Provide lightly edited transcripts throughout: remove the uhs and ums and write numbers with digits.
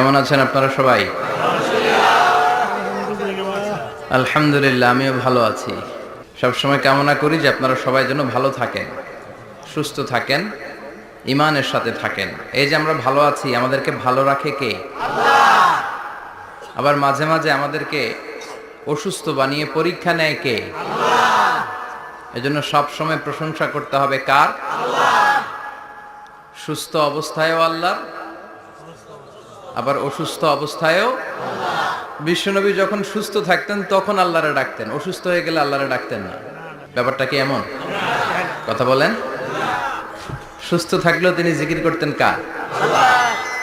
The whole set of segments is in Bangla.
কেমন আছেন আপনারা সবাই? আলহামদুলিল্লাহ, আমিও ভালো আছি। সবসময় কামনা করি যে আপনারা সবাই যেন ভালো থাকেন, সুস্থ থাকেন, ইমানের সাথে থাকেন। এই যে আমরা ভালো আছি, আমাদেরকে ভালো রাখে কে? আল্লাহ। আবার মাঝে মাঝে আমাদেরকে অসুস্থ বানিয়ে পরীক্ষা নেয় কে? আল্লাহ। এজন্য সব সময় প্রশংসা করতে হবে কার? আল্লাহ। সুস্থ অবস্থায়ও আল্লাহ, আবার অসুস্থ অবস্থায়ও আল্লাহ। বিশ্বনবী যখন সুস্থ থাকতেন তখন আল্লাহরে ডাকতেন, অসুস্থ হয়ে গেলে আল্লাহরে ডাকতেন না। ব্যাপারটা কি এমন? কথা বলেন। সুস্থ থাকলেও তিনি জিকির করতেন কার? আল্লাহ।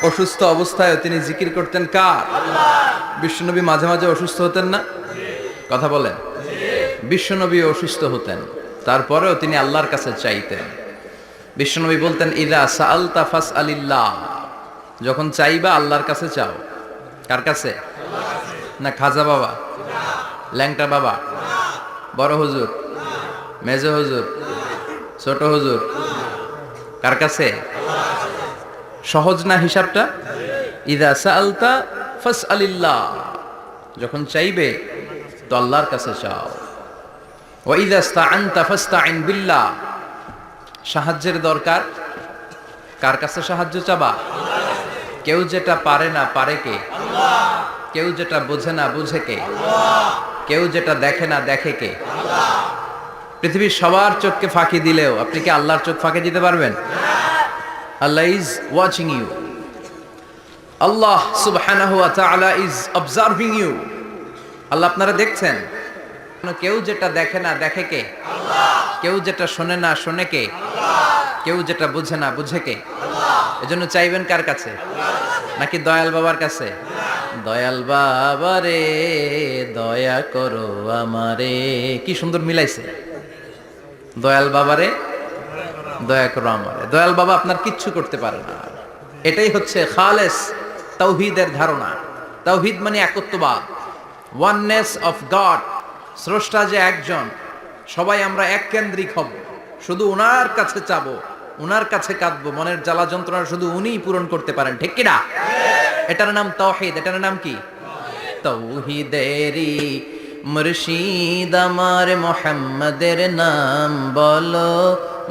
অসুস্থ অবস্থায়ও তিনি জিকির করতেন কার? আল্লাহ। বিশ্বনবী মাঝে মাঝে অসুস্থ হতেন না? কথা বলেন। বিশ্বনবী অসুস্থ হতেন, তারপরেও তিনি আল্লাহর কাছে চাইতেন। বিশ্বনবী বলতেন, ইদা সাআলতা ফাসআলিল্লাহ, যখন চাইবা আল্লাহর কাছে চাও। কার কাছে? না খাজা বাবা, ল্যাংটা বাবা, বড় হুজুর, মেজো হুজুর, ছোট হুজুর? কার কাছে? সহজ না হিসাবটা? ইদা সাআলতা ফাসআলিল্লাহ, যখন চাইবে তো আল্লাহর কাছে চাও। ওয়া ইদা ইসতাআনতা ফাসতাইন বিল্লাহ, সাহায্যের দরকার কার কাছে সাহায্য চাবা? কেউ যেটা পারে না পারে কে? আল্লাহ। কেউ যেটা বোঝে না বুঝে কে? আল্লাহ। কেউ যেটা দেখে না দেখে কে? আল্লাহ। পৃথিবীর সবার চোখকে ফাঁকি দিলেও আপনি কি আল্লাহর চোখ ফাঁকি দিতে পারবেন? আল্লাহ ইজ ওয়াচিং ইউ, আল্লাহ সুবহানাহু ওয়া তাআলা ইজ অবজার্ভিং ইউ। আল্লাহ আপনারা দেখছেন। কেউ যেটা দেখে না দেখে কে? আল্লাহ। কেউ যেটা শোনে না শোনে কে? আল্লাহ। কেউ যেটা বুঝে না বুঝে কে? আল্লাহ। এজন্য চাইবেন কার কাছে? নাকি দয়াল বাবার কাছে? দয়াল বাবা রে দয়া করো আমারে। কি সুন্দর মিলাইছে, দয়াল বাবারে দয়া করো আমারে। দয়াল বাবা আপনার কিচ্ছু করতে পারে না। এটাই হচ্ছে খালেস তাওহীদের ধারণা। তাওহীদ মানে একত্ববাদ, ওয়াননেস অফ গড। স্রষ্টা যে একজন, সবাই আমরা এক কেন্দ্রিক হব, শুধু উনার কাছে চাবো, উনার কাছে কাঁদবো, মনের জ্বালা যন্ত্রণা শুধু উনিই পূরণ করতে পারেন। ঠিক কি না? এটার নাম তাওহীদ। এটার নাম কি? তাওহীদেরই মুর্শিদ আমার মুহাম্মাদের নাম বলো,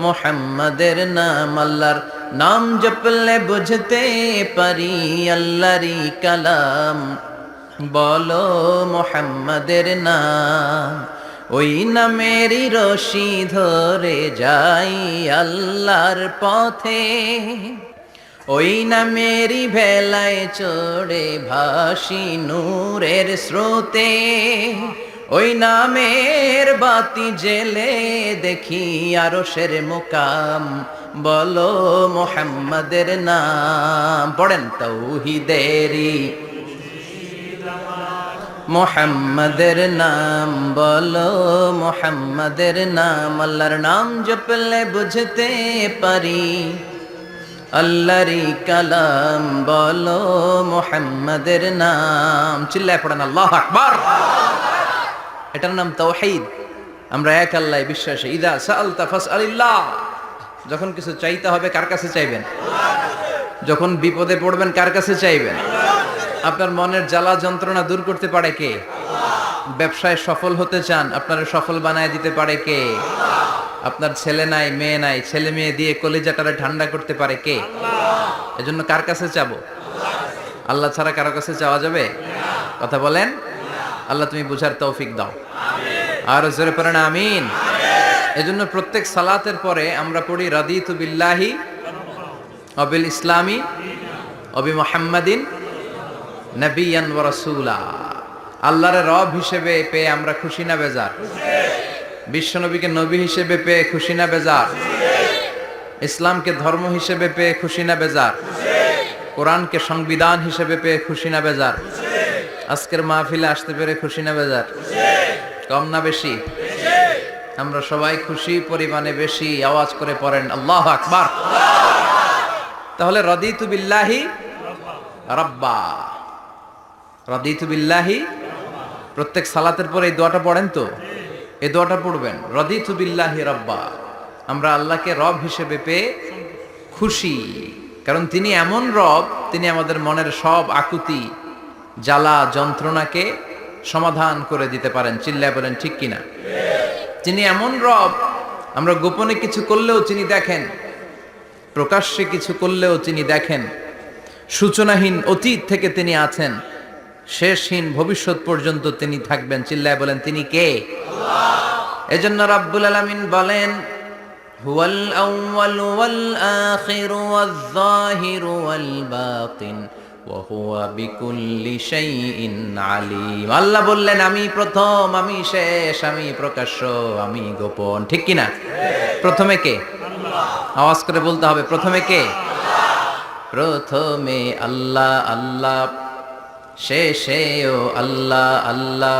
মুহাম্মাদের নাম। আল্লাহর নাম জপলে বুঝতে পারি আল্লাহরই কালাম, বলো মুহাম্মাদের নাম। ওই নামেরই রশি ধরে যাই আল্লাহর পথে, ওই নামেরই ভেলায় চড়ে ভাসি নূরের স্রোতে। ওই নামের বাতি জেলে দেখি আরশের মুকাম, বলো মুহাম্মাদের নাম। পড়েন, তাওহীদেরই মুহাম্মাদের নাম বলো, মুহাম্মাদের নাম। আল্লাহর নাম জপলে বুঝতে পারি আল্লাহরই কালাম, বলো মুহাম্মাদের নাম। চিল্লায় পড়েন আল্লাহু আকবার। এটার নাম তাওহীদ। আমরা এক আল্লাহ বিশ্বাসী। ইদা সাআলতা ফাসআলিল্লাহ, যখন কিছু চাইতে হবে কার কাছে চাইবেন? যখন বিপদে পড়বেন কার কাছে চাইবেন? আপনার মনের জ্বালা যন্ত্রণা দূর করতে পারে কে? ব্যবসায় সফল হতে চান, আপনারা সফল বানায় দিতে পারে কে? আপনার ছেলে নাই মেয়ে নাই, ছেলে মেয়ে দিয়ে কলিজাটারে ঠান্ডা করতে পারে কে? এজন্য কার কাছে চাবো? আল্লাহ ছাড়া কারো কাছে চাওয়া যাবে? কথা বলেন। আল্লাহ তুমি বুঝার তৌফিক দাও, আর জোরে পড়েন আমিন। এজন্য প্রত্যেক সালাতের পরে আমরা পড়ি রাদিতু বিল্লাহি ওয়া বিল ইসলামি ওয়া বি মুহাম্মাদিন নবিয়ান ওয়া রাসূলা। আল্লাহর রব হিসেবে পেয়ে আমরা খুশি না বেজার? বিশ্বনবীকে নবী হিসেবে পেয়ে খুশি না বেজার? ইসলামকে ধর্ম হিসেবে পেয়ে খুশি না বেজার? কোরআনকে সংবিধান হিসেবে পেয়ে খুশি না বেজার? আজকের মাহফিলে আসতে পেরে খুশি না বেজার? কম না বেশি? আমরা সবাই খুশি পরিমাণে বেশি। আওয়াজ করে পড়েন আল্লাহু আকবার। তাহলে রাদিতু বিল্লাহি রাব্বা, রাদিতু বিল্লাহি। প্রত্যেক সালাতের পরে এই দোয়াটা পড়েন তো? এই দোয়াটা পড়বেন, রাদিতু বিল্লাহি রাব্বা। আমরা আল্লাহকে রব হিসেবে পেয়ে খুশি। কারণ তিনি এমন রব, তিনি আমাদের মনের সব আকুতি জ্বালা যন্ত্রণাকে সমাধান করে দিতে পারেন। চিল্লায় বলেন ঠিক কিনা? তিনি এমন রব, আমরা গোপনে কিছু করলেও তিনি দেখেন, প্রকাশ্যে কিছু করলেও তিনি দেখেন। সূচনাহীন অতীত থেকে তিনি আছেন, শেষহীন ভবিষ্যৎ পর্যন্ত তিনি থাকবেন। চিল্লায় বলেন তিনি কে? এজন্য রাব্বুল আলামিন বলেন, হুয়াল আউয়ালু ওয়াল আখিরু ওয়াজ যাহিরু ওয়াল বাতিন ওয়া হুয়া বিকুল্লি শাইইন আলিম। আল্লাহ বললেন আমি প্রথম, আমি শেষ, আমি প্রকাশ্য, আমি গোপন। ঠিক কি না? প্রথমে কে? আওয়াজ করে বলতে হবে, প্রথমে কে? প্রথমে আল্লাহ আল্লাহ, শেষেও আল্লাহ আল্লাহ,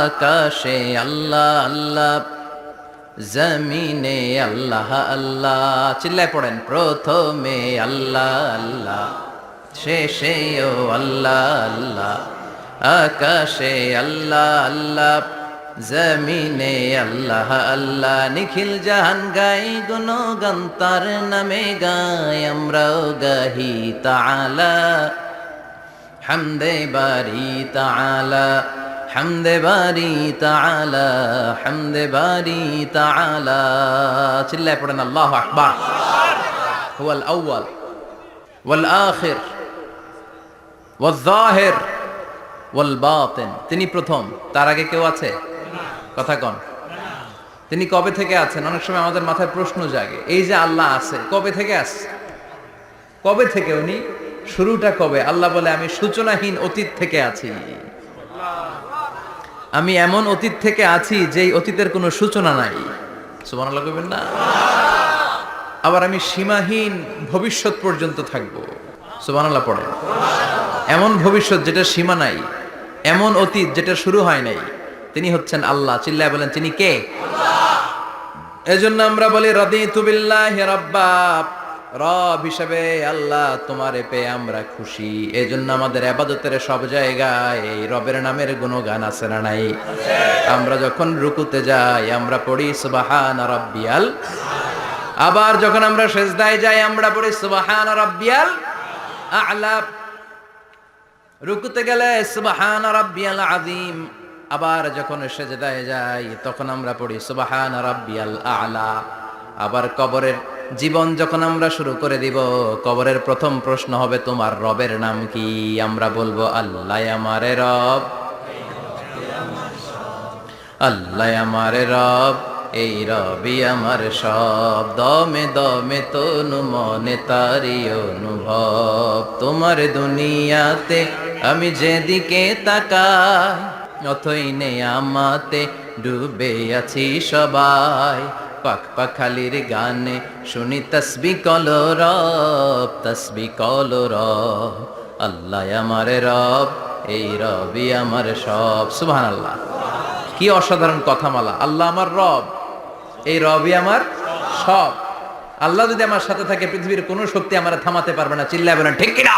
আকাশে আল্লাহ আল্লাহ, জমিনে আল্লাহ আল্লাহ। চিল্লায় পড়েন, প্রথমে আল্লাহ আল্লাহ, শেষেও আল্লাহ আল্লাহ, আকাশে আল্লাহ আল্লাহ, জমিনে আল্লাহ আল্লাহ। নিখিল জাহান গাই গুণগান তার নামে গাই, আমরাও গাহি তাআলা হামদে বারি তাআলা, হামদে বারি তাআলা, হামদে বারি তাআলা। চিল্লায় পড়েন আল্লাহু আকবার। হুয়াল আউয়াল ওয়াল আখির ওয়াজ যাহির ওয়াল বাতিন। তিনি প্রথম, তার আগে কেউ আছে? কথা কন। তিনি কবে থেকে আছেন? অনেক সময় আমাদের মাথায় প্রশ্ন জাগে, এই যে আল্লাহ আছে, কবে থেকে আছে? কবে থেকে উনি? শুরুটা কবে? আল্লাহ বলে আমি সূচনাহীন অতীত থেকে আছি। আমি এমন অতীত থেকে আছি যেই অতীতের কোনো সূচনা নাই। সুবহানাল্লাহ কইবেন না? আবার আমি সীমাহীন ভবিষ্যৎ পর্যন্ত থাকবো। সুবহানাল্লাহ পড়েন। এমন ভবিষ্যৎ যেটা সীমা নাই, এমন অতীত যেটা শুরু হয় নাই, তিনি হচ্ছেন আল্লাহ। চিল্লায় বলেন তিনি কে? এজন্য আমরা বলি রাদিতু বিল্লাহি রাব্বা, রব হিসেবে আল্লাহ তোমারে পেয়ে আমরা খুশি। এজন্য আমাদের ইবাদতের সব জায়গায় এই রবের নামের গুণগান আছে না নাই? আমরা যখন রুকুতে যাই আমরা পড়ি সুবহান রাব্বিয়াল, আবার যখন আমরা সিজদায় যাই আমরা পড়ি সুবহান রাব্বিয়াল আ'লা। রুকুতে গেলে সুবহান রাব্বিয়াল আযীম, আবার যখন সিজদায় যাই তখন আমরা পড়ি সুবহান রাব্বিয়াল আ'লা। আবার কবরের জীবন যখন আমরা শুরু করে দিব, কবরের প্রথম প্রশ্ন হবে তোমার রবের নাম কি? আমরা বলবো আল্লাহ আমারে রব, আল্লাহ আমারে রব, এই রবি আমার সব। দমে দমে তনু মনে তারি অনুভব, তোমার দুনিয়াতে আমি যেদিকে তাকাই অথই নেয়ামতে ডুবে আছি সবাই। পাক পাখালির গানে শুনি তসবিহ কলো রব, তসবিহ কলো রব, আল্লাহ আমার রব, এই রবি আমার সব। সুবহানাল্লাহ, কি অসাধারণ কথামালা। আল্লাহ আমার রব, এই রবি আমার সব। আল্লাহ যদি আমার সাথে থাকে পৃথিবীর কোনো শক্তি আমার থামাতে পারবে না। চিল্লায় বলেন ঠিক কিনা?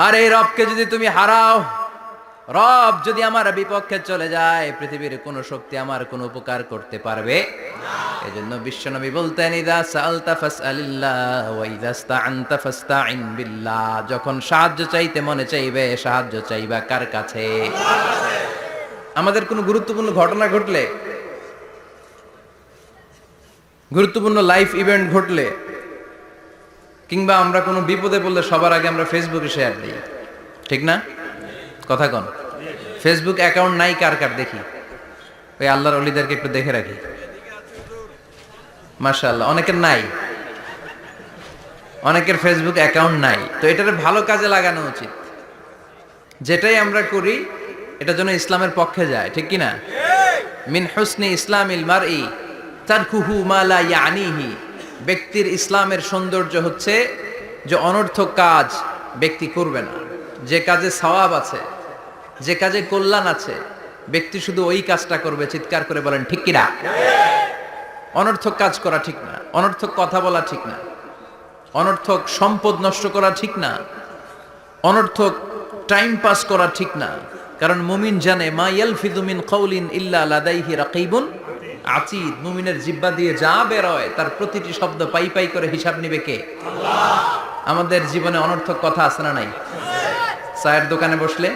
আর এই রবকে যদি তুমি হারাও, রব যদি আমার বিপক্ষে চলে যায়, পৃথিবীর কোনো শক্তি আমার কোনো উপকার করতে পারবে না। এজন্য বিশ্বনবী বলতেন ইযা সাআলতা ফাসআলিল্লাহ ওয়া ইযা ইসতাআনতা ফাসতাইন বিল্লাহ। যখন সাহায্য চাইতে মনে চাইবে, সাহায্য চাইবা কার কাছে? আমাদের কোনো গুরুত্বপূর্ণ ঘটনা ঘটলে, গুরুত্বপূর্ণ লাইফ ইভেন্ট ঘটলে, কিংবা আমরা কোনো বিপদে পড়লে সবার আগে আমরা ফেসবুকে শেয়ার দিই, ঠিক না? কথা কন। ফেসবুক অ্যাকাউন্ট নাই কার কার দেখি? ওই আল্লাহর ওলিদেরকে একটু দেখে রাখি। মাশাআল্লাহ, অনেকের নাই, অনেকের ফেসবুক অ্যাকাউন্ট নাই। তো এটার ভালো কাজে লাগানো উচিত। যেটাই আমরা করি এটা যেন ইসলামের পক্ষে যায়, ঠিক কি না? মিন হুসনি ইসলামিল মারই তারকুহু মা লা ইয়ানিহি। ব্যক্তির ইসলামের সৌন্দর্য হচ্ছে যে অনর্থক কাজ ব্যক্তি করবে না। যে কাজে সওয়াব আছে, যে কাজে কল্যাণ আছে, ব্যক্তি শুধু ওই কাজটা করবে। চিৎকার করে বলেন ঠিক কিনা? অনর্থক কাজ করা ঠিক না, অনর্থক কথা বলা ঠিক না, অনর্থক সম্পদ নষ্ট করা ঠিক না, অনর্থক টাইম পাস করা ঠিক না। কারণ মুমিন জানে মা ইয়ালফিযু মিন কাউলিন ইল্লা লাদাইহি রাকিবুন আচিদ, মুমিনের জিহ্বা দিয়ে যা বের হয় তার প্রতিটি শব্দ পাই পাই করে হিসাব নিবে কে? আমাদের জীবনে অনর্থক কথা আছে না নাই? চায়ের দোকানে বসলে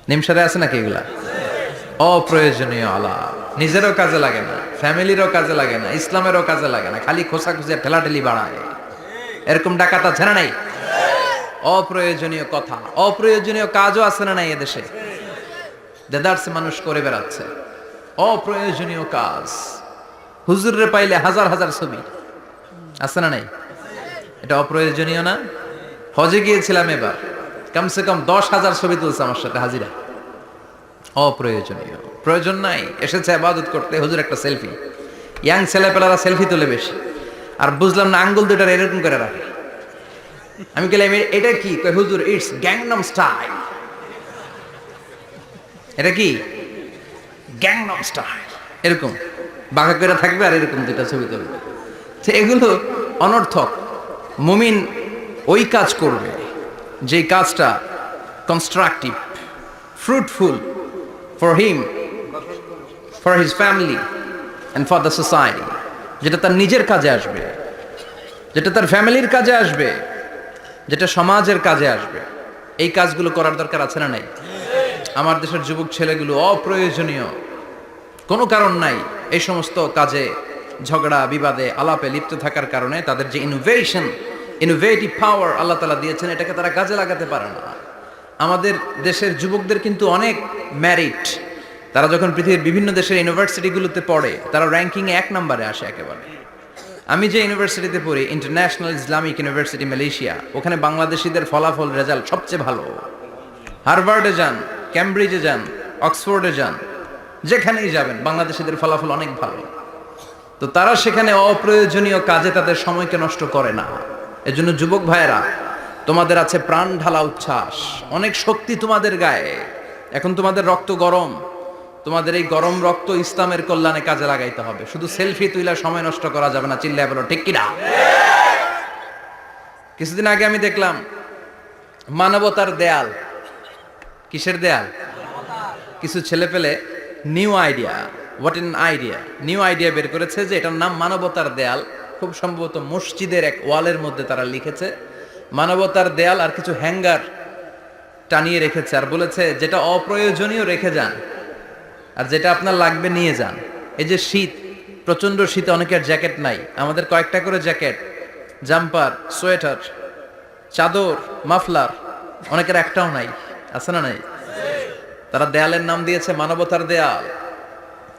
নিমসারে আছে নাকি এগুলা? অপ্রয়োজনীয় আলাপ, নিজেরও কাজে লাগে না, ফ্যামিলিরও কাজে লাগে না, ইসলামেরও কাজে লাগে না, খালি খোঁচাখুচি ঠেলাঠেলি বাড়ায়। এরকম ডাকাত আছে না নাই? অপ্রয়োজনীয় কথা, অপ্রয়োজনীয় কাজও আছে না নাই এদেশে? দেদারসে মানুষ করে বেড়াচ্ছে অপ্রয়োজনীয় কাজ। হুজুরে পাইলে হাজার হাজার ছবি আছে না নাই? এটা অপ্রয়োজনীয় না? হজে গিয়েছিলাম এবার, কমসে কম 10,000 ছবি তুলছে আমার সাথে হাজিরা। অপ্রয়োজনীয়, প্রয়োজন নাই, এসেছে ইবাদত করতে, হুজুর একটা সেলফি। ইয়াং ছেলেপেলারা সেলফি তুলে বেশি, আর বুঝলাম না আঙ্গুল দুটার এরকম করে রাখে। আমি বললাম এটা কি? কই হুজুর ইটস গ্যাংনম স্টাইল। এটা কি? Gangnam style. এরকম বাঁকা করে থাকবে আর এরকম দুটা ছবি তুলবে। এগুলো অনর্থক। মুমিন ওই কাজ করবে যে কাজটা constructive, fruitful for him, for his family and for the society, যেটা তার নিজের কাজে আসবে, যেটা তার ফ্যামিলির কাজে আসবে, যেটা সমাজের কাজে আসবে। এই কাজগুলো করার দরকার আছে না নাই? আমার দেশের যুবক ছেলেগুলো অপ্রয়োজনীয়, কোনো কারণ নাই এই সমস্ত কাজে ঝগড়া বিবাদে আলাপে লিপ্ত থাকার কারণে তাদের যে ইনোভেটিভ পাওয়ার আল্লাহ তাআলা দিয়েছেন, এটাকে তারা কাজে লাগাতে পারে না। আমাদের দেশের যুবকদের কিন্তু অনেক ম্যারিট। তারা যখন পৃথিবীর বিভিন্ন দেশের ইউনিভার্সিটিগুলোতে পড়ে, তারা র্যাঙ্কিংয়ে 1 নম্বরে আসে একেবারে। আমি যে ইউনিভার্সিটিতে পড়ি, ইন্টারন্যাশনাল ইসলামিক ইউনিভার্সিটি মালয়েশিয়া, ওখানে বাংলাদেশিদের ফলাফল রেজাল্ট সবচেয়ে ভালো। হার্ভার্ডে যান, ক্যামব্রিজে যান, অক্সফোর্ডে যান, যেখানেই যাবেন বাংলাদেশিদের ফলাফল অনেক ভালো। তো তারা সেখানে অপ্রয়োজনীয় কাজে তাদের সময়কে নষ্ট করে না। এজন্য যুবক ভাইয়েরা, তোমাদের আছে প্রাণ ঢালা উচ্ছ্বাস, অনেক শক্তি তোমাদের গায়ে। এখন তোমাদের রক্ত গরম, তোমাদের এই গরম রক্ত ইসলামের কল্যাণে কাজে লাগাইতে হবে। শুধু সেলফি তুইলা সময় নষ্ট করা যাবে না। চিল্লায় বলো ঠিক কিনা? কিছুদিন আগে আমি দেখলাম মানবতার দেয়াল। কিসের দেয়াল? কিছু ছেলে পেলে new idea, what an idea, new idea বের করেছে যে এটার নাম মানবতার দেয়াল। খুব সম্ভবত মসজিদের এক ওয়ালের মধ্যে তারা লিখেছে মানবতার দেয়াল, আর কিছু হ্যাঙ্গার টানিয়ে রেখেছে, আর বলেছে যেটা অপ্রয়োজনীয় রেখে যান, আর যেটা আপনার লাগবে নিয়ে যান। এই যে শীত, প্রচন্ড শীতে অনেকের জ্যাকেট নাই, আমাদের কয়েকটা করে জ্যাকেট, জাম্পার, সোয়েটার, চাদর, মাফলার, অনেকের একটাও নাই, আছে না নাই? তারা দেয়ালের নাম দিয়েছে মানবতার দেয়াল।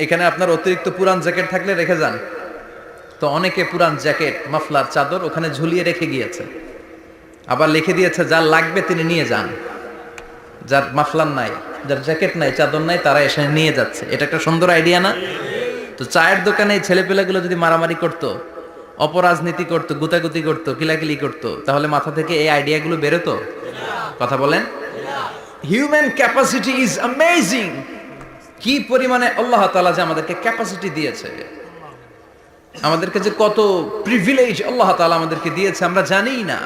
এখানে আপনার অতিরিক্ত পুরান জ্যাকেট থাকলে রেখে যান। তো অনেকে পুরান জ্যাকেট, মাফলার, চাদর ওখানে ঝুলিয়ে রেখে গিয়েছে, আবার লিখে দিয়েছে যার লাগবে তিনি নিয়ে যান। যার মাফলার নাই, যার জ্যাকেট নাই, চাদর নাই, তারা এসে নিয়ে যাচ্ছে। এটা একটা সুন্দর আইডিয়া না? তো চায়ের দোকানে ছেলেপেলেগুলো যদি মারামারি করতো, অপরাজনীতি করতো, গুতাগুতি করতো, কিলাকিলি করতো, তাহলে মাথা থেকে এই আইডিয়াগুলো বেরোতো? কথা বলেন। Human capacity is amazing. কি পরিমাণে আল্লাহ তাআলা যে আমাদেরকে ক্যাপাসিটি দিয়েছে, আমাদেরকে যে কত প্রিভিলেজ আল্লাহ তাআলা আমাদেরকে দিয়েছে আমরা জানিই না।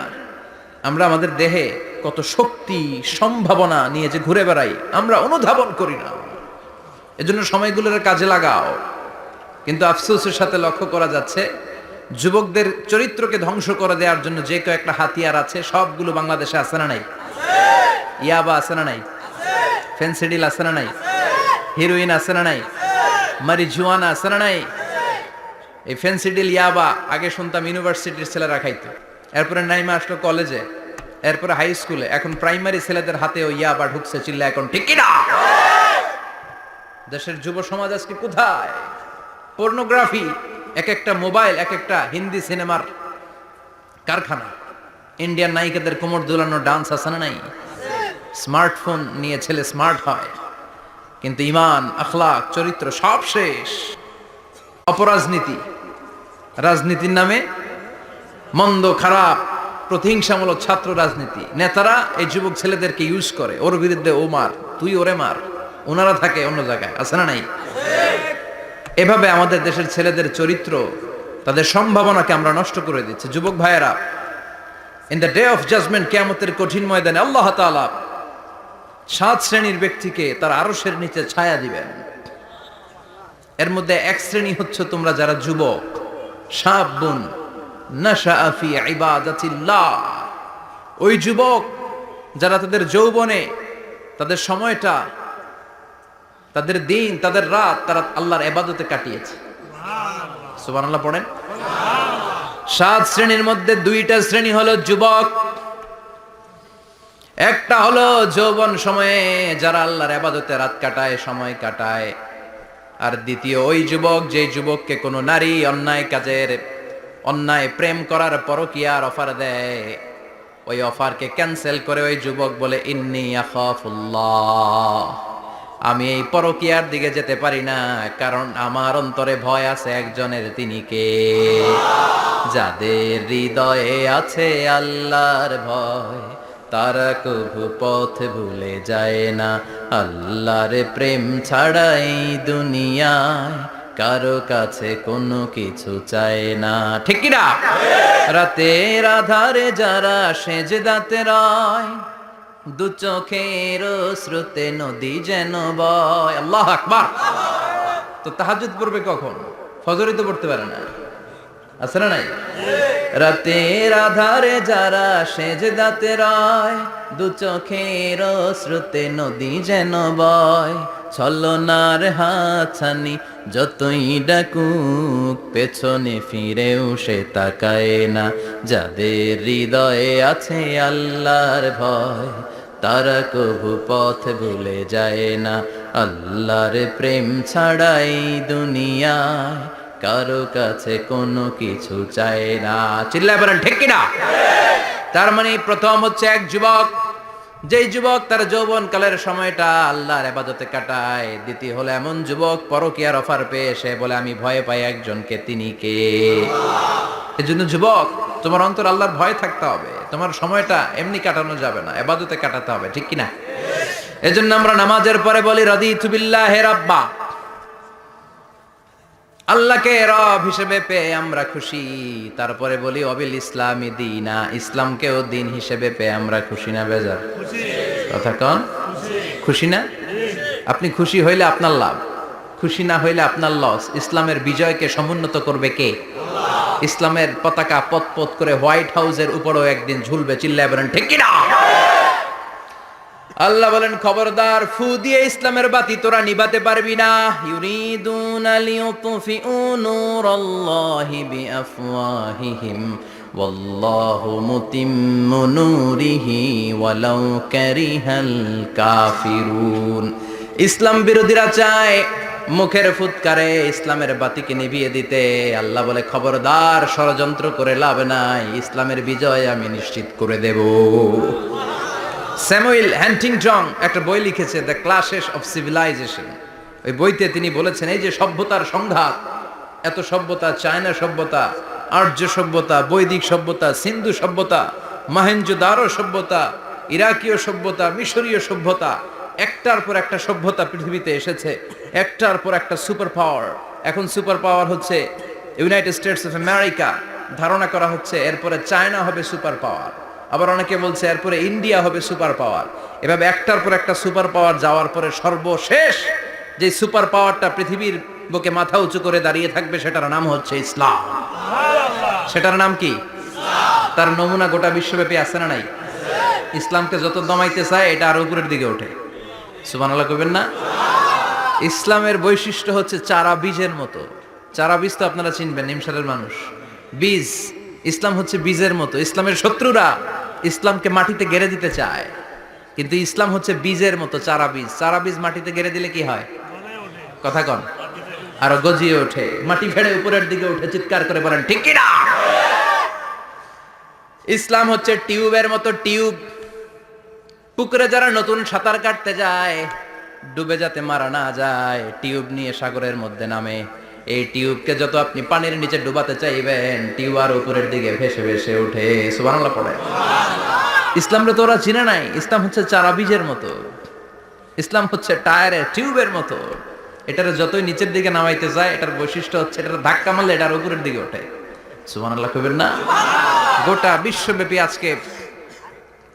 আমরা আমাদের দেহে কত শক্তি, সম্ভাবনা নিয়ে যে ঘুরে বেড়াই, আমরা অনুধাবন করি না। এজন্য সময়গুলোর কাজে লাগাও। কিন্তু আফসোসের সাথে লক্ষ্য করা যাচ্ছে যুবকদের চরিত্রকে ধ্বংস করে দেওয়ার জন্য যে কয়েকটা হাতিয়ার আছে, সবগুলো বাংলাদেশে আছে না নাই? ইয়াবা আছে না নাই? ফেন্সিডিল আছে না নাই? হিরোইন আছে না নাই? মারিজুয়ানা আছে না নাই? এই ফেন্সিডিল, ইয়াবা আগে শুনতাম ইউনিভার্সিটির ছেলেরা খাইতো, এরপরে নাইমা আসলো কলেজে, এরপরে হাই স্কুলে, এখন প্রাইমারি ছেলেদের হাতেও ইয়াবা ঢুকছে। চিল্লা এখন ঠিক কিনা? দেশের যুব সমাজ আজকে কোথায়? পর্নোগ্রাফি, এক একটা মোবাইল এক একটা হিন্দি সিনেমার কারখানা। ইন্ডিয়ান নায়িকাদের কোমর দুলানো ডান্স আছে না নাই? স্মার্টফোন নিয়ে ছেলে স্মার্ট হয়, কিন্তু ইমান, আখলাক, চরিত্র সব শেষ। অপরাজনীতি, রাজনীতির নামে মন্দ, খারাপ, প্রতিহিংসামূলক ছাত্র রাজনীতি। নেতারা এই যুবক ছেলেদেরকে ইউজ করে, ওর বিরুদ্ধে ও মার, তুই ওরে মার, ওনারা থাকে অন্য জায়গায়, আছে না নাই? এভাবে আমাদের দেশের ছেলেদের চরিত্র, তাদের সম্ভাবনাকে আমরা নষ্ট করে দিচ্ছি। যুবক ভাইয়েরা, in the day of judgement, কিয়ামতের কঠিন ময়দানে আল্লাহ তাআলা 7 শ্রেণীর ব্যক্তিকে তার আরশের নিচে ছায়া দিবেন। এর মধ্যে এক শ্রেণী হচ্ছে তোমরা যারা যুবক, শাবুন নাশাআ ফি ইবাদাতিল্লাহ, ওই যুবক যারা তাদের যৌবনে তাদের সময়টা, তাদের দিন, তাদের রাত তারা আল্লাহর ইবাদতে কাটিয়েছে। সুবহানাল্লাহ পড়েন। 7 শ্রেণীর মধ্যে 2টা শ্রেণী হলো যুবক। একটা হলো যৌবন সময়ে যারা আল্লাহর ইবাদতে রাত কাটায়, সময় কাটায়। আর দ্বিতীয় ওই যুবক, যে যুবককে কোনো নারী অন্যায় কাজের, অন্যায় প্রেম করার পরকীয়ার অফার দেয়, ওই অফারকে ক্যান্সেল করে ওই যুবক বলে ইন্নী আখাফুল্লাহ, আমি এই পরকীয়ার দিকে যেতে পারি না, কারণ আমার অন্তরে ভয় আছে একজনের, তিনি কে? যাদের হৃদয়ে আছে আল্লাহর ভয়, তারা কভু পথ ভুলে যায় না। আল্লাহর প্রেম ছাড়া এই দুনিয়ায় কারো কাছে কোনো কিছু চায় না। ঠিক কি না? রাতের আধারে যারা সেজদাতে রয়, দু চোখের স্রোতে নদী যেন বয়। আল্লাহু আকবার। তো তাহাজ্জুদ পড়বে কখন? ফজরই তো পড়তে পারে না, আছে না নাই? রাতের আধারে যারা সেজদাতে রয়, দু চোখের স্রোতে নদী যেন বয়। ছলনার হাতছানি যতই ডাকুক, পেছনে ফিরেও সে তাকায় না। যাদের হৃদয়ে আছে আল্লাহর ভয়, তারা কভু পথ ভুলে যায় না। আল্লাহর প্রেম ছাড়াই দুনিয়ায় কারো কাছে কোনো কিছু চায় না। চিল্লায় বলেন ঠিক কিনা? তার মানে প্রথম হচ্ছে এক যুবক, যেই যুবক তার যৌবন কালের সময়টা আল্লাহর ইবাদতে কাটায়। দ্বিতীয় হলো এমন যুবক পরকীয়ার অফার পেয়ে সে বলে আমি ভয় পাই একজনকে, তিনি কে? এজন্য যুবক, তোমার অন্তর আল্লাহর ভয় থাকতে হবে। তোমার সময়টা এমনি কাটানো যাবে না, ইবাদতে কাটাতে হবে। ঠিক কিনা? এজন্য আমরা নামাজের পরে বলি রাদিতু বিল্লাহি রাব্বা, আল্লাহকে রব হিসেবে পেয়ে আমরা খুশি। তারপরে বলি অবিল ইসলামি দীনা, ইসলামকেও দিন হিসেবে পেয়ে আমরা খুশি না বেজার? কথা কন, খুশি না? আপনি খুশি হইলে আপনার লাভ, খুশি না হইলে আপনার লস। ইসলামের বিজয়কে সমুন্নত করবে কে? ইসলামের পতাকা পথ পথ করে হোয়াইট হাউসের উপরেও একদিন ঝুলবে। চিল্লায় বলেন ঠিক কিনা? আল্লাহ বলেন খবরদার, ফু দিয়ে ইসলামের বাতি তোরা নিভাতে পারবি না। ইউরিদুনা লিয়ুতফিউ নূরাল্লাহি বিআফওয়াহিহিম ওয়াল্লাহু মুতিম্মু নূরিহি ওয়ালাউ কারিহাল কাফিরুন। ইসলাম বিরোধীরা চায় মুখের ফুৎকারে ইসলামের বাতিকে নিভিয়ে দিতে। আল্লাহ বলে খবরদার, ষড়যন্ত্র করে লাভ নাই, ইসলামের বিজয় আমি নিশ্চিত করে দেব। স্যামুয়েল হ্যান্টিংটন একটা বই লিখেছে, দ্য ক্লাশেস অফ সিভিলাইজেশন। ওই বইতে তিনি বলেছেন এই যে সভ্যতার সংঘাত, এত সভ্যতা, চায়না সভ্যতা, আর্য সভ্যতা, বৈদিক সভ্যতা, সিন্ধু সভ্যতা, মহেঞ্জোদারো সভ্যতা, ইরাকীয় সভ্যতা, মিশরীয় সভ্যতা, একটার পর একটা সভ্যতা পৃথিবীতে এসেছে, একটার পর একটা সুপার পাওয়ার। এখন সুপার পাওয়ার হচ্ছে ইউনাইটেড স্টেটস অফ আমেরিকা, ধারণা করা হচ্ছে এরপরে চায়না হবে সুপার পাওয়ার, আবার অনেকে বলছে এরপরে ইন্ডিয়া হবে সুপার পাওয়ার। এভাবে একটার পর একটা সুপার পাওয়ার যাওয়ার পরে সর্বশেষ যে সুপার পাওয়ারটা পৃথিবীর বুকে মাথা উঁচু করে দাঁড়িয়ে থাকবে সেটার নাম হচ্ছে ইসলাম। সেটার নাম কি? তার নমুনা গোটা বিশ্বব্যাপী আছে না নাই? ইসলামকে যত দমাইতে চায় এটা আরো উপরের দিকে ওঠে। সুবহানাল্লাহ কইবেন না? ইসলামের বৈশিষ্ট্য হচ্ছে চারা বীজের মতো। চারা বীজ তো আপনারা চিনবেন, নিমসারের মানুষ। বীজ, ইসলাম হচ্ছে বীজের মতো। ইসলামের শত্রুরা ইসলামকে মাটিতে গেড়ে দিতে চায়, কিন্তু ইসলাম হচ্ছে বীজের মতো, চারা বীজ। চারা বীজ মাটিতে গেড়ে দিলে কি হয়? কথা কন, আরো গজিয়ে ওঠে, মাটি ফেড়ে উপরের দিকে উঠে চিৎকার করে বলেন ঠিক কি না? ইসলাম হচ্ছে টিউবের মতো। টিউব, পুকুরে যারা নতুন সাঁতার কাটতে যায়, ডুবে যাতে মারা না যায়, টিউব নিয়ে সাগরের মধ্যে নামে। এই টিউবকে যত আপনি পানির নিচে ডুবাতে চাইবেন, টিউব আর উপরের দিকে ভেসে ভেসে ওঠে। সুবহানাল্লাহ পড়ে। ইসলামরে তো ওরা চিনে নাই। ইসলাম হচ্ছে চারা বীজের মতো। ইসলাম হচ্ছে টায়ারের টিউবের মতো। এটার যতই নিচের দিকে নামাইতে যায়, এটার বৈশিষ্ট্য হচ্ছে এটার ধাক্কা মারলে এটার উপরের দিকে ওঠে। সুবহানাল্লাহ কইবেন না? গোটা বিশ্বব্যাপী আজকে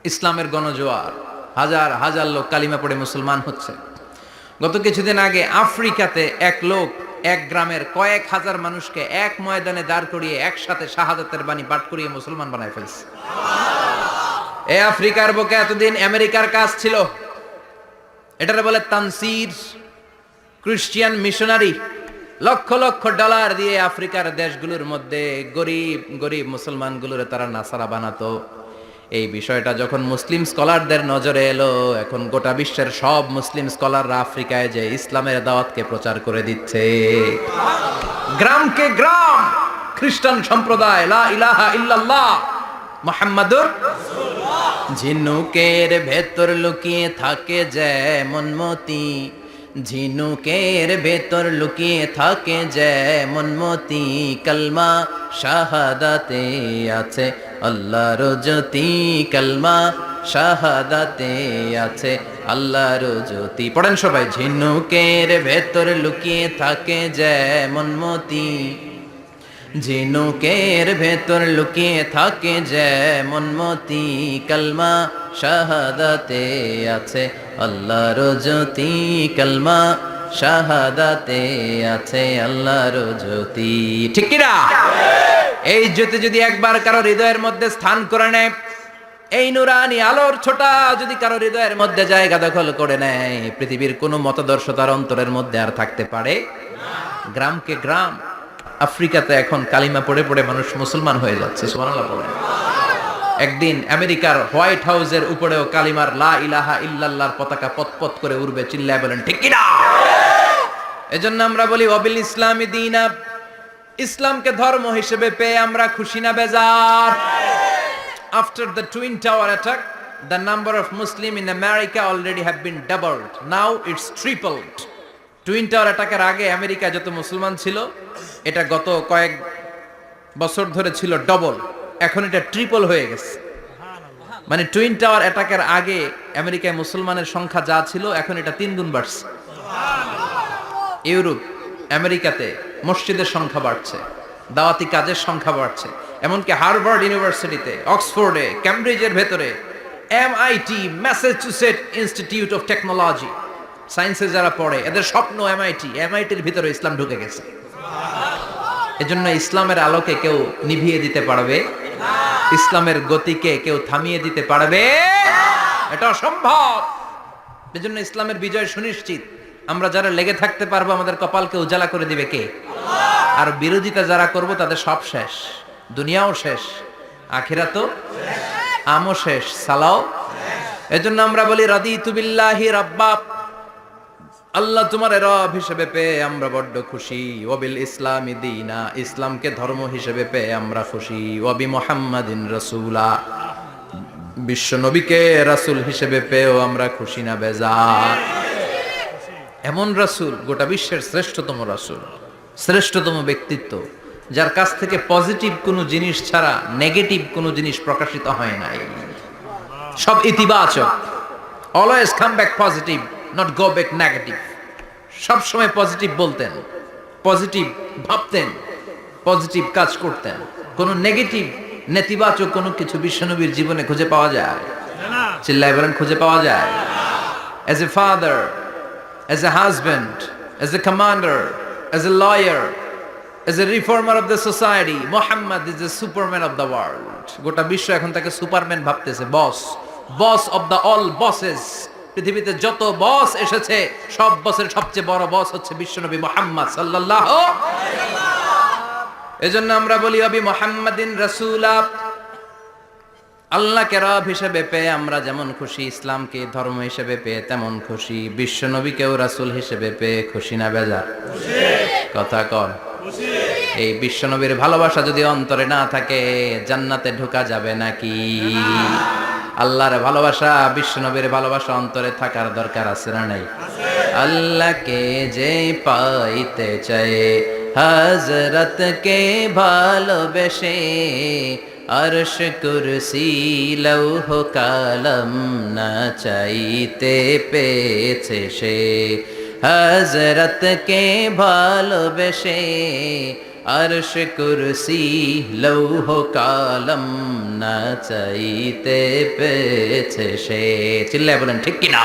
ইসলামের গণজোয়ার, হাজার হাজার লোক কালিমা পড়ে মুসলমান হচ্ছে। গত কিছুদিন আগে আফ্রিকাতে এক লোক এক গ্রামের কয়েক হাজার মানুষকে এক ময়দানে দাঁড় করিয়ে একসাথে শাহাদাতের বাণী পাঠ করিয়ে মুসলমান বানায় ফেলছে। এই আফ্রিকার বুকে এতদিন আমেরিকার কাজ ছিল, এটারে বলে Tansir, Christian missionary. Lakh lakh dollar দিয়ে আফ্রিকার দেশগুলোর মধ্যে গরিব গরিব মুসলমানগুলোরে তারা নাসারা বানাতো। এই বিষয়টা যখন মুসলিম স্কলারদের নজরে এলো, এখন গোটা বিশ্বের সব মুসলিম স্কলাররা আফ্রিকায় যে ইসলামের দাওয়াতকে প্রচার করে দিচ্ছে। গ্রামকে গ্রাম খ্রিস্টান সম্প্রদায় লা ইলাহা ইল্লাল্লাহ মুহাম্মাদুর রাসূলুল্লাহ। ঝিনুকের ভেতর লুকিয়ে থাকে যেমন মতি, ঝিনুকের ভেতর লুকিয়ে থাকে যেমন মতি, কলমা শাহাদাতে আছে আল্লাহর জ্যোতি, কলমা শাহাদাতে আছে আল্লাহর জ্যোতি। পড়েন সবাই। ঝিনুকের ভেতর লুকিয়ে থাকে যেমন মতি, ঝিনুকের ভেতর লুকিয়ে থাকে যেমন মতি, কলমা শাহাদাতে আছে আল্লাহর জ্যোতি, কলমা শাহাদাতে আছে আল্লাহর জ্যোতি। ঠিক কি না? এই জ্যোতি যদি একবার কারো হৃদয়ের মধ্যে স্থান করে নেয়, এই নুরানি আলোর ছোটা যদি কারো হৃদয়ের মধ্যে জায়গা দখল করে নেয়, পৃথিবীর কোনো মতাদর্শ তার অন্তরের মধ্যে আর থাকতে পারে না। গ্রামকে গ্রাম আফ্রিকাতে এখন কালিমা পড়ে পড়ে মানুষ মুসলমান হয়ে যাচ্ছে। সুবহানাল্লাহ পড়েন। একদিন আমেরিকার হোয়াইট হাউসের উপরেও কালিমার লা ইলাহা ইল্লাল্লাহর পতাকা পতপত করে উড়বে। চিল্লায় বলেন ঠিক কি না? এজন্য আমরা বলি ওয়াবিল ইসলামি দীনা, ইসলামকে ধর্ম হিসেবে পেয়ে আমরা খুশি না বেজার? After the Twin Tower attack, the number of Muslims in America already have been doubled. Now it's tripled. Twin tower অ্যাটাকের আগে আমেরিকায় যত মুসলমান ছিল, এটা গত কয়েক বছর ধরে ছিল ডবল, এখন এটা ট্রিপল হয়ে গেছে। মানে টুইন টাওয়ার অ্যাটাকের আগে আমেরিকায় মুসলমানের সংখ্যা যা ছিল, এখন এটা 3 গুণ বাড়ছে। ইউরোপ, আমেরিকাতে মসজিদের সংখ্যা বাড়ছে, দাওয়াতি কাজের সংখ্যা বাড়ছে। এমনকি হার্ভার্ড ইউনিভার্সিটিতে, অক্সফোর্ডে, ক্যামব্রিজের ভেতরে, MIT, Massachusetts institute of technology, সায়েন্সে যারা পড়ে এদের স্বপ্ন MITর ভিতরে ইসলাম ঢুকে গেছে। এজন্য ইসলামের আলোকে কেউ নিভিয়ে দিতে পারবে না, ইসলামের গতিকে কেউ থামিয়ে দিতে পারবে না, এটা অসম্ভব। এজন্য ইসলামের বিজয় সুনিশ্চিত। আমরা যারা লেগে থাকতে পারবো, আমাদের কপালকে উজালা করে দিবে কে? আল্লাহ। আর বিরোধিতা যারা করব তাদের সব শেষ, দুনিয়াও শেষ, আখিরাতও শেষ, আমও শেষ, সালাও শেষ। এজন্য আমরা বলি রাদিতু বিল্লাহি রাব্বা, আল্লাহ তোমার রব হিসেবে পেয়ে আমরা বড্ড খুশি। ওয়াবিল ইসলামি দীনা, ইসলামকে ধর্ম হিসেবে পেয়ে আমরা খুশি। ওয়াবি মুহাম্মাদিন রাসূলা, বিশ্ব নবীকে রাসূল হিসেবে পেয়েও আমরা খুশি না বেজার? এমন রাসূল, গোটা বিশ্বের শ্রেষ্ঠতম রাসূল, শ্রেষ্ঠতম ব্যক্তিত্ব, যার কাছ থেকে পজিটিভ কোনো জিনিস ছাড়া নেগেটিভ কোনো জিনিস প্রকাশিত হয় নাই, সব ইতিবাচক। Always come back positive, not go back negative. সব সময় পজিটিভ বলতেন, পজিটিভ ভাবতেন, পজিটিভ কাজ করতেন। কোনো নেগেটিভ, নেতিবাচক কোনো কিছু বিশ্বনবীর জীবনে খুঁজে পাওয়া যায় না। চিল্লায় বলেন খুঁজে পাওয়া যায়? As a father, as a husband, as a commander, as a lawyer, as a reformer of the society, Muhammad is the superman of the world. গোটা বিশ্ব এখন তাকে সুপারম্যান ভাবতেছে, boss, boss of the all bosses. পৃথিবীতে যত বস এসেছে, সব বসের সবচেয়ে বড় বস হচ্ছে বিশ্বনবী মুহাম্মদ সাল্লাল্লাহু আলাইহি ওয়াসাল্লাম। এজন্য আমরা বলি ওয়াবি মুহাম্মাদিন রাসূলা, আল্লাহকে রব হিসেবে পেয়ে আমরা যেমন খুশি, ইসলামকে ধর্ম হিসেবে পেয়ে তেমন খুশি। বিশ্বনবীকেও রাসূল হিসেবে পেয়ে খুশি না বেজার? খুশি। কথা কর। খুশি। এই বিশ্বনবীর ভালোবাসা যদি অন্তরে না থাকে, জান্নাতে ঢোকা যাবে নাকি? আল্লাহর ভালোবাসা, বিশ্বনবীর ভালোবাসা অন্তরে থাকার দরকার আছে না নাই? আল্লাহকে যে পাইতে চায়, হযরতকে ভালোবেসে, আরশ কুরসি লৌহ কালাম না চাইতে পেয়েছে সে। হযরতকে ভালোবেসে, আরশ কুরসি লৌহ কালাম না চাইতে পেয়েছে সে। চিল্লায় বলেন ঠিক কিনা?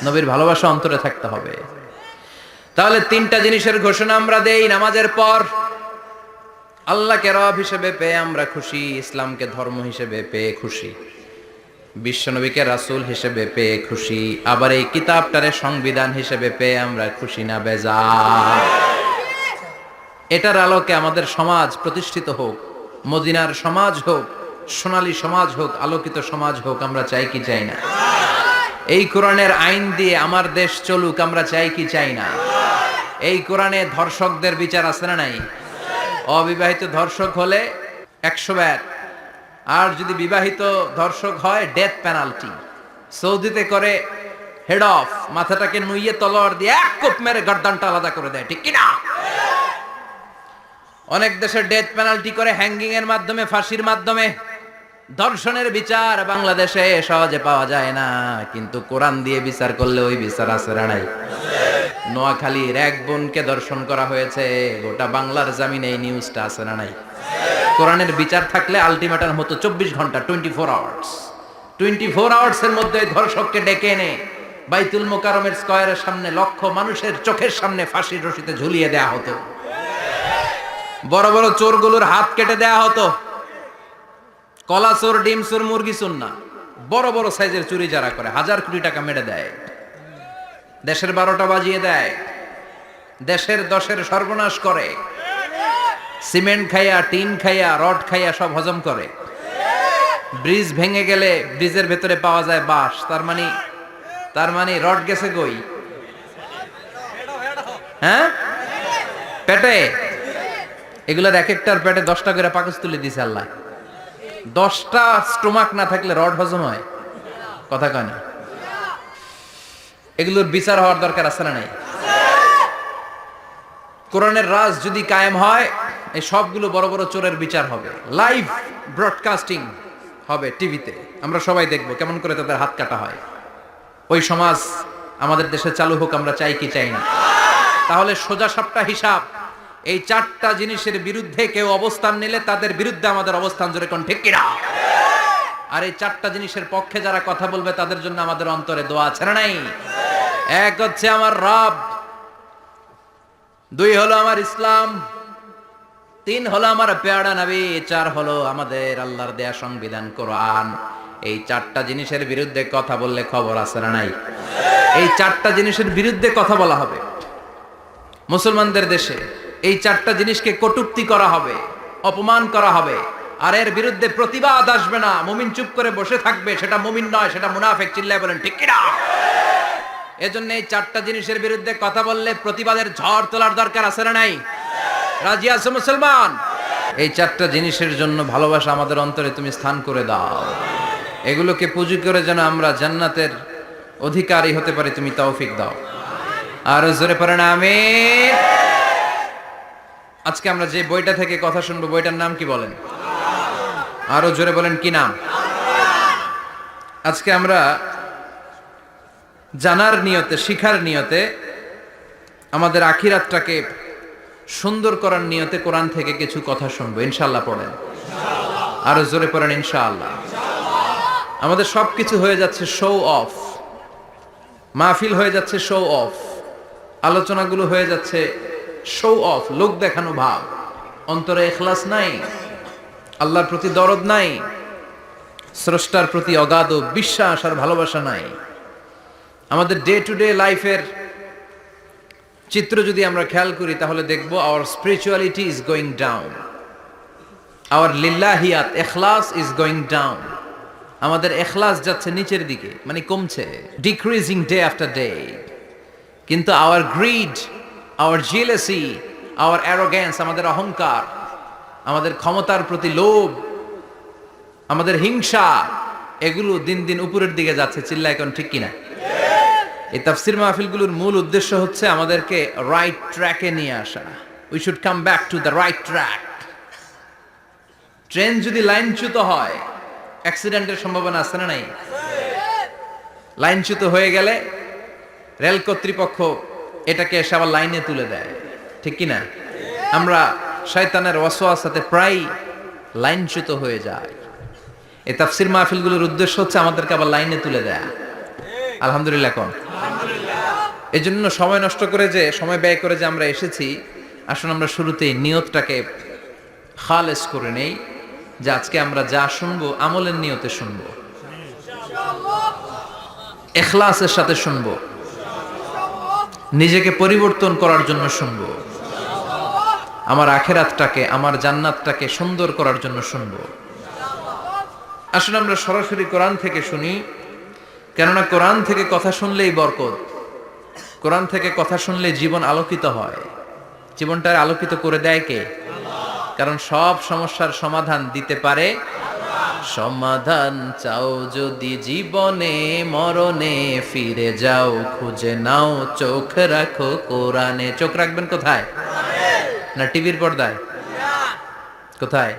নবীর ভালোবাসা অন্তরে থাকতে হবে। তাহলে তিনটা জিনিসের ঘোষণা আমরা দেই নামাজের পর। আল্লাহকে রব হিসেবে পেয়ে আমরা খুশি, ইসলামকে ধর্ম হিসেবে পেয়ে খুশি, বিশ্বনবীকে রাসূল হিসেবে পেয়ে খুশি, আবার এই কিতাবটারে সংবিধান হিসেবে পেয়ে আমরা খুশি না বেজার? এটার আলোকে আমাদের সমাজ প্রতিষ্ঠিত হোক, মদিনার সমাজ হোক, সোনালী সমাজ হোক, আলোকিত সমাজ হোক, আমরা চাই কি চাই না? এই কোরআনের আইন দিয়ে আমার দেশ চলুক, আমরা চাই কি চাই না? এই কোরআনে ধর্ষকদের বিচার আছে না নাই? অবিবাহিত ধর্ষক হলে 100 ব্যাট, আর যদি বিবাহিত ধর্ষক হয় ডেথ পেনাল্টি। সৌদিতে করে হেড অফ, মাথাটাকে নুইয়ে তলোয়ার দিয়ে এক কোপ মেরে গর্দানটা আলাদা করে দেয়, ঠিক কিনা? অনেক দেশে ডেথ পেনাল্টি করে হ্যাঙ্গিং এর মাধ্যমে, ফাঁসির মাধ্যমে। ধর্ষণের বিচার বাংলাদেশে সহজে পাওয়া যায় না, কিন্তু কোরআন দিয়ে বিচার করলে ওই বিচার আছে না নাই? নোয়াখালীর এক বোনকে ধর্ষণ করা হয়েছে, গোটা বাংলার জামিনে এই নিউজটা আছে না নাই? কোরআনের বিচার থাকলে আলটিমেটাম হতো 24 ঘন্টা, 24 আওয়ার্স। 24 আওয়ার্সের মধ্যে ধর্ষককে ডেকে এনে বাইতুল মোকাররমের স্কয়ারের সামনে লক্ষ মানুষের চোখের সামনে ফাঁসির রশিতে ঝুলিয়ে দেয়া হতো। বড় বড় চোরগুলোর হাত কেটে দেয়া হতো। কলা চোর, ডিম চোর, মুরগি চোর না, বড় বড় সাইজের চুরি যারা করে 1000 কোটি টাকা মেরে দেয়, দেশের 12টা বাজিয়ে দেয়, দেশের 10-এর সর্বনাশ করে, সিমেন্ট খাইয়া, টিন খাইয়া, রড খাইয়া সব হজম করে। ব্রিজ ভেঙে গেলে ব্রিজের ভেতরে পাওয়া যায় বাঁশ, তার মানে রড গেছে কই? হ্যাঁ, পেটে। এগুলোর এক একটার পেটে 10টা করে পাকস তুলে দিছে আল্লাহ। 10টা স্টোমাক না থাকলে রড হজম হয়? কথা কয় না। এগুলোর বিচার হওয়ার দরকার আছে না নাই? কোরআনের রাজ যদি কায়েম হয়, এই সবগুলো বড় বড় চোরের বিচার হবে, লাইভ ব্রডকাস্টিং হবে টিভিতে, আমরা সবাই দেখব কেমন করে তাদের হাত কাটা হয়। ওই সমাজ আমাদের দেশে চালু হোক, আমরা চাই কি চাই না? তাহলে সোজা সাপটা হিসাব, এই 4টা জিনিসের বিরুদ্ধে কেউ অবস্থান নিলে তাদের বিরুদ্ধে আমাদের অবস্থান, জোরে কোন ঠিক কিনা? আর এই 4টা জিনিসের পক্ষে যারা কথা বলবে তাদের জন্য আমাদের অন্তরে দোয়া আছে না নাই? এক হচ্ছে আমার রব, 2 হলো আমার ইসলাম, 3 হলো আমার পেয়ারা নবী, 4 হলো আমাদের আল্লাহর দেয়া সংবিধান কোরআন। এই 4টা জিনিসের বিরুদ্ধে কথা বললে খবর আছে না নাই? এই 4টা জিনিসের বিরুদ্ধে কথা বলা হবে মুসলমানদের দেশে। এই 4টা জিনিসকে কটূক্তি করা হবে, অপমান করা হবে, আর এর বিরুদ্ধে প্রতিবাদ আসবে না। মুমিন চুপ করে বসে থাকবে, সেটা মুমিন নয়, সেটা মুনাফিক। চিল্লায় বলেন ঠিক কিনা? এজন্য এই 4টা জিনিসের বিরুদ্ধে কথা বললে প্রতিবাদের ঝড় তোলার দরকার আছে না নাই? রাজি আছো মুসলমান? এই 4টা জিনিসের জন্য ভালোবাসা আমাদের অন্তরে তুমি স্থান করে দাও। এগুলোকে পুঁজি করে যেন আমরা জান্নাতের অধিকারী হতে পারি, তুমি তৌফিক দাও। আর জোরে পড়েন আমিন। আজকে আমরা যে বইটা থেকে কথা শুনবো, বইটার নাম কি বলেন? আরো জোরে বলেন, কি নাম? আজকে আমরা জানার নিয়তে, শিখার নিয়তে, আমাদের আখিরাতটাকে সুন্দর করার নিয়তে কোরআন থেকে কিছু কথা শুনবো, ইনশাআল্লাহ। পড়েন, আরো জোরে পড়েন, ইনশাআল্লাহ। আমাদের সবকিছু হয়ে যাচ্ছে শো অফ, মাহফিল হয়ে যাচ্ছে শো অফ, আলোচনাগুলো হয়ে যাচ্ছে শো অফ, লোক দেখানো ভাব। অন্তরে ইখলাস নাই, আল্লাহর প্রতি দরদ নাই, স্রষ্টার প্রতি অগাধ বিশ্বাস আর ভালোবাসা নাই। আমাদের ডে টু ডে লাইফের চিত্র যদি আমরা খেয়াল করি তাহলে দেখব our spirituality is going down, our লিল্লাহিয়াত, ইখলাস ইজ গোয়িং ডাউন। আমাদের ইখলাস যাচ্ছে নিচের দিকে, মানে কমছে, ডিক্রিজিং ডে আফটার ডে। কিন্তু our greed, our jealousy, our arrogance, আমাদের অহংকার, আমাদের ক্ষমতার প্রতি লোভ, আমাদের হিংসা, এগুলো দিন দিন উপরের দিকে যাচ্ছে। চিল্লায় এখন ঠিক কিনা? এই তাফসির মাহফিলগুলোর মূল উদ্দেশ্য হচ্ছে আমাদেরকে রাইট ট্র্যাকে নিয়ে আসা। We should come back to the right track. Train যদি লাইনচ্যুত হয়, অ্যাক্সিডেন্টের সম্ভাবনা আছে না নাই? লাইনচ্যুত হয়ে গেলে রেল কর্তৃপক্ষ এটাকে এসে আবার লাইনে তুলে দেয়, ঠিক কিনা? আমরা শয়তানের ওয়াসওয়াসাতে প্রায় লাইনচ্যুত হয়ে যায়। এই তাফসির মাহফিলগুলোর উদ্দেশ্য হচ্ছে আমাদেরকে আবার লাইনে তুলে দেয়া। আলহামদুলিল্লাহ কোন? এজন্য সময় নষ্ট করে যে সময় ব্যয় করে যে আমরা এসেছি, আসুন আমরা শুরুতেই নিয়তটাকে খালেস করে নেই যে আজকে আমরা যা শুনবো আমলের নিয়তে শুনবো, ইখলাসের সাথে শুনবো, নিজেকে পরিবর্তন করার জন্য শুনবো, আমার আখেরাতটাকে আমার জান্নাতটাকে সুন্দর করার জন্য শুনবো। আসুন আমরা সরাসরি কোরআন থেকে শুনি, কেননা কোরআন থেকে কথা শুনলেই বরকত, কোরআন থেকে কথা শুনলে জীবন আলোকিত হয়। জীবনটা আলোকিত করে দেয় কে? কারণ সব সমস্যার সমাধান দিতে পারে। সমাধান চাও যদি জীবনে মরণে, ফিরে যাও খুঁজে নাও, চোখ রাখো কোরআনে। চোখ রাখবেন কোথায়? না টিভির পর্দায়? কোথায়?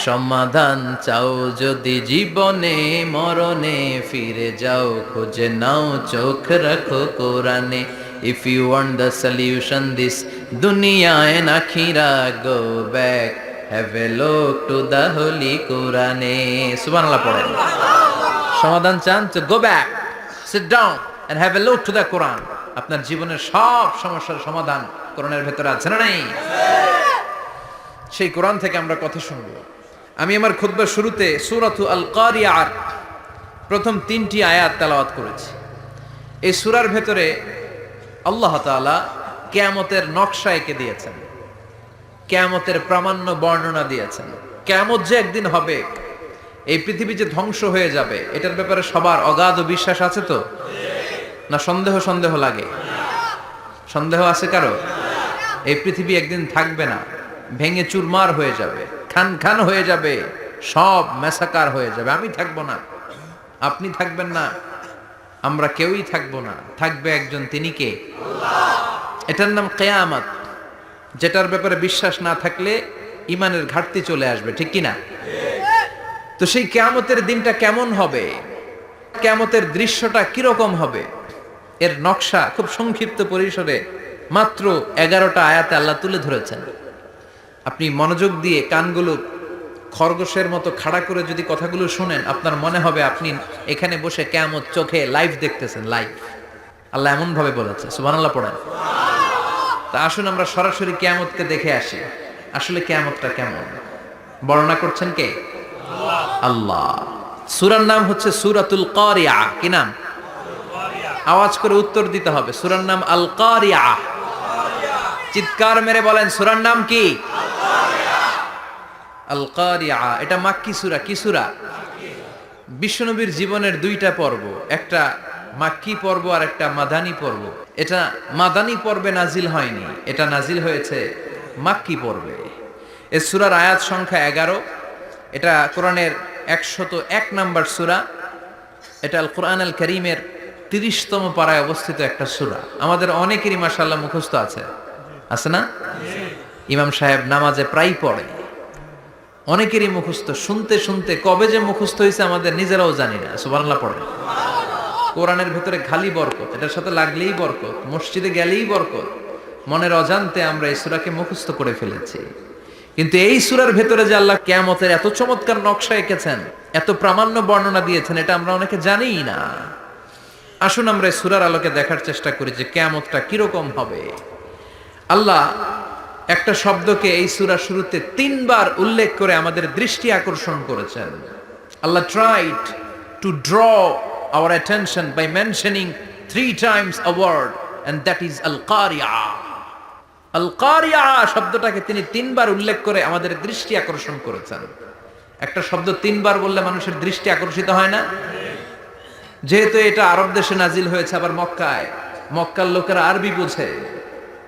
সমাধান চাও যদি জীবনে মরণে, ফিরে যাও খুঁজে নাও, চোখ রাখো কোরআনে। If you want the solution this dunya and akhira, go back, have a look to the holy Quran. Subhanallah পড়েন। সমাধান চান তো go back, sit down and have a look to the Quran. আপনার জীবনের সব সমস্যার সমাধান কোরআনের ভেতরে আছে না নাই? সেই কোরআন থেকে আমরা কথা শুনবো। আমি আমার খুতবার শুরুতে সূরাতু আল কারিয়ার প্রথম 3টি আয়াত তেলাওয়াত করেছি। এই সূরার ভেতরে আল্লাহ তাআলা কিয়ামতের নকশা এঁকে দিয়েছেন, কিয়ামতের প্রামাণ্য বর্ণনা দিয়েছেন। কিয়ামত যে একদিন হবে, এই পৃথিবী যে ধ্বংস হয়ে যাবে, এটার ব্যাপারে সবার অগাধ বিশ্বাস আছে তো? না সন্দেহ লাগে? সন্দেহ আছে কারো? এই পৃথিবী একদিন থাকবে না, ভেঙে চুরমার হয়ে যাবে, খান খান হয়ে যাবে, সব মেসাকার হয়ে যাবে। আমি থাকবো না, আপনি থাকবেন না, আমরা কেউই থাকবো না, থাকবে একজন, তিনি কে? এটার নাম কিয়ামত, যেটার ব্যাপারে বিশ্বাস না থাকলে ইমানের ঘাটতি চলে আসবে, ঠিক কি না? তো সেই কিয়ামতের দিনটা কেমন হবে, কিয়ামতের দৃশ্যটা কিরকম হবে, এর নকশা খুব সংক্ষিপ্ত পরিসরে মাত্র 11টা আয়াতে আল্লাহ তুলে ধরেছেন। আপনি মনোযোগ দিয়ে কানগুলো খরগোশের মতো খাড়া করে যদি কথাগুলো শুনেন, আপনার মনে হবে আপনি এখানে বসে কিয়ামত চোখে লাইভ দেখতেছেন, লাইভ। আল্লাহ এমন ভাবে বলেছে, সুবহানাল্লাহ পড়েন। তা আসুন আমরা সরাসরি কিয়ামতকে দেখে আসি, আসলে কিয়ামতটা কেমন। বর্ণনা করছেন কে? আল্লাহ। সূরার নাম হচ্ছে সূরাতুল কারিয়া। কি নাম? আওয়াজ করে উত্তর দিতে হবে। সূরার নাম আল কারিয়া। চিৎকার মেরে বলেন, সূরার নাম কি? আল কারিয়া। এটা মাক্কি সূরা। কি সূরা? বিশ্বনবীর জীবনের 2টা পর্ব, একটা মাক্কি পর্ব আর একটা মাদানী পর্ব। এটা মাদানী পর্বে নাজিল হয়নি, এটা নাজিল হয়েছে মাক্কি পর্বে। এই সূরার আয়াত সংখ্যা 11। এটা কোরআনের 101 নম্বর সূরা। এটা আল কোরআন আল কারীমের 30তম পারায় অবস্থিত একটা সূরা। আমাদের অনেকেরই মাশাআল্লাহ মুখস্থ আছে, আছে না? ইমাম সাহেব নামাজে প্রায় পড়ে, অনেকেরই মুখস্থ। শুনতে শুনতে কবে যে মুখস্থ হয়েছে আমাদের নিজেরাও জানি না। সুবহানাল্লাহ পড়ে। কোরআনের ভেতরে খালি বরকত, এটার সাথে লাগলেই বরকত, মসজিদে গেলেই বরকত। মনের অজান্তে আমরা এই সূরাকে মুখস্থ করে ফেলেছি। কিন্তু এই সূরার ভেতরে যে আল্লাহ কিয়ামতের এত চমৎকার নকশা এঁকেছেন, এত প্রামাণ্য বর্ণনা দিয়েছেন, এটা আমরা অনেকে জানিই না। আসুন আমরা এই সূরার আলোকে দেখার চেষ্টা করি যে কিয়ামতটা কিরকম হবে। আল্লাহ একটা শব্দকে এই সূরা শুরুতে 3 বার উল্লেখ করে আমাদের দৃষ্টি আকর্ষণ করেছেন। আল্লাহ tried to draw our attention by mentioning 3 times a word, and that is al-qari'ah. al-qari'ah শব্দটাকে তিনি 3 বার উল্লেখ করে আমাদের দৃষ্টি আকর্ষণ করেছেন। একটা শব্দ 3 বার বললে মানুষের দৃষ্টি আকর্ষিত হয় না? যেহেতু এটা আরব দেশে নাজিল হয়েছে, আবার মক্কায়, মক্কার লোকেরা আরবি বোঝে,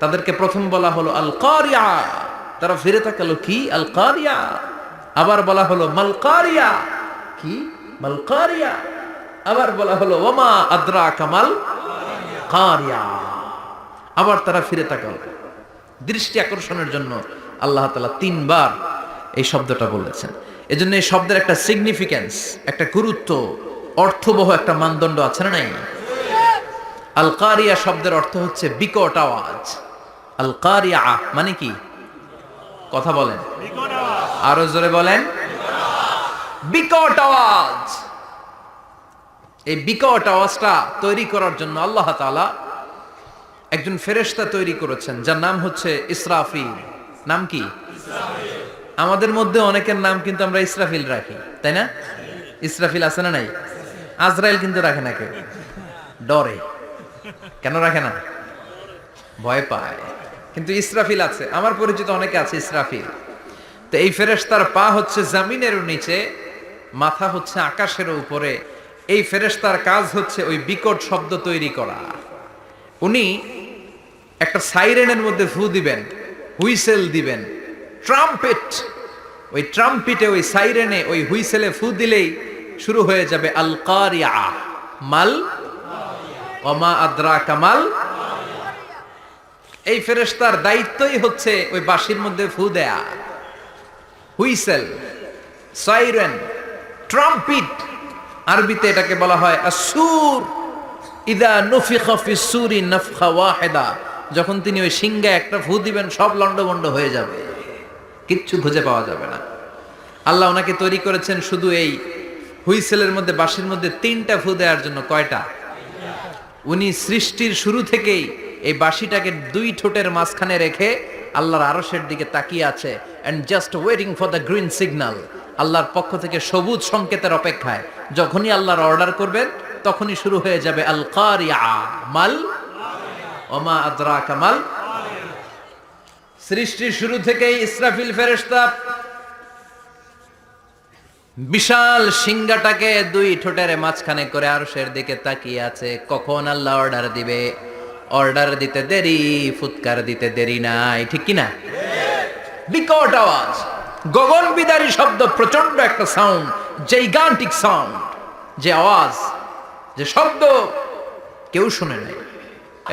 তাদেরকে প্রথম বলা হলো আল কারিয়া। তারা ফিরে তাকালো, কি আল কারিয়া? আবার বলা হলো মাল কারিয়া। কি মাল কারিয়া? আবার বলা হলো ওমা আদরাকা মাল কারিয়া। আবার তারা ফিরে তাকালো। দৃষ্টি আকর্ষণের জন্য আল্লাহ তাআলা 3 বার এই শব্দটা বলেছেন। এজন্য এই শব্দের একটা সিগনিফিকেন্স, একটা গুরুত্ব, অর্থবহ একটা মানদণ্ড আছে না নাই? আল কারিয়া শব্দের অর্থ হচ্ছে বিকট আওয়াজ। আল কারিয়া মানে কি? কথা বলেন, আরো জোরে বলেন। বিকট আওয়াজ। এই বিকট আওয়াজটা তৈরি করার জন্য আল্লাহ তাআলা একজন ফেরেশতা তৈরি করেছেন যার নাম হচ্ছে ইসরাফিল। নাম কি? আমাদের মধ্যে অনেকের নাম কিন্তু আমরা ইসরাফিল রাখি, তাই না? ইসরাফিল আছে না নাই? আজরাইল কিন্তু রাখে না কেউ, ডরে। কেন রাখে না? ভয় পায়। কিন্তু ইসরাফিল আছে, আমার পরিচিত অনেকে আছে ইসরাফিল। তো এই ফেরেশতার পা হচ্ছে জমিনের নিচে, মাথা হচ্ছে আকাশের উপরে। এই ফেরেশতার কাজ হচ্ছে ওই বিকট শব্দ তৈরি করা। উনি একটা সাইরেনের মধ্যে ফু দিবেন, হুইসেল দিবেন, ট্রাম্পেট। ওই ট্রাম্পিটে, ওই সাইরেনে, ওই হুইসেলে ফু দিলেই শুরু হয়ে যাবে আল কারিয়া। মাল ওমা আদরাকা মাল। এই ফেরেশতার দায়িত্বই হচ্ছে ওই বাঁশির মধ্যে ফু দেয়া। হুইসেল, সাইরেন, ট্রাম্পিট, আরবিতে এটাকে বলা হয় আসুর। ইদা নুফিখা ফিস সূরি নাফখা ওয়াহিদা, যখন তিনি ওই সিংহে একটা ফু দিবেন সব লন্ডভন্ড হয়ে যাবে, কিচ্ছু খুঁজে পাওয়া যাবে না। আল্লাহ ওনাকে তৈরি করেছেন শুধু এই হুইসেলের মধ্যে, বাঁশির মধ্যে 3টা ফু দেওয়ার জন্য। কয়টা? উনি সৃষ্টির শুরু থেকেই এই বাঁশিটাকে 2 ঠোঁটের মাঝখানে রেখে আল্লাহর আরশের দিকে তাকিয়ে আছে, and just waiting for the green signal. আল্লাহর পক্ষ থেকে সবুজ সংকেতের অপেক্ষায়। যখনই আল্লাহর অর্ডার করবেন তখনই শুরু হয়ে যাবে আল কারিয়া মাল ওমা আদরাকা মাল। সৃষ্টির শুরু থেকেই ইসরাফিল ফেরেশতা বিশাল সিংহাটাকে 2 ঠোঁটের মাঝখানে করে আরশের দিকে তাকিয়ে আছে, কখন আল্লাহ অর্ডার দিবে। অর্ডার দিতে দেরি, ফুৎকার দিতে দেরি নাই, ঠিক কি না? বিকট আওয়াজ, গগন বিদারী শব্দ, প্রচন্ড একটা সাউন্ড, জাইগান্টিক সাউন্ড, যে আওয়াজ, যে শব্দ কেউ শুনে নাই।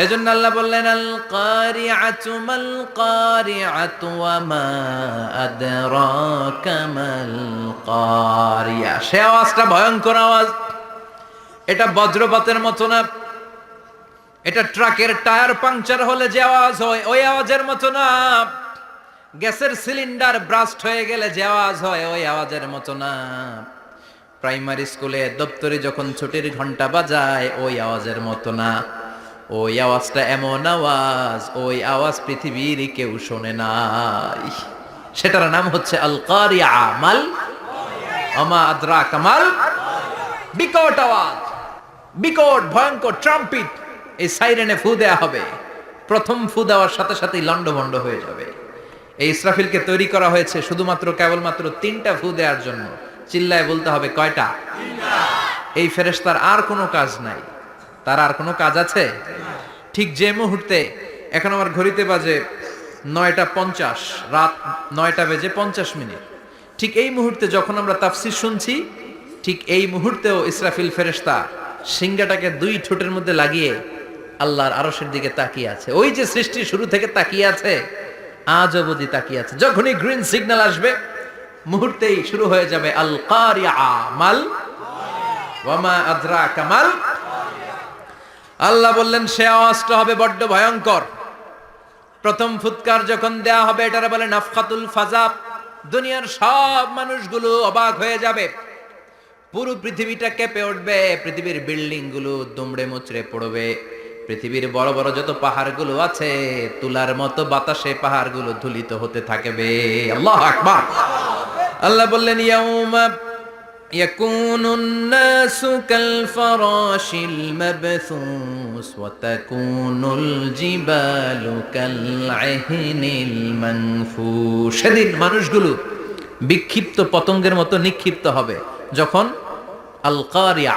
এজন্য আল্লাহ বললেন আল কারিআতু মাল কারিআতু ওয়া মা আদরাকা মাল কারিয়া। সে আওয়াজটা ভয়ঙ্কর আওয়াজ। এটা বজ্রপাতের মতো না, এটা ট্রাকের টায়ার পাংচার হলে যে আওয়াজ হয় ওই আওয়াজের মতো না, গ্যাসের সিলিন্ডার ব্রাস্ট হয়ে গেলে যে আওয়াজ হয় ওই আওয়াজের মতো না, প্রাইমারি স্কুলে দপ্তরে যখন ছুটির ঘন্টা বাজায় ওই আওয়াজের মতো না। ওই আওয়াজটা এমন আওয়াজ, ওই আওয়াজ পৃথিবীর কেউ শোনে নাই। সেটার নাম হচ্ছে আল কারিয়া মাল ওমা আদরাকা মাল। বিকট আওয়াজ, বিকট ভয়ঙ্কর ট্রাম্পিট। এই সাইরেনে ফু দেয়া হবে, প্রথম ফু দেওয়ার সাথে সাথেই লন্ডভন্ড হয়ে যাবে। এই ইসরাফিলকে তৈরি করা হয়েছে শুধুমাত্র কেবলমাত্র 3টা ফু দেওয়ার জন্য। চিল্লায় বলতে হবে কয়টা? 3টা। এই ফেরেশতার আর কোনো কাজ নাই। তার আর কোনো কাজ আছে? ঠিক যে মুহূর্তে, এখন আমার ঘড়িতে বাজে 9:50, রাত 9:50, ঠিক এই মুহূর্তে যখন আমরা তাফসীর শুনছি, ঠিক এই মুহূর্তেও ইসরাফিল ফেরেশতা সিংহাটাকে 2 ঠোঁটের মধ্যে লাগিয়ে আল্লাহর আরশের দিকে তাকিয়ে আছে। ওই যে সৃষ্টির শুরু থেকে তাকিয়ে আছে, আজ অবধি তাকিয়ে আছে। যখনই গ্রিন সিগন্যাল আসবে মুহূর্তেই শুরু হয়ে যাবে আল কারিয়া মাল ওয়া মা আদরাকা মাল। আল্লাহ বললেন সে আওয়াজটা হবে বড্ড ভয়ঙ্কর। প্রথম ফুৎকার যখন দেয়া হবে, এটারে বলে নাফখাতুল ফাজা। দুনিয়ার সব মানুষগুলো অবাক হয়ে যাবে, পুরো পৃথিবীটা কেঁপে উঠবে, পৃথিবীর বিল্ডিং গুলো দুমড়ে মুচড়ে পড়বে, পৃথিবীর বড় বড় যত পাহাড়গুলো আছে তুলার মতো বাতাসে পাহাড়গুলো ধুলিত হতে থাকবে। আল্লাহু আকবার। আল্লাহ বললেন ইয়াউমা ইয়াকুনুন নাসু কাল ফারাশিল মাবথুস ওয়া তাকুনুল জিবালু কাল আহিনিল মানফুশ। সেদিন মানুষগুলো বিক্ষিপ্ত পতঙ্গের মতো নিক্ষিপ্ত হবে যখন আল কারিয়া,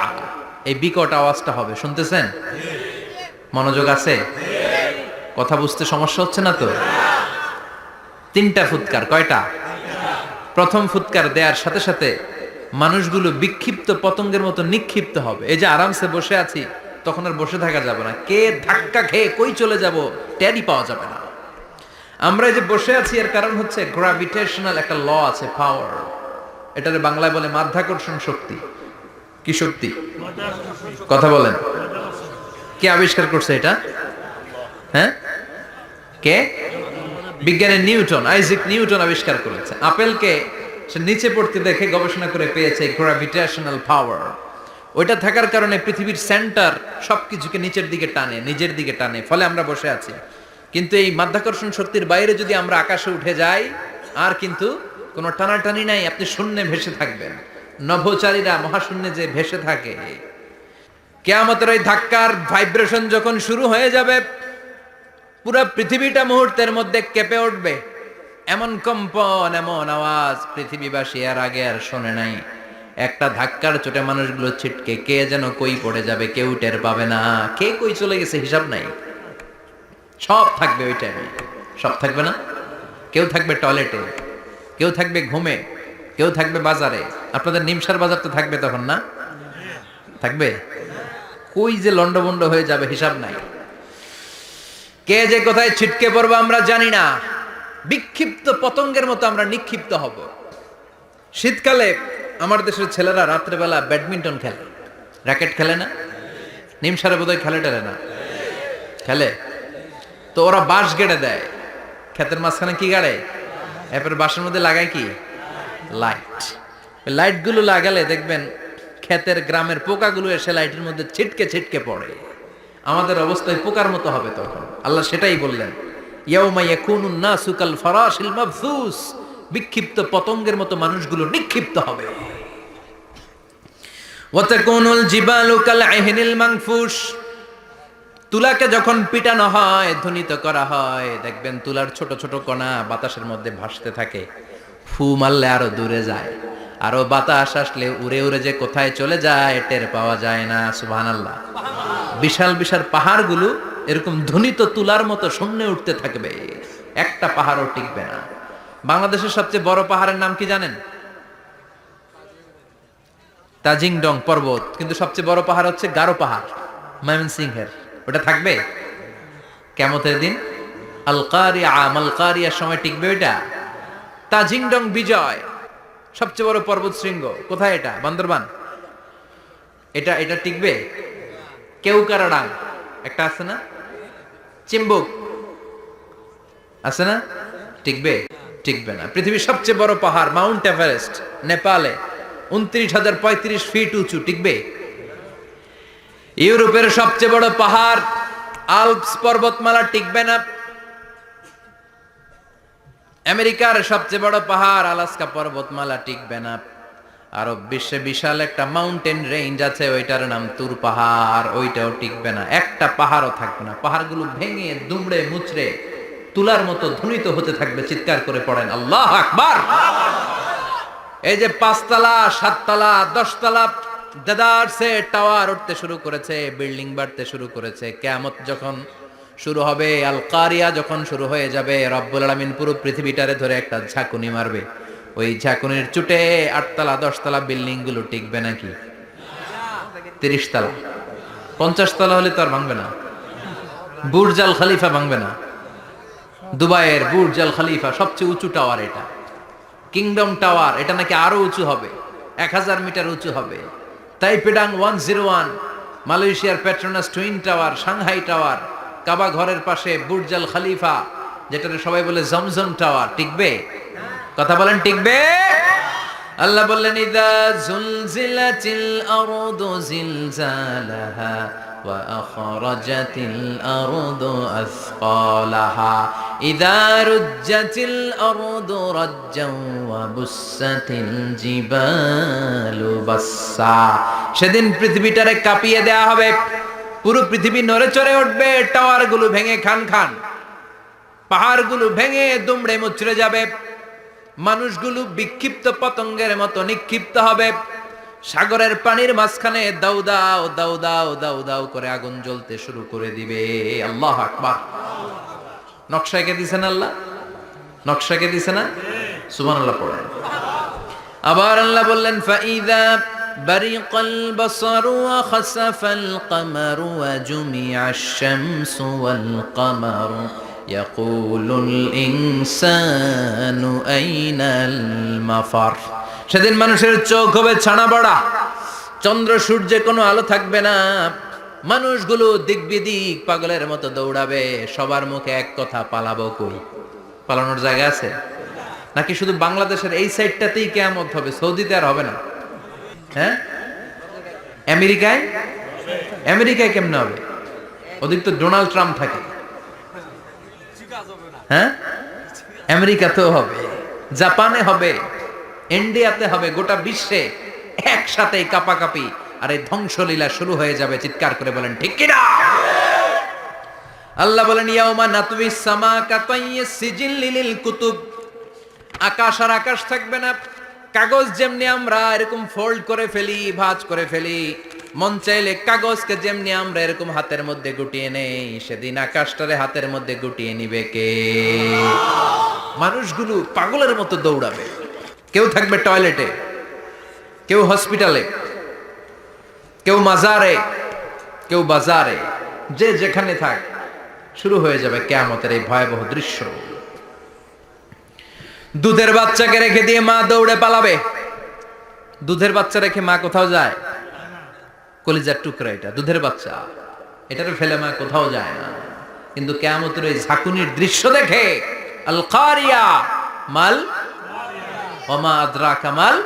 এই বিকট আওয়াজটা হবে। শুনতেছেন? মনোযোগ আছে? কথা বুঝতে সমস্যা হচ্ছে না তো? 3টা ফুৎকার। কয়টা? প্রথম ফুৎকার দেওয়ার সাথে সাথে মানুষগুলো বিক্ষিপ্ত পতঙ্গের মতো নিক্ষিপ্ত হবে। এই যে আরামসে বসে আছি, তখন আর বসে থাকা যাবে না। কে ধাক্কা খেয়ে কই চলে যাব টেরই পাওয়া যাবে না। আমরা এই যে বসে আছি এর কারণ হচ্ছে গ্র্যাভিটেশনাল একটা ল আছে, পাওয়ার। এটারে বাংলায় বলে মাধ্যাকর্ষণ শক্তি। কি শক্তি? কথা বলেন। কে আবিষ্কার করছে এটা? হ্যাঁ, কে? বিজ্ঞানী নিউটন, আইজাক নিউটন আবিষ্কার করেছে। আপেলকে সে নিচে পড়তে দেখে গবেষণা করে পেয়েছে গ্র্যাভিটেশনাল পাওয়ার। ওইটা থাকার কারণে পৃথিবীর সেন্টার সবকিছুকে নিচের দিকে টানে, নিজের দিকে টানে, ফলে আমরা বসে আছি। কিন্তু এই মাধ্যাকর্ষণ শক্তির বাইরে যদি আমরা আকাশে উঠে যাই, আর কিন্তু কোনো টানাটানি নাই, আপনি শূন্যে ভেসে থাকবেন। নভোচারীরা মহাশূন্যে যে ভেসে থাকে, কিয়ামতের ওই ধাক্কার ভাইব্রেশন যখন শুরু হয়ে যাবে, পুরা পৃথিবীটা মুহূর্তের মধ্যে কেঁপে উঠবে। এমন কম্পন, এমন আওয়াজ পৃথিবীবাসী এর আগে আর শোনে নাই। একটা ধাক্কার চোটে মানুষগুলো ছিটকে কে যেন কই পড়ে যাবে, কেউ টের পাবে না। কে কই চলে গেছে হিসাব নাই। সব থাকবে ওই টাইমে, সব থাকবে না। কেউ থাকবে টয়লেটে, কেউ থাকবে ঘুমে, কেউ থাকবে বাজারে। আপনাদের নিমসার বাজার তো থাকবে তখন, না থাকবে? কই যে লন্ডভন্ড হয়ে যাবে হিসাব নাই। কে যে কোথায় ছিটকে পড়বো আমরা জানি না। বিক্ষিপ্ত পতঙ্গের মতো আমরা নিক্ষিপ্ত হব। শীতকালে আমার দেশের ছেলেরা রাত্রেবেলা ব্যাডমিন্টন খেলে, র্যাকেট খেলে না? নিমসারে বোধহয় খেলে টেলে না, খেলে তো। ওরা বাঁশ গেড়ে দেয় ক্ষেতের মাঝখানে। কি গাড়ে? এরপর বাঁশের মধ্যে লাগায় কি? লাইট। লাইটগুলো লাগালে দেখবেন ক্ষেতের গ্রামের পোকাগুলো এসে লাইটের মধ্যে ছিটকে ছিটকে পড়ে। আমাদের অবস্থায় পোকার মতো হবে তখন। আল্লাহ সেটাই বললেন, ইয়াউমা ইয়াকুনুন নাসু কাল ফারাশিল মাবসুস, বিক্ষিপ্ত পতঙ্গের মতো মানুষগুলো নিক্ষিপ্ত হবে। ওয়া তাকুনুল জিবালু কাল আহিনিল মানফুস, তুলাকে যখন পিটানো হয়, ধ্বনিত করা হয়, দেখবেন তুলার ছোট ছোট কণা বাতাসের মধ্যে ভাসতে থাকে। ফু মারলে আরো দূরে যায়, আরো বাতাস আসলে উড়ে উড়ে যে কোথায় চলে যায় টের পাওয়া যায় না। সুবহানাল্লাহ। বিশাল বিশাল পাহাড়গুলো এরকম ধ্বনিত তুলার মতো শূন্যে উঠতে থাকবে, একটা পাহাড়ও টিকবে না। বাংলাদেশের সবচেয়ে বড় পাহাড়ের নাম কি জানেন? তাজিংডং পর্বত। কিন্তু সবচেয়ে বড় পাহাড় হচ্ছে গারো পাহাড়, ময়মনসিংহের। ওটা থাকবে কিয়ামতের দিন। আল কারিয়া, মাল কারিয়ার সময় টিকবে ওইটা। তাজিংডং বিজয়, সবচেয়ে বড় পর্বত শৃঙ্গ। কোথায় এটা? বান্দরবান। এটা টিকবে? কেউকারাডাং একটা আছে না, চিম্বুক আছে না, টিকবে? টিকবে না। পৃথিবীর সবচেয়ে বড় পাহাড় মাউন্ট এভারেস্ট, নেপালে 29,035 ফিট উঁচু, টিকবে? ইউরোপের সবচেয়ে বড় পাহাড় আল্পস পর্বতমালা, টিকবে না। আমেরিকার সবচেয়ে বড় পাহাড় আলাস্কা পর্বতমালা, টিকবে না। আরব বিশ্বে বিশাল একটা মাউন্টেন রেঞ্জ আছে, ওইটার নাম তুর পাহাড়, ওইটাও টিকবে না। একটা পাহাড়ও থাকবে না। পাহাড়গুলো ভেঙে দুমড়ে মুচড়ে তুলার মতো ধ্বনিত হতে থাকবে। চিৎকার করে পড়েন আল্লাহু আকবার। এই যে 5 তলা, 7 তলা, 10 তলা দেদারসে টাওয়ার উঠতে শুরু করেছে, বিল্ডিং বাড়তে শুরু করেছে। কিয়ামত যখন শুরু হবে, আল কারিয়া যখন শুরু হয়ে যাবে, রব্বুল আলামিন পুরো পৃথিবীটারে ধরে একটা ঝাঁকুনি মারবে। ওই ঝাঁকুনির চুটে 8 তলা 10 তলা বিল্ডিং গুলো টিকবে নাকি? 30 তলা 50 তলা হলে তো আর ভাঙবে না। বুর্জ আল খলিফা ভাঙবে না। দুবাইয়ের বুর্জ আল খলিফা সবচেয়ে উঁচু টাওয়ার এটা। কিংডম টাওয়ার, এটা নাকি আরো উঁচু হবে, 1000 মিটার উঁচু হবে। তাইপেডাং 101, মালয়েশিয়ার Petronas twin tower, Shanghai tower, Kaaba ঘরের পাশে বুর্জ আল খলিফা, যেটাকে সবাই বলে জমজম টাওয়ার, টিকবে? কথা বলেন, টিকবে? আল্লাহ বললেন, ইযা জুলজিলাতিল আরদু জিলজালাহা ওয়া আখরাজাতিল আরদু আসকালাহা ইযা রুজ্জাতিল আরদু রাজ্জান ওয়া বুসাতিল জিবালু বাসসা। সেদিন পৃথিবীটারে কাঁপিয়ে দেয়া হবে, পুরো পৃথিবী নড়ে চড়ে উঠবে, টাওয়ারগুলো ভেঙে খান খান, পাহাড়গুলো ভেঙে দুমড়ে মুচড়ে যাবে, মানুষগুলো বিক্ষিপ্ত পতঙ্গের মতো নিক্ষিপ্ত হবে। সাগরের পানির মাঝখানে দাউ দাউ দাউ দাউ দাউ দাউ করে আগুন জ্বলতে শুরু করে দিবে। আল্লাহু আকবার। নকশা এঁকে দিছেন আল্লাহ, নকশা এঁকে দিছে না? সুবহানাল্লাহ পড়েন। আবার আল্লাহ বললেন, ফাইযা বারিকাল বাসারু ওয়া খাসাফাল কামারু ওয়া জুমিআশ শামসু ওয়াল কামারু ইয়াকুলুল ইনসানু আইনাল মাফার। সেদিন মানুষের চোখ হবে ছানা বড়া, চন্দ্র সূর্যে কোনো আলো থাকবে না, মানুষগুলো দিক বিদিক পাগলের মতো দৌড়াবে। সবার মুখে এক কথা, পালাবো কই? পালানোর জায়গা আছে নাকি? শুধু বাংলাদেশের এই সাইডটাতেই কিয়ামত হবে, সৌদিতে আর হবে না? হ্যাঁ, আমেরিকায় আমেরিকায় কেমনে হবে? ওদিক তো ডোনাল্ড ট্রাম্প থাকে। হ্যাঁ, আমেরিকাতেও হবে, জাপানে হবে, ইন্ডিয়াতে হবে, গোটা বিশ্বে একসাথে কাপাকাপি আর এই ধ্বংসলীলা শুরু হয়ে যাবে। চিৎকার করে বলেন ঠিক কিনা? আল্লাহ বলেন ইয়াউমা নাতউইস সামা কাতাইয়িস সিজিল লিল কুতুব। আকাশ আর আকাশ থাকবে না। কাগজ যেমনি আমরা এরকম ফোল্ড করে ফেলি, ভাঁজ করে ফেলি, মন চাইলে কাগজকে যেমনি আমরা এরকম হাতের মধ্যে গুটিয়ে নেই, সেদিন আকাশটারে হাতের মধ্যে গুটিয়ে নিবে কে? মানুষগুলো পাগলের মতো দৌড়াবে। কেউ থাকবে টয়লেটে, কেউ হসপিটালে, কেউ মাজারে, কেউ বাজারে, যে যেখানে থাক, শুরু হয়ে যাবে কিয়ামতের এই ভয়াবহ দৃশ্য। দুধের বাচ্চাকে রেখে দিয়ে মা দৌড়ে পালাবে। দুধের বাচ্চা রেখে মা কোথাও যায়? কলিজার টুকরা এটা, দুধের বাচ্চা, এটারে ফেলে মা কোথাও যায় না। কিন্তু কিয়ামতের এই ঝাঁকুনির দৃশ্য দেখে আল কারিয়া মাল ওমা আদরাকা মাল,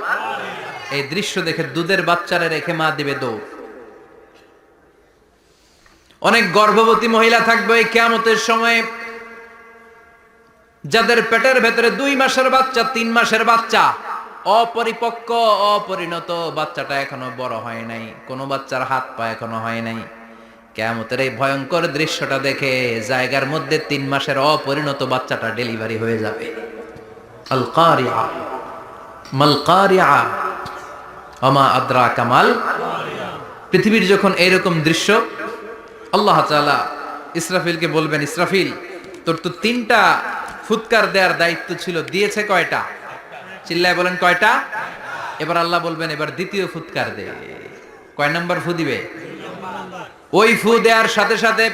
এই দৃশ্য দেখে দুধের বাচ্চারে রেখে মা দিবে দৌড়। অনেক গর্ভবতী মহিলা থাকবে এই কিয়ামতের সময়, যাদের পেটের ভেতরে 2 মাসের বাচ্চা, 3 মাসের বাচ্চা, অপরিপক্ক অপরিণত, বাচ্চাটা এখনো বড় হয় নাই, কোনো বাচ্চার হাত পা এখনো হয় নাই। কিয়ামতের এই ভয়ঙ্কর দৃশ্যটা দেখে জায়গার মধ্যে 3 মাসের অপরিণত বাচ্চাটা ডেলিভারি হয়ে যাবে। আল কারিয়া মাল কারিয়া ওমা আদরাকা মাল। পৃথিবীর যখন এইরকম দৃশ্য, আল্লাহ তাআলা ইসরাফিলকে বলবেন, ইসরাফিল তোর তো 3টা ফুৎকার দেওয়ার দায়িত্ব ছিল, দিয়েছে কয়টা? চিল্লায় বলেন কয়টা? এবার আল্লাহ বলবেন এবার দ্বিতীয় ফুৎকার দে। কয় নাম্বার ফু দিবে? ওই ফু দেওয়ার সাথে সাথে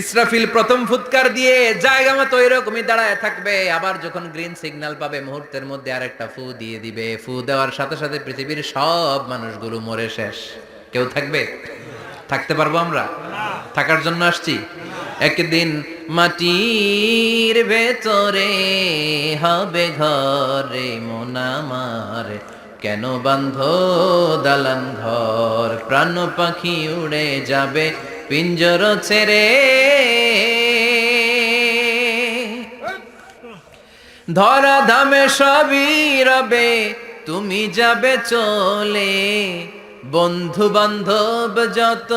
ইসরাফিল প্রথম ফুৎকার দিয়ে জায়গা মতো এরকমই দাঁড়ায় থাকবে। আবার যখন গ্রিন সিগন্যাল পাবে মুহূর্তের মধ্যে আরেকটা ফু দিয়ে দিবে। ফু দেওয়ার সাথে সাথে পৃথিবীর সব মানুষগুলো মরে শেষ। কেউ থাকবে? থাকতে পারবো আমরা? থাকার জন্য আসছি। একদিন মাটির ভেতরে হবে ঘরে মন আমার, কেন বান্ধ দালান ঘর, প্রাণ পাখি উড়ে যাবে পিঞ্জর ছেড়ে, ধরা ধামে সবই রবে তুমি যাবে চলে, বন্ধু বান্ধব যত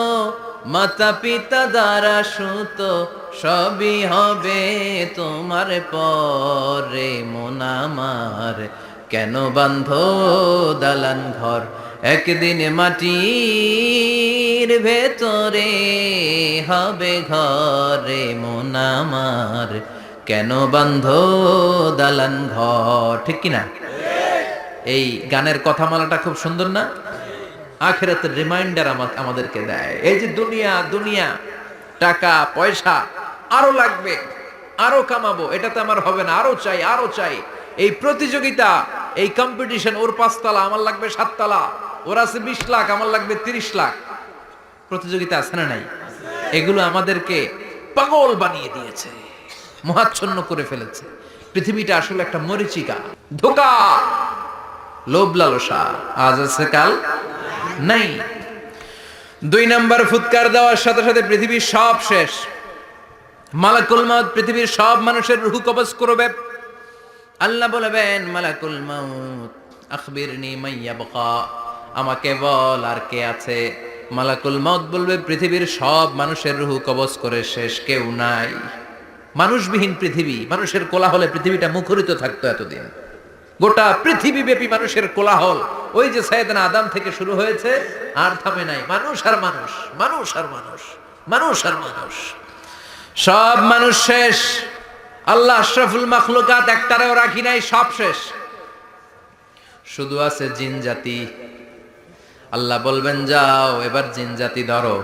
মাতা পিতা দ্বারা সুত সবই হবে তোমার পরে মন আমার, কেন বান্ধ দালান ঘর, একদিন মাটির ভেতরে হবে ঘরে মন আমার, কেন বান্ধ দালান ঘর। ঠিক কিনা? এই গানের কথামালাটা খুব সুন্দর না? আখিরাতের রিমাইন্ডার আমাদেরকে দেয়। এই যে দুনিয়া দুনিয়া, টাকা পয়সা আরো লাগবে, আরো কামাবো, এটাতে আমার হবে না, আরো চাই আরো চাই। এই প্রতিযোগিতা, এই কম্পিটিশন, ওর 5 তলা আমার লাগবে 7 তলা, ওর আছে 20 লাখ আমার লাগবে 30 লাখ। প্রতিযোগিতা আছে না নাই? এগুলো আমাদেরকে পাগল বানিয়ে দিয়েছে, মোহাচ্ছন্ন করে ফেলেছে। পৃথিবীটা আসলে একটা মরিচিকা, ধোঁকা, লোভ লালসা, আজ আছে কাল নাই। 2 নাম্বার ফুৎকার দেওয়ার সাথে সাথে পৃথিবীর সব শেষ। মালাকুল মাউত পৃথিবীর সব মানুষের রূহ কবজ করবে। আল্লাহ বলবেন মালাকুল মাউত আখবিরনি মাইয়া বাকা, আমাকে বল আর কে আছে। মালাকুল মাউত বলবে পৃথিবীর সব মানুষের রূহ কবজ করে শেষ, কেউ নাই। মানুষবিহীন পৃথিবী, মানুষের কোলাহলে পৃথিবীটা মুখরিত থাকতো এতদিন। গোটা পৃথিবী ব্যাপী মানুষের কোলাহল, ওই যে সাইয়েদনা আদম থেকে শুরু হয়েছে, আর থামে নাই। মানুষ আর মানুষ, মানুষ আর মানুষ, মানুষ আর মানুষ, সব মানুষ শেষ। আল্লাহ আশরাফুল মাখলুকাত একটারেও রাখি নাই, সব শেষ। শুধু আছে জিন জাতি। আল্লাহ বলবেন যাও এবার জিন জাতি ধরো,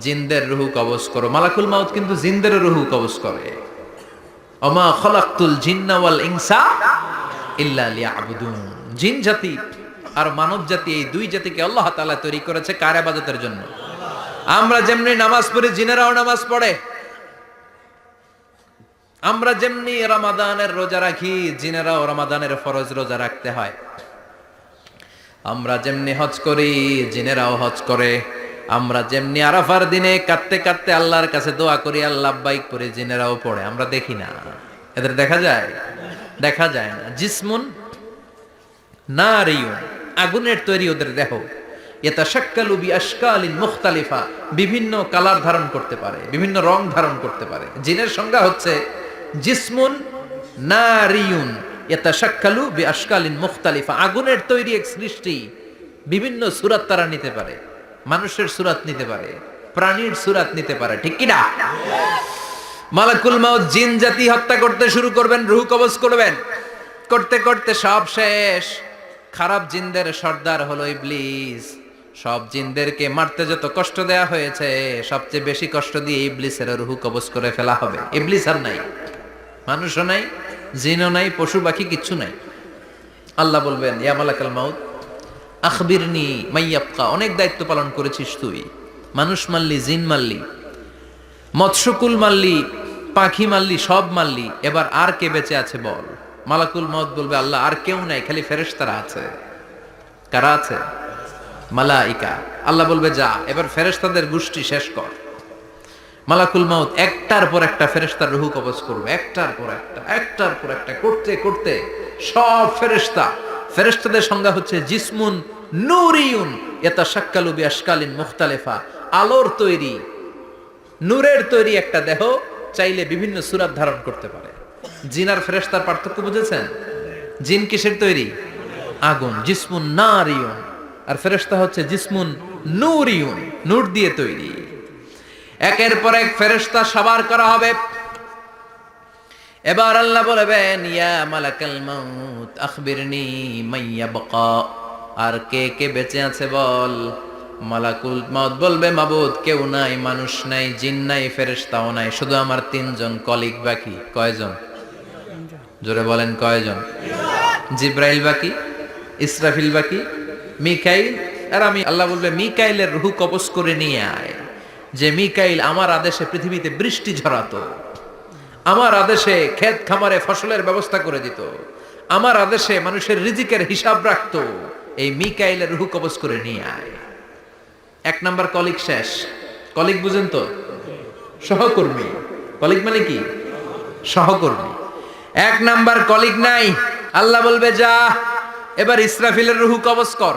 জিনদের রুহু কবজ করো। মালাকুল মাউত কিন্তু জিনদের রুহু কবজ করে। ওমা খলাকতুল জিন্না ওয়াল ইনসা ইল্লা লিয়াবুদুন। জিন জাতি আর মানব জাতি, এই 2 জাতিকে আল্লাহ তাআলা তৈরি করেছে কার ইবাদতের জন্য? আমরা যেমনি নামাজ পড়ি, জিনেরাও নামাজ পড়ে। আমরা যেমনি রমাদানের রোজা রাখি, জিনেরাও রমাদানের ফরজ রোজা রাখতে হয়। আমরা যেমনি হজ করি জিনেরাও হজ করে, আমরা যেমনি আরাফার দিনে কাঁদতে কাঁদতে আল্লাহর কাছে দোয়া করি আল্লাহ লাব্বাইক করে জিনেরাও পড়ে, আমরা দেখি না। এদের দেখা যায়? দেখা যায় না। জিসমুন নারিয়ুন, আগুনের তৈরি ওদের দেহ। ইয়াতাশাক্কালু বিআশকালিন মুখতালিফা, বিভিন্ন কালার ধারণ করতে পারে, বিভিন্ন রং ধারণ করতে পারে। জিনের সংজ্ঞা হচ্ছে জিসমুন নারিয়ুন ইয়াতাশাক্কালু বিআশকালিন মুখতালিফা, আগুনের তৈরি এক সৃষ্টি, বিভিন্ন সূরত তারা নিতে পারে। মানুষের সূরত নিতে পারে, প্রাণীর সূরত নিতে পারে, ঠিক কি না? মালাকুল মাউত জিন জাতি হত্যা করতে শুরু করবেন, রূহ কবজ করবেন, করতে করতে সব শেষ। খারাপ জিনদের সর্দার হলো ইবলিস। সব জিনদেরকে মারতে যত কষ্ট দেয়া হয়েছে, সবচেয়ে বেশি কষ্ট দিয়ে ইবলিসের রূহ কবজ করে ফেলা হবে। ইবলিস আর নাই, মানুষও নাই, জিনও নাই, পশু পাখি কিচ্ছু নাই। আল্লাহ বলবেন, ইয়া মালাকাল মাউত আখবিরনি মাইয়াবকা, অনেক দায়িত্ব পালন করেছিস তুই, মানুষ মারলি, জিন মারলি, মৎস্যকুল মারলি, পাখি মারলি, সব মারলি, এবার আর কে বেঁচে আছে বল। মালাকুল মউত বলবে, আল্লাহ আর কেউ নাই, খালি ফেরেশতারা আছে। কারা আছে? মালাইকা। আল্লাহ বলবে, যা এবার ফেরেশতাদের গোষ্ঠী শেষ কর। মালাকুল মউত একটার পর একটা ফেরেশতার রূহ কবজ করবে, একটার পর একটা, একটার পর একটা, করতে করতে সব ফেরেশতা। ফেরেশতাদের সংজ্ঞা হচ্ছে জিসমুন নূরিয়ুন ইয়াতাশাক্কালু বিআশকালিন মুখতালিফা, আলোর তৈরি, নূরের তৈরি একটা দেহ, চাইলে বিভিন্ন সূরত ধারণ করতে পারে। জিন আর ফেরেশতার পার্থক্য বুঝেছেন? জিন কিসের তৈরি? আগুন, জিসমুন নারিয়ুন। আর ফেরেশতা হচ্ছে জিসমুন নূরিয়ুন, নূর দিয়ে তৈরি। একের পর এক ফেরেশতা সবার করা হবে। এবার আল্লাহ বলবেন, ইয়া মালাকাল মাউত আখবিরনি মাইয়াবকা, আর কে কে বেঁচে আছে বল। মালাকুল মাউত বলবে, মাবুদ কেউ নাই, মানুষ নাই, জিন নাই, ফেরেশতাও নাই, শুধু আমার তিনজন কলিগ বাকি। কয়জন? জোরে বলেন, কয়জন? জিব্রাইল বাকি, ইসরাফিল বাকি, মিকাইল আর আমি। আল্লাহ বলবে, মিকাইলের রূহ কবজ করে নিয়ে আয়। যে মিকাইল আমার আদেশে পৃথিবীতে বৃষ্টি ঝরাতো, আমার আদেশে ক্ষেত খামারে ফসলের ব্যবস্থা করে দিত, আমার আদেশে মানুষের রিজিকের হিসাব রাখতো, এই মিকাইলের রূহ কবজ করে নিয়ে আয়। এক নাম্বার কলিগ শেষ। কলিগ বুঝেন তো? সহকর্মী। কলিগ মানে কি? সহকর্মী। এক নাম্বার কলিগ নাই। আল্লাহ বলবে, যা এবার ইসরাফিলের রূহ কবজ কর।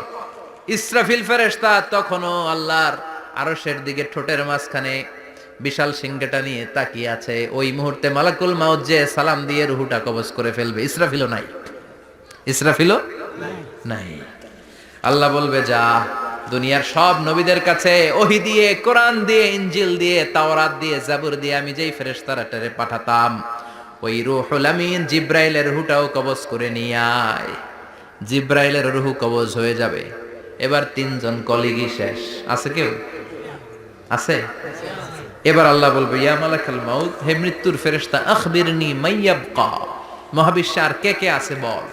ইসরাফিল ফেরেশতা তখনও আল্লাহর আরশের দিকে ঠোঁটের মাঝখানে বিশাল সিংহটা নিয়ে তাকিয়ে আছে। ওই মুহূর্তে মালাকুল মাউত যে সালাম দিয়ে রূহটা কবজ করে ফেলবে। ইসরাফিলও নাই, ইসরাফিলও নাই। আল্লাহ বলবে, যা দুনিয়ার সব নবীদের কাছে ওহী দিয়ে, কোরআন দিয়ে, ইনজিল দিয়ে, তাওরাত দিয়ে, জাবুর দিয়ে আমি যেই ফেরেশতারাটারে পাঠাতাম, ওই রূহুল আমিন জিব্রাইলের রূহটাও কবজ করে নিয়ে আয়। জিব্রাইলের রূহ কবজ হয়ে যাবে। এবার তিনজন কলিগই শেষ। আছে কেউ? আছে? এবার আল্লাহ বলবে, ইয়া মালাকাল মাউত, হে মৃত্যুর ফেরেশতা, আখবিরনি মাইয়াবকা, মহাবিশ্বে আর কে কে আছে বল।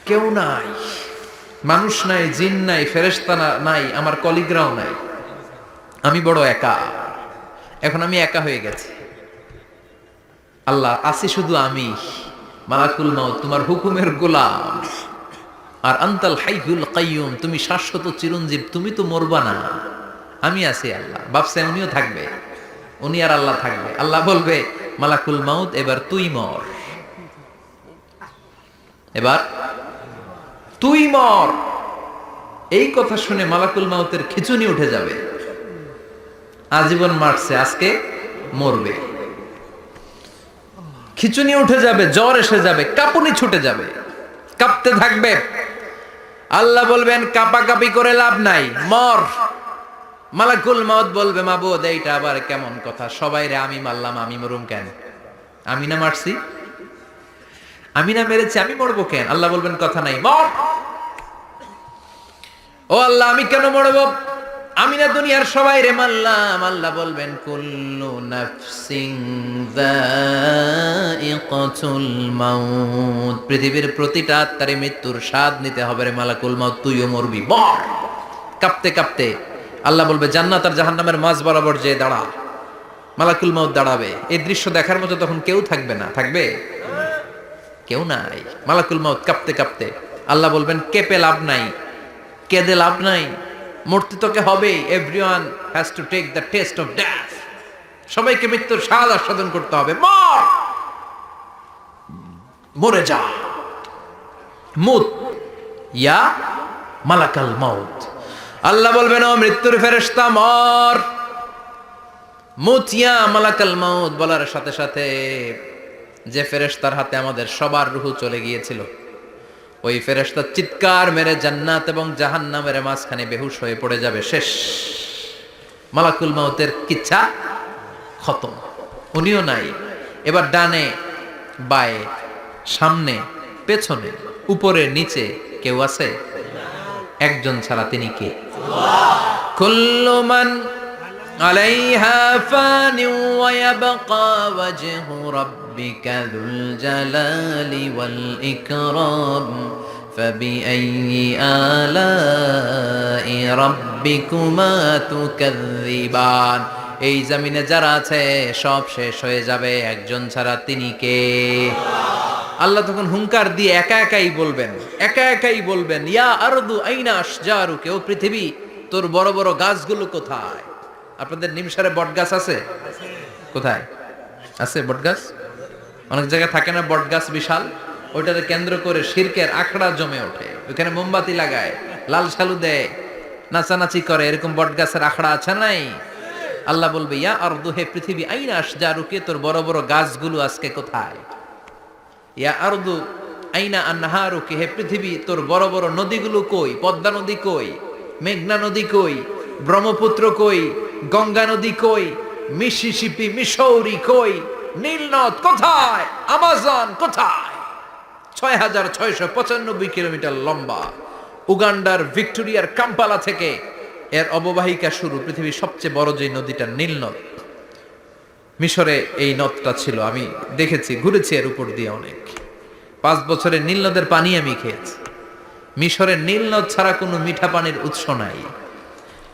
কেউ নাই, মানুষ নাই, জিন নাই, ফেরেশতা নাই, আমার কলিগরাও নাই, আমি বড় একা। এখন আমি একা হয়ে গেছি। আল্লাহ, আছি শুধু আমি। মালাকুল মাউত, তোমার হুকুমের গোলাম। আর আনতাল হাইয়ুল কাইয়ুম, তুমি শাশ্বত চিরঞ্জীব, তুমি তো মরবা না, আমি আছি। আল্লাহ ভাবছে উনিও থাকবে, উনি আর আল্লাহ থাকবে। আল্লাহ বলবে, মালাকুল মাউত এবার তুই মর, এবার তুই মর। এই কথা শুনে মালাকুল মাউতের খিঁচুনি উঠে যাবে। আজীবন মারছে, আজকে মরবে। খিঁচুনি উঠে যাবে, জ্বর এসে যাবে, কাঁপুনি ছুটে যাবে, কাঁপতে থাকবে। আল্লাহ বলবেন, কাঁপাকাঁপি করে লাভ নাই, মর। মালাকুল মাউত বলবে, মাবুদ এইটা আবার কেমন কথা? সবাই রে আমি মারলাম, আমি মরুম কেন? আমি না মারছি, আমি না মেরেছি, আমি মরবো কেন? আল্লাহ বলবেন, কথা নাই, মর। ও আল্লাহ, আমি কেন মরবো? আমি না দুনিয়ার সবাই রে মারলাম। আল্লাহ বলবেন, কুল্লু নাফসিন যায়িকাতুল মাউত, পৃথিবীর প্রতিটা আত্মারে মৃত্যুর স্বাদ নিতে হবে রে মালাকুল মাউত, তুইও মরবি, মর। কাঁপতে কাঁপতে আল্লাহ বলবে, জান্নাত আর জাহান্নামের মাঝ বরাবর যে দাঁড়া। মালাকুল মাউত দাঁড়াবে। এই দৃশ্য দেখার মতো তখন কেউ থাকবে না। থাকবে? কেউ নাই। মালাকুল মাউত কাঁপতে কাঁপতে। আল্লাহ বলবেন, কেঁপে লাভ নাই, কেঁদে লাভ নাই, মরতে তোকে হবেই। Everyone has to take the test of death. সবাইকে মৃত্যুর স্বাদ আস্বাদন করতে হবে। মর, মরে যা। মুত ইয়া মালাকাল মাউত। আল্লাহ বলবেন, ও মৃত্যুর ফেরেশতা মর। মুত ইয়া মালাকাল মাউত বলার সাথে সাথে যে ফেরেশতার হাতে আমাদের সবার রূহ চলে গিয়েছিল, ওই ফেরেশতা চিৎকার মেরে জান্নাত এবং জাহান্নামের মাঝখানে বেহুশ হয়ে পড়ে যাবে। শেষ, মালাকুল মাউতের কিচ্ছা খতম, উনিও নাই। এবার ডানে বায়ে সামনে পেছনে উপরে নিচে কেউ আছে? একজন ছাড়া, তিনি কে? কুল্লু মান আলাইহা ফানি ওয়া ইয়াবকা ওয়াজহু রাব্বিকা যুল জালালি ওয়াল ইকরাম ফাবিআইয়ি আলাই রাব্বিকুমা তুকাযযিবান। এই জমিনে যারা আছে সব শেষ হয়ে যাবে, একজন ছাড়া, তিনি কে? আল্লাহ তখন হুঙ্কার দিয়ে একা একাই বলবেন, ইয়া আরদু আইনা আশজারুকা, ও পৃথিবী তোর বড় বড় গাছগুলো কোথায়? আপনাদের নিমসারে বট গাছ আছে? কোথায় আছে বট গাছ? অনেক জায়গায় থাকে না বট গাছ বিশাল, ওইটাকে কেন্দ্র করে শিরকের আখড়া জমে ওঠে, ওখানে মোমবাতি লাগায়, লাল সালু দেয়, নাচানাচি করে, এরকম বট গাছের আখড়া আছে নাই? আল্লাহ বলবে, ইয়া আরদু, হে পৃথিবী, আইনা আশজারুকা, তোর বড় বড় গাছগুলো আজকে কোথায়? ইয়া আরদু আইনা আনহারুকা, হে পৃথিবী তোর বড় বড় নদীগুলো কই? পদ্মা নদী কই? মেঘনা নদী কই? ব্রহ্মপুত্র কই? গঙ্গা নদী কই? মিসিসিপি, মিসৌরি কই? নীল নদ কোথায়? আমাজন কোথায়? ৬,৬৯৫ কিলোমিটার লম্বা, উগান্ডার ভিক্টোরিয়ার কাম্পালা থেকে এর অববাহিকা শুরু। পৃথিবীর সবচেয়ে বড় যে নদীটা নীল নদ, মিশরে এই নদটা ছিল। আমি দেখেছি, ঘুরেছি এর উপর দিয়ে অনেক। 5 বছরের নীল নদের পানি আমি খেয়েছি। মিশরের নীল নদ ছাড়া কোনো মিঠা পানির উৎস নাই।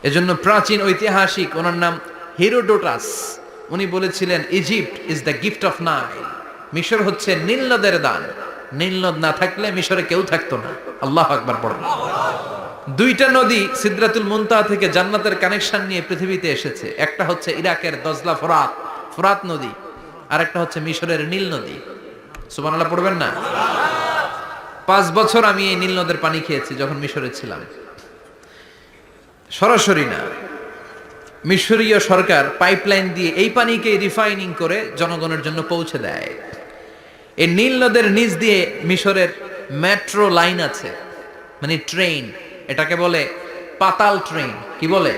এজন্য প্রাচীন ঐতিহাসিক, ওনার নাম হেরোডোটাস, উনি বলেছিলেন, Egypt is the gift of Nile. মিশর হচ্ছে নীল নদের দান। নীল নদ না থাকলে মিশরে কেউ থাকতো না। আল্লাহু আকবার পড়ুন। দুইটা নদী সিদরাতুল মুনতাহা থেকে জান্নাতের কানেকশন নিয়ে পৃথিবীতে এসেছে। একটা হচ্ছে ইরাকের দজলা ফোরাত নদী, আর একটা হচ্ছে মিশরের নীল নদী। সুবহানাল্লাহ পড়বেন না? 5 বছর আমি এই নীল নদের পানি খেয়েছি যখন মিশরে ছিলাম। সরাসরি না, মিশরীয় সরকার পাইপলাইন দিয়ে এই পানিকে রিফাইনিং করে জনগণের জন্য পৌঁছে দেয়। এই নীল নদের নিচ দিয়ে মিশরের মেট্রো লাইন আছে, মানে ট্রেন। এটাকে বলে পাতাল ট্রেন। কি বলে?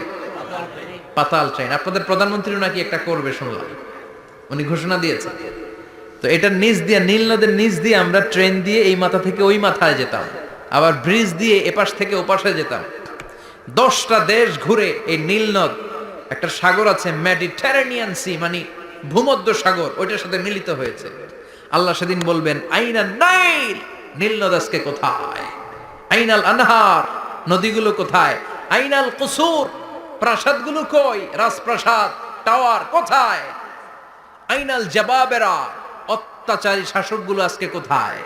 পাতাল ট্রেন। আপনাদের প্রধানমন্ত্রীও নাকি একটা করবে শুনলাম, উনি ঘোষণা দিয়েছে। তো এটার নিচ দিয়ে, নীল নদের নিচ দিয়ে আমরা ট্রেন দিয়ে এই মাথা থেকে ওই মাথায় যেতাম, আবার ব্রিজ দিয়ে এপাশ থেকে ওপাশে যেতাম। 10টা দেশ ঘুরে এই নীল নদ, একটা সাগর আছে মেডিটেরেনিয়ান সি, মানে ভূমধ্য সাগর, ওইটার সাথে মিলিত হয়েছে। আল্লাহ সেদিন বলবেন, আইনাল নাইল, নীল নদ আজকে কোথায়? আইনাল আনহার, নদীগুলো কোথায়? আইনাল কুসুর, প্রাসাদগুলো কই? রাজপ্রাসাদ, টাওয়ার কোথায়? আইনাল জাবাবেরা, অত্যাচারী শাসকগুলো আজকে কোথায়?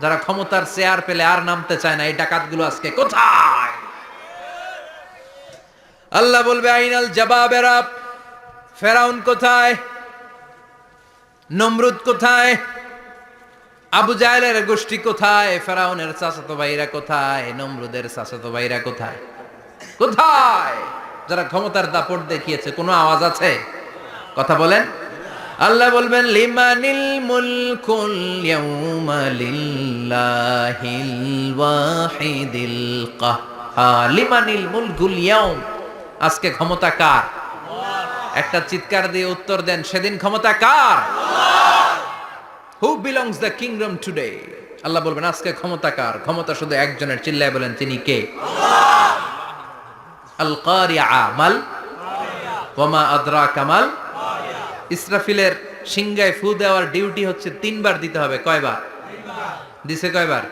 যারা ক্ষমতার চেয়ার পেলে আর নামতে চায় না, এই ডাকাতগুলো আজকে কোথায়? আল্লাহ বলবে, আইনাল জাবাবেরা, ফেরাউন কোথায়? নমরুদ কোথায়? আবু জাহেলের গোষ্ঠী কোথায়? ফেরাউনের চাচাতো ভাইরা কোথায়? নমরুদের চাচাতো ভাইরা কোথায়? কোথায়? যারা ক্ষমতার দাপট দেখিয়েছে, কোনো আওয়াজ আছে? কথা বলেন। আল্লাহ বলবেন, লিমানিল মুলকুল ইয়াউমা লিল্লাহিল ওয়াহিদিল কাহ্হার। লিমানিল মুলকুল ইয়াউম, আজকে ক্ষমতা কার? একটা চিৎকার দিয়ে উত্তর দেন, সেদিন ক্ষমতা কার? Who belongs the kingdom today? আল্লাহ বলবেন, আজকে ক্ষমতা কার? ক্ষমতা শুধু একজনের। চিল্লায় বলেন, তিনি কে? আল কারিআ, মাল ওয়া মা আদরাকা মাল। ইসরাফিলের সিংহায় ফু দেওয়ার ডিউটি হচ্ছে 3 বার দিতে হবে। কয়বার দিছে? কয়বার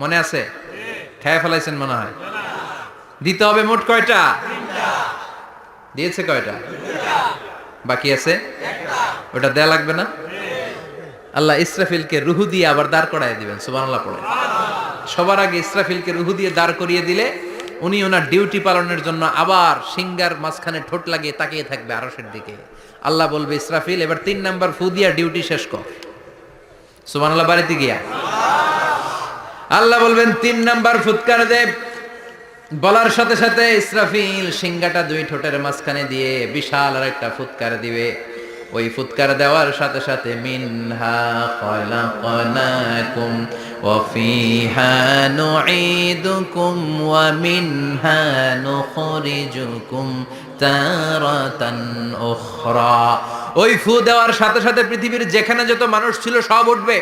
মনে আছে? খেয়ে ফেলাইছেন মনে হয়। দিতে হবে মোট কয়টা? দিয়েছে কয়টা? বাকি আছে ওটা দেয়া লাগবে না? আল্লাহ ইসরাফিলকে রুহু দিয়ে আবার দাঁড় করায় দিবেন। সুবহানাল্লাহ পড়ে। সবার আগে ইসরাফিলকে রুহু দিয়ে দাঁড় করিয়ে দিলে উনি ওনার ডিউটি পালনের জন্য আবার সিংহার মাঝখানে ঠোঁট লাগিয়ে তাকিয়ে থাকবে আরশের দিকে। আল্লাহ বলবে, ইসরাফিল এবার 3 নাম্বার ফু দিয়া ডিউটি শেষ কর। সুবহানাল্লাহ। বাড়িতে গিয়া আল্লাহ বলবেন 3 নাম্বার ফুৎকার দে। বলার সাথে সাথে ইসরাফিল সিংহাটা 2 ঠোঁটের মাঝখানে দিয়ে বিশাল আর একটা ফুৎকার দিবে। ওই ফুৎকার দেওয়ার সাথে সাথে মিনহা খলাকনাকুম ওয়া ফিহা নুঈদুকুম ওয়া মিনহা নুখরিজুকুম তারাতান উখরা। ওই ফু দেওয়ার সাথে সাথে পৃথিবীর যেখানে যত মানুষ ছিল সব উঠবে।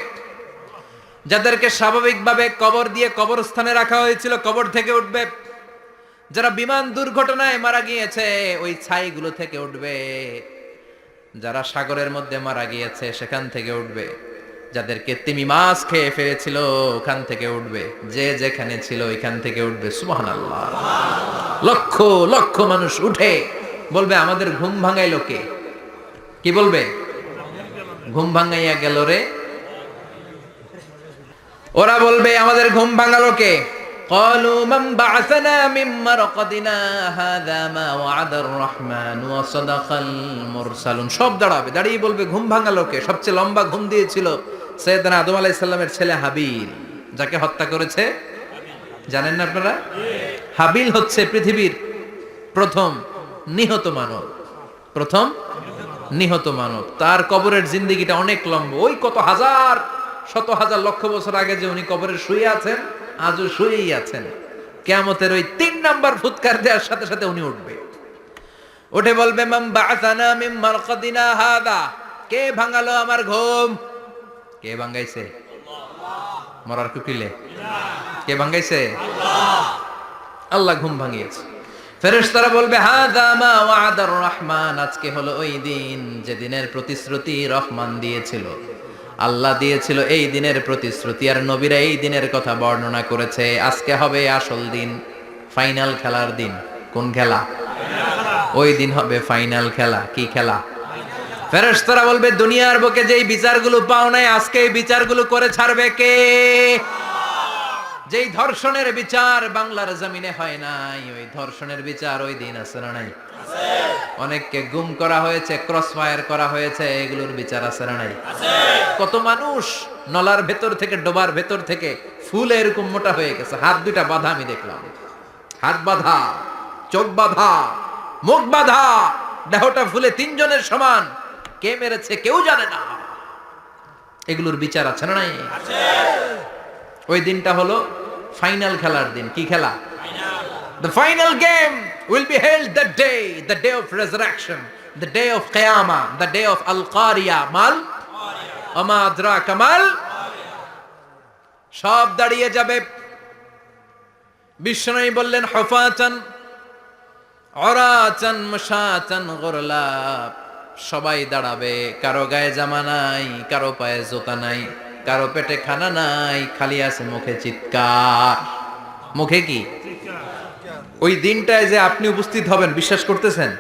যাদেরকে স্বাভাবিকভাবে কবর দিয়ে কবরস্থানে রাখা হয়েছিল কবর থেকে উঠবে। যারা বিমান দুর্ঘটনায় মারা গিয়েছে ওই ছাইগুলো থেকে উঠবে। যারা সাগরের মধ্যে মারা গিয়েছে সেখান থেকে উঠবে। যাদেরকে তিমি মাছ খেয়ে ফেলেছিল ওখান থেকে উঠবে। যে যেখানে ছিল ওইখান থেকে উঠবে। সুবহানাল্লাহ। লক্ষ লক্ষ মানুষ উঠে বলবে, আমাদের ঘুম ভাঙাইলো কে? কি বলবে? ঘুম ভাঙাইয়া গেল রে। ওরা বলবে, আমাদের ঘুম ভাঙালো কে? قالوا من بعثنا من مرقدنا هذا ما وعد الرحمن وصدق المرسلون। সব দাঁড়াবে, দাঁড়িয়ে বলবে, ঘুম ভাঙালো কে? সবচেয়ে লম্বা ঘুম দিয়েছিল সৈয়দনা আদম আলাইহিস সালামের ছেলে হাবিল, যাকে হত্যা করেছে জানেন না আপনারা? হাবিল হচ্ছে পৃথিবীর প্রথম নিহত মানব। প্রথম নিহত মানব। তার কবরের জিন্দেগিটা অনেক লম্বা। ওই কত হাজার শত হাজার লক্ষ বছর আগে যে উনি কবরে শুয়ে আছেন, আজও শুয়েই আছেন। কিয়ামতের ওই 3 নাম্বার ফুৎকার দেওয়ার সাথে সাথে উনি উঠবে। উঠে বলবে, মান বাআসানা মিন মারকাদিনা হাদা। কে ভাঙালো আমার ঘুম? কে ভাঙাইছে? আল্লাহ। মরার কুকিলে কে ভাঙাইছে? আল্লাহ। আল্লাহ ঘুম ভাঙিয়েছে। ফেরেশতারা বলবে, হাদা মা ওয়াদার রহমান। আজকে হলো ওই দিন যে দিনের প্রতিশ্রুতি রহমান দিয়েছিল। আল্লাহ দিয়েছিল এই দিনের প্রতিশ্রুতি, আর নবীরা এই দিনের কথা বর্ণনা করেছে। আজকে হবে আসল দিন, ফাইনাল খেলার দিন। কোন খেলা? ওই দিন হবে ফাইনাল খেলা। কি খেলা? ফেরেশতারা বলবে, দুনিয়ার বুকে যেই বিচারগুলো পাও নাই আজকে এই বিচারগুলো করে ছাড়বে কে? যেই ধর্ষণের বিচার বাংলার জমিনে হয় নাই, ওই ধর্ষণের বিচার ওই দিন আছে না নাই? অনেককে গুম করা হয়েছে, ক্রস ফায়ার করা হয়েছে, এগুলোর বিচার আছে না নাই? কত মানুষ নলার ভেতর থেকে, ডোবার ভেতর থেকে ফুল এরকম মোটা হয়ে গেছে। হাত 2টা বাঁধা আমি দেখলাম। হাত বাঁধা, চোখ বাঁধা, মুখ বাঁধা, দেহটা ফুলে 3 জনের সমান। কে মেরেছে কেউ জানে না। এগুলোর বিচার আছে না নাই? ওই দিনটা হলো ফাইনাল খেলার দিন। কি খেলা? The final game will be held that day, the day of resurrection, the day of Qiyamah, the day of Al-Qariya. Mal? Ama adraka mal? সব দাঁড়িয়ে যাবে। বিষ্ণু বললেন, হুফাতান উরাতান মুশাতান গুরলা। সবাই দাঁড়াবে। কারো গায়ে জামা নাই, কারো পায়ে জুতা নাই, কারো পেটে খানা নাই, খালি আছে মুখে চিৎকার। মুখে কি? ওই দিনটায় যে আপনি উপস্থিত হবেন, বিশ্বাস করতেছেন?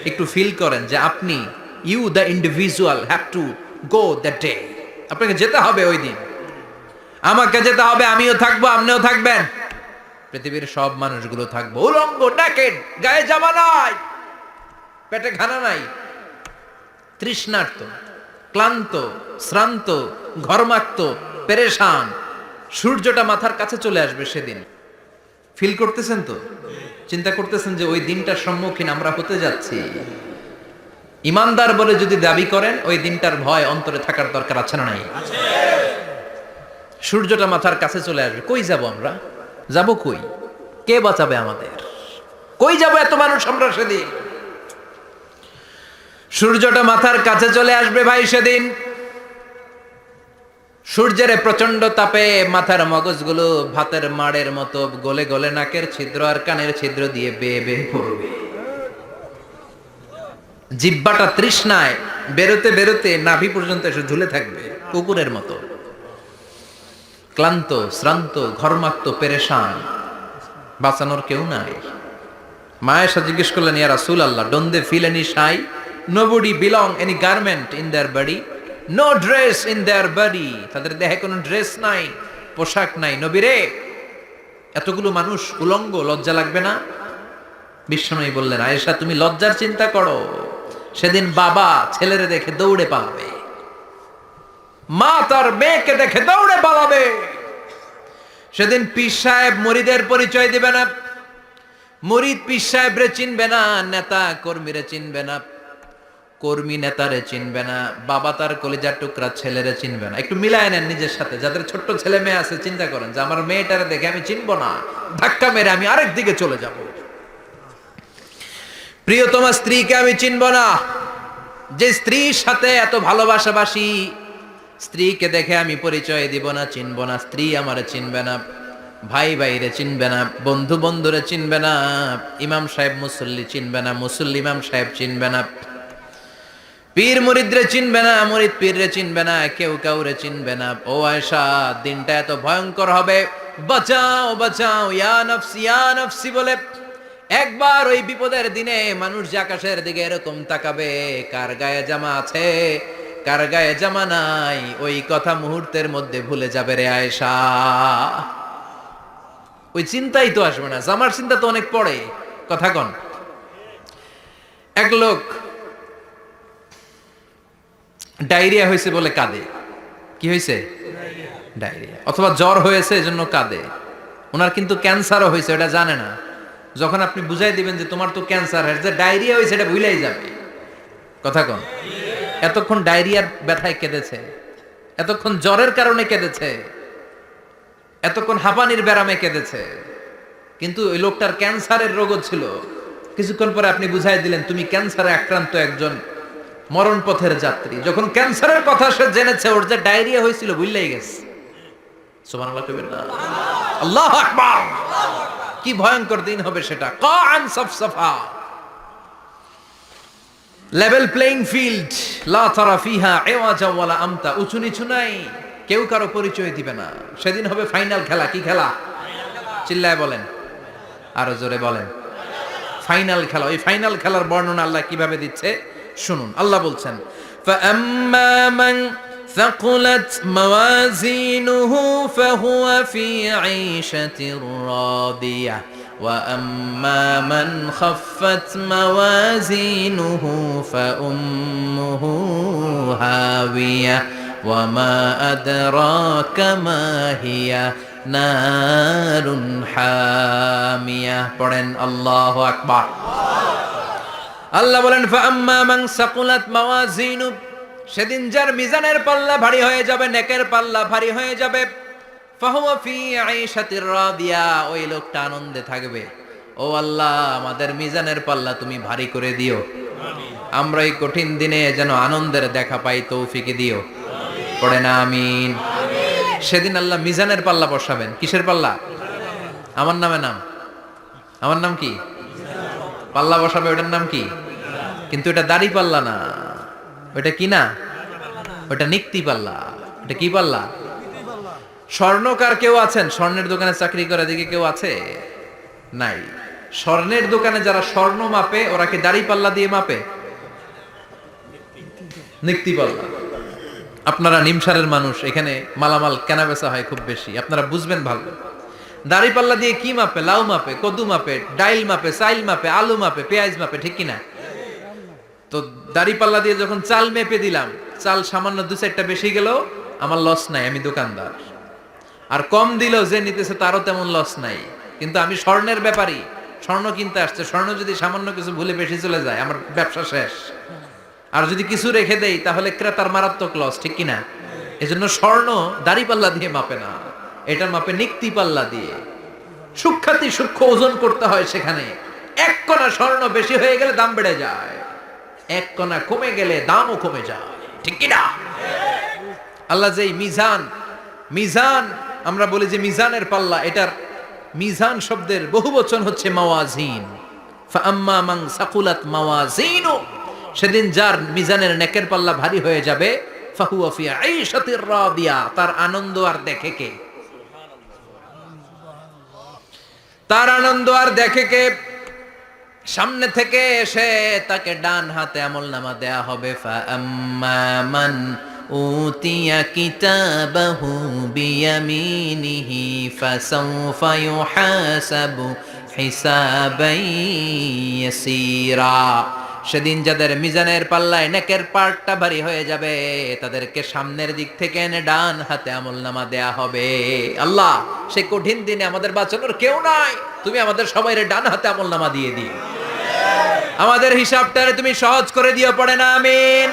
একটু ফিল করেন যে আপনি, you the individual have to go that day. আপনাকে যেতে হবে ওই দিন। আমাকে যেতে হবে, আমিও থাকবো, আপনিও থাকবেন। পৃথিবীর সব মানুষগুলো থাকবো উলঙ্গ, নেকেড, গায়ে জামা নাই, পেটে খানা নাই, তৃষ্ণার্ত, ক্লান্ত, শ্রান্ত, ঘর্মাক্ত, পেরেশান। সূর্যটা মাথার কাছে চলে আসবে সেদিন। ফিল করতেছেন তো? চিন্তা করতেছেন যে ওই দিনটার সম্মুখীন আমরা হতে যাচ্ছি। ইমানদার বলে যদি দাবি করেন, ওই দিনটার ভয় অন্তরে থাকার দরকার আছে না নাই? সূর্যটা মাথার কাছে চলে আসবে। কই যাব আমরা? যাব কই? কে বাঁচাবে আমাদের? কই যাব এত মানুষ আমরা সেদিন? সূর্যটা মাথার কাছে চলে আসবে ভাই সেদিন। সূর্যের প্রচন্ড তাপে মাথার মগজগুলো ভাতের মাড়ের মতো গলে গলে নাকের ছিদ্র আর কানের ছিদ্র দিয়ে বেয়ে বেয়ে পড়বে। জিহ্বাটা তৃষ্ণায় বেরোতে বেরোতে নাভি পর্যন্ত এসে ঝুলে থাকবে কুকুরের মতো। ক্লান্ত, শ্রান্ত, ঘর্মাক্ত, পেরেশান, বাঁচানোর কেউ নাই। মায়েশা জিজ্ঞেস করলেন, ইয়া রাসূলুল্লাহ, don't they feel any shy? Nobody belong any garment in their body, no dress in their body. তাদের দেহে কোনো ড্রেস নাই, পোশাক নাই। নবী রে, এতগুলো মানুষ উলঙ্গ, লজ্জা লাগবে না? বিশ্বনবী বললেন, আয়েশা তুমি লজ্জার চিন্তা করো, সেদিন বাবা ছেলেরে দেখে দৌড়ে পালাবে, মা তার মেয়েকে দেখে দৌড়ে পালাবে। সেদিন পীর সাহেব মুরিদের পরিচয় দিবে না, মুরিদ পীর সাহেবরে চিনবে না, নেতা কর্মীরে চিনবে না, কর্মী নেতারে চিনবে না, বাবা তার কলিজার টুকরা ছেলেরে চিনবে না। একটু মিলায় নেন নিজের সাথে। যাদের ছোট্ট ছেলে মেয়ে আছে, চিন্তা করেন যে আমার মেয়েটারে দেখে আমি চিনবো না, ধাক্কা মেরে আমি আরেক দিকে চলে যাব। প্রিয়তমা স্ত্রীকে আমি চিনবো না, যে স্ত্রীর সাথে এত ভালোবাসাবাসি, স্ত্রীকে দেখে আমি পরিচয় দিব না, চিনবো না। স্ত্রী আমারে চিনবে না, ভাই ভাইরে চিনবে না, বন্ধু বন্ধুরে চিনবে না, ইমাম সাহেব মুসল্লি চিনবে না, মুসল্লি ইমাম সাহেব চিনবে না, পীর মুরিদরে চিনবে না, মুরিদ পীররে চিনবে না, কেউ কাউরে চিনবে না। ও আয়েশা, দিনটা এত ভয়ঙ্কর হবে, বাঁচাও বাঁচাও, ইয়া নফসি বলে একবার ওই বিপদের দিনে মানুষ যে আকাশের দিকে এরকম তাকাবে, কার গায়ে জামা আছে কার গায়ে জামা নাই, ওই কথা মুহূর্তের মধ্যে ভুলে যাবে রে আয়েশা। ওই চিন্তাই তো আসবে না, জামার চিন্তা তো অনেক পরে। কথা কন। এক লোক ডায়রিয়া হয়েছে বলে কাঁদে। কি হয়েছে? ডায়রিয়া। অথবা জ্বর হয়েছে এজন্য কাঁদে। ওনার কিন্তু ক্যান্সারও হয়েছে, এটা জানে না। যখন আপনি বুঝাই দিবেন যে তোমার তো ক্যান্সার হয়েছে, ডায়রিয়া হয়েছে, এটা ভুলেই যাবে। কথা কন। এতক্ষণ ডায়রিয়ার ব্যথায় কেঁদেছে, এতক্ষণ জ্বরের কারণে কেঁদেছে, এতক্ষণ হাঁপানির ব্যারামে কেঁদেছে, কিন্তু ওই লোকটার ক্যান্সারের রোগও ছিল। কিছুক্ষণ পরে আপনি বুঝাই দিলেন তুমি ক্যান্সারে আক্রান্ত একজন মরণ পথের যাত্রী। যখন ক্যান্সারের কথা সে জেনেছে, ওর যে ডায়রিয়া হয়েছিল ভুলেই গেছে। সুবহানাল্লাহ কইবেন না? আল্লাহু আকবার। কি ভয়ঙ্কর দিন হবে সেটা। কান সাফসাফা, লেভেল প্লেইং ফিল্ড, লা তারা ফিহা ইওয়াজা ওয়ালা আমতা, উঁচু নিচু নাই, কেউ কারো পরিচয় দিবে না। সেদিন হবে ফাইনাল খেলা। কি খেলা? চিল্লায় বলেন, আরো জোরে বলেন। ফাইনাল খেলা। ওই ফাইনাল খেলার বর্ণনা আল্লাহ কিভাবে দিচ্ছে শুনুন। আল্লাহ বলছেন, فَأَمَّا مَنْ ثَقُلَتْ مَوَازِينُهُ فَهُوَ فِي عِيشَةٍ رَاضِيَةٍ وَأَمَّا مَنْ خَفَّتْ مَوَازِينُهُ فَأُمُّهُ هَاوِيَةٌ وَمَا أَدْرَاكَ مَا هِيَ نَارٌ حَامِيَةٌ। পড়েন আল্লাহু আকবার। আল্লাহ বলেন, ফাআম্মা মান সাকুলাত মাওয়াজিনু, সেদিন যার মিজানের পাল্লা ভারী হয়ে যাবে, নেকের পাল্লা ভারী হয়ে যাবে, ফাহুয়া ফি আইশাতির রাদিয়া, ওই লোকটা আনন্দে থাকবে। ও আল্লাহ, আমাদের মিজানের পাল্লা তুমি ভারী করে দিও, আমরা এই কঠিন দিনে যেন আনন্দের দেখা পাই, তৌফিক দিও। পড়ে না আমিন। সেদিন আল্লাহ মিজানের পাল্লা বসাবেন। কিসের পাল্লা? আমার নামে নাম। আমার নাম কি? পাল্লা বসাবে, ওটার নাম কি? কিন্তু এটা দাড়ি পাল্লা না, ওটা কি না, ওটা নিক্তি পাল্লা। ওটা কি পাল্লা? স্বর্ণকার কেউ আছেন? স্বর্ণের দোকানে চাকরি করে দিকে কেউ আছে? নাই। স্বর্ণের দোকানে যারা স্বর্ণ মাপে, ওরা কি দাড়ি পাল্লা দিয়ে মাপে? নিক্তি পাল্লা। আপনারা নিমসারের মানুষ, এখানে মালামাল কেনা বেচা হয় খুব বেশি, আপনারা বুঝবেন ভালো। দাড়ি পাল্লা দিয়ে কি মাপে? লাউ মাপে, কদু মাপে, ডাইল মাপে, চাইল মাপে, আলু মাপে, পেঁয়াজ মাপে, ঠিক কিনা? তো দাড়ি পাল্লা দিয়ে যখন চাল মেপে দিলাম, চাল সামান্য 2-4টা বেশি গেল, আমার লস নাই, আমি দোকানদার। আর কম দিলেও যে নিতেছে তারও তেমন লস নাই। কিন্তু আমি স্বর্ণের ব্যাপারী, স্বর্ণ কিনতে আসছে, স্বর্ণ যদি সামান্য কিছু ভুলে বেশি চলে যায়, আমার ব্যবসা শেষ। আর যদি কিছু রেখে দেই, তাহলে ক্রেতার মারাত্মক লস, ঠিক কিনা? এজন্য স্বর্ণ দাড়ি পাল্লা দিয়ে মাপে না, এটা মাপে নিক্তি পাল্লা দিয়ে। সূক্ষ্মাতি সূক্ষ্ম ওজন করতে হয় সেখানে। এক কণা স্বর্ণ বেশি হয়ে গেলে দাম বেড়ে যায়, এক কণা কমে গেলে দামও কমে যায়, ঠিক কিনা? আল্লাহ যেই মিজান, মিজান আমরা বলি যে মিজানের পাল্লা, এটার মিজান শব্দের বহুবচন হচ্ছে মাওয়াজিন। ফাআম্মা মান সাকুলাত মাওয়াজিনু, সেদিন যার মিজানের নেকের পাল্লা ভারী হয়ে যাবে, ফাহুয়া ফি আইশাতির রাদিয়া, তার আনন্দ আর দেখে কে? তার আনন্দ আর দেখে কে? সামনে থেকে এসে তাকে ডান হাতে আমলনামা দেয়া হবে। ফাআম্মা মান উতিয়া কিতাবাহু বিয়ামিনিহি ফাসাউফা ইউহাসাবু হিসাবান ইয়াসীরা। সেদিন যাদের মিজানের পাল্লায় নেকের পার্টটা ভারী হয়ে যাবে, তাদেরকে সামনের দিক থেকে এনে ডান হাতে আমলনামা দেয়া হবে। আল্লাহ, সেই কঠিন দিনে আমাদের বাঁচানোর কেউ নাই, তুমি আমাদের সবাইরে ডান হাতে আমলনামা দিয়ে দিও, আমাদের হিসাবটারে তুমি সহজ করে দিও, পড়ে না আমিন।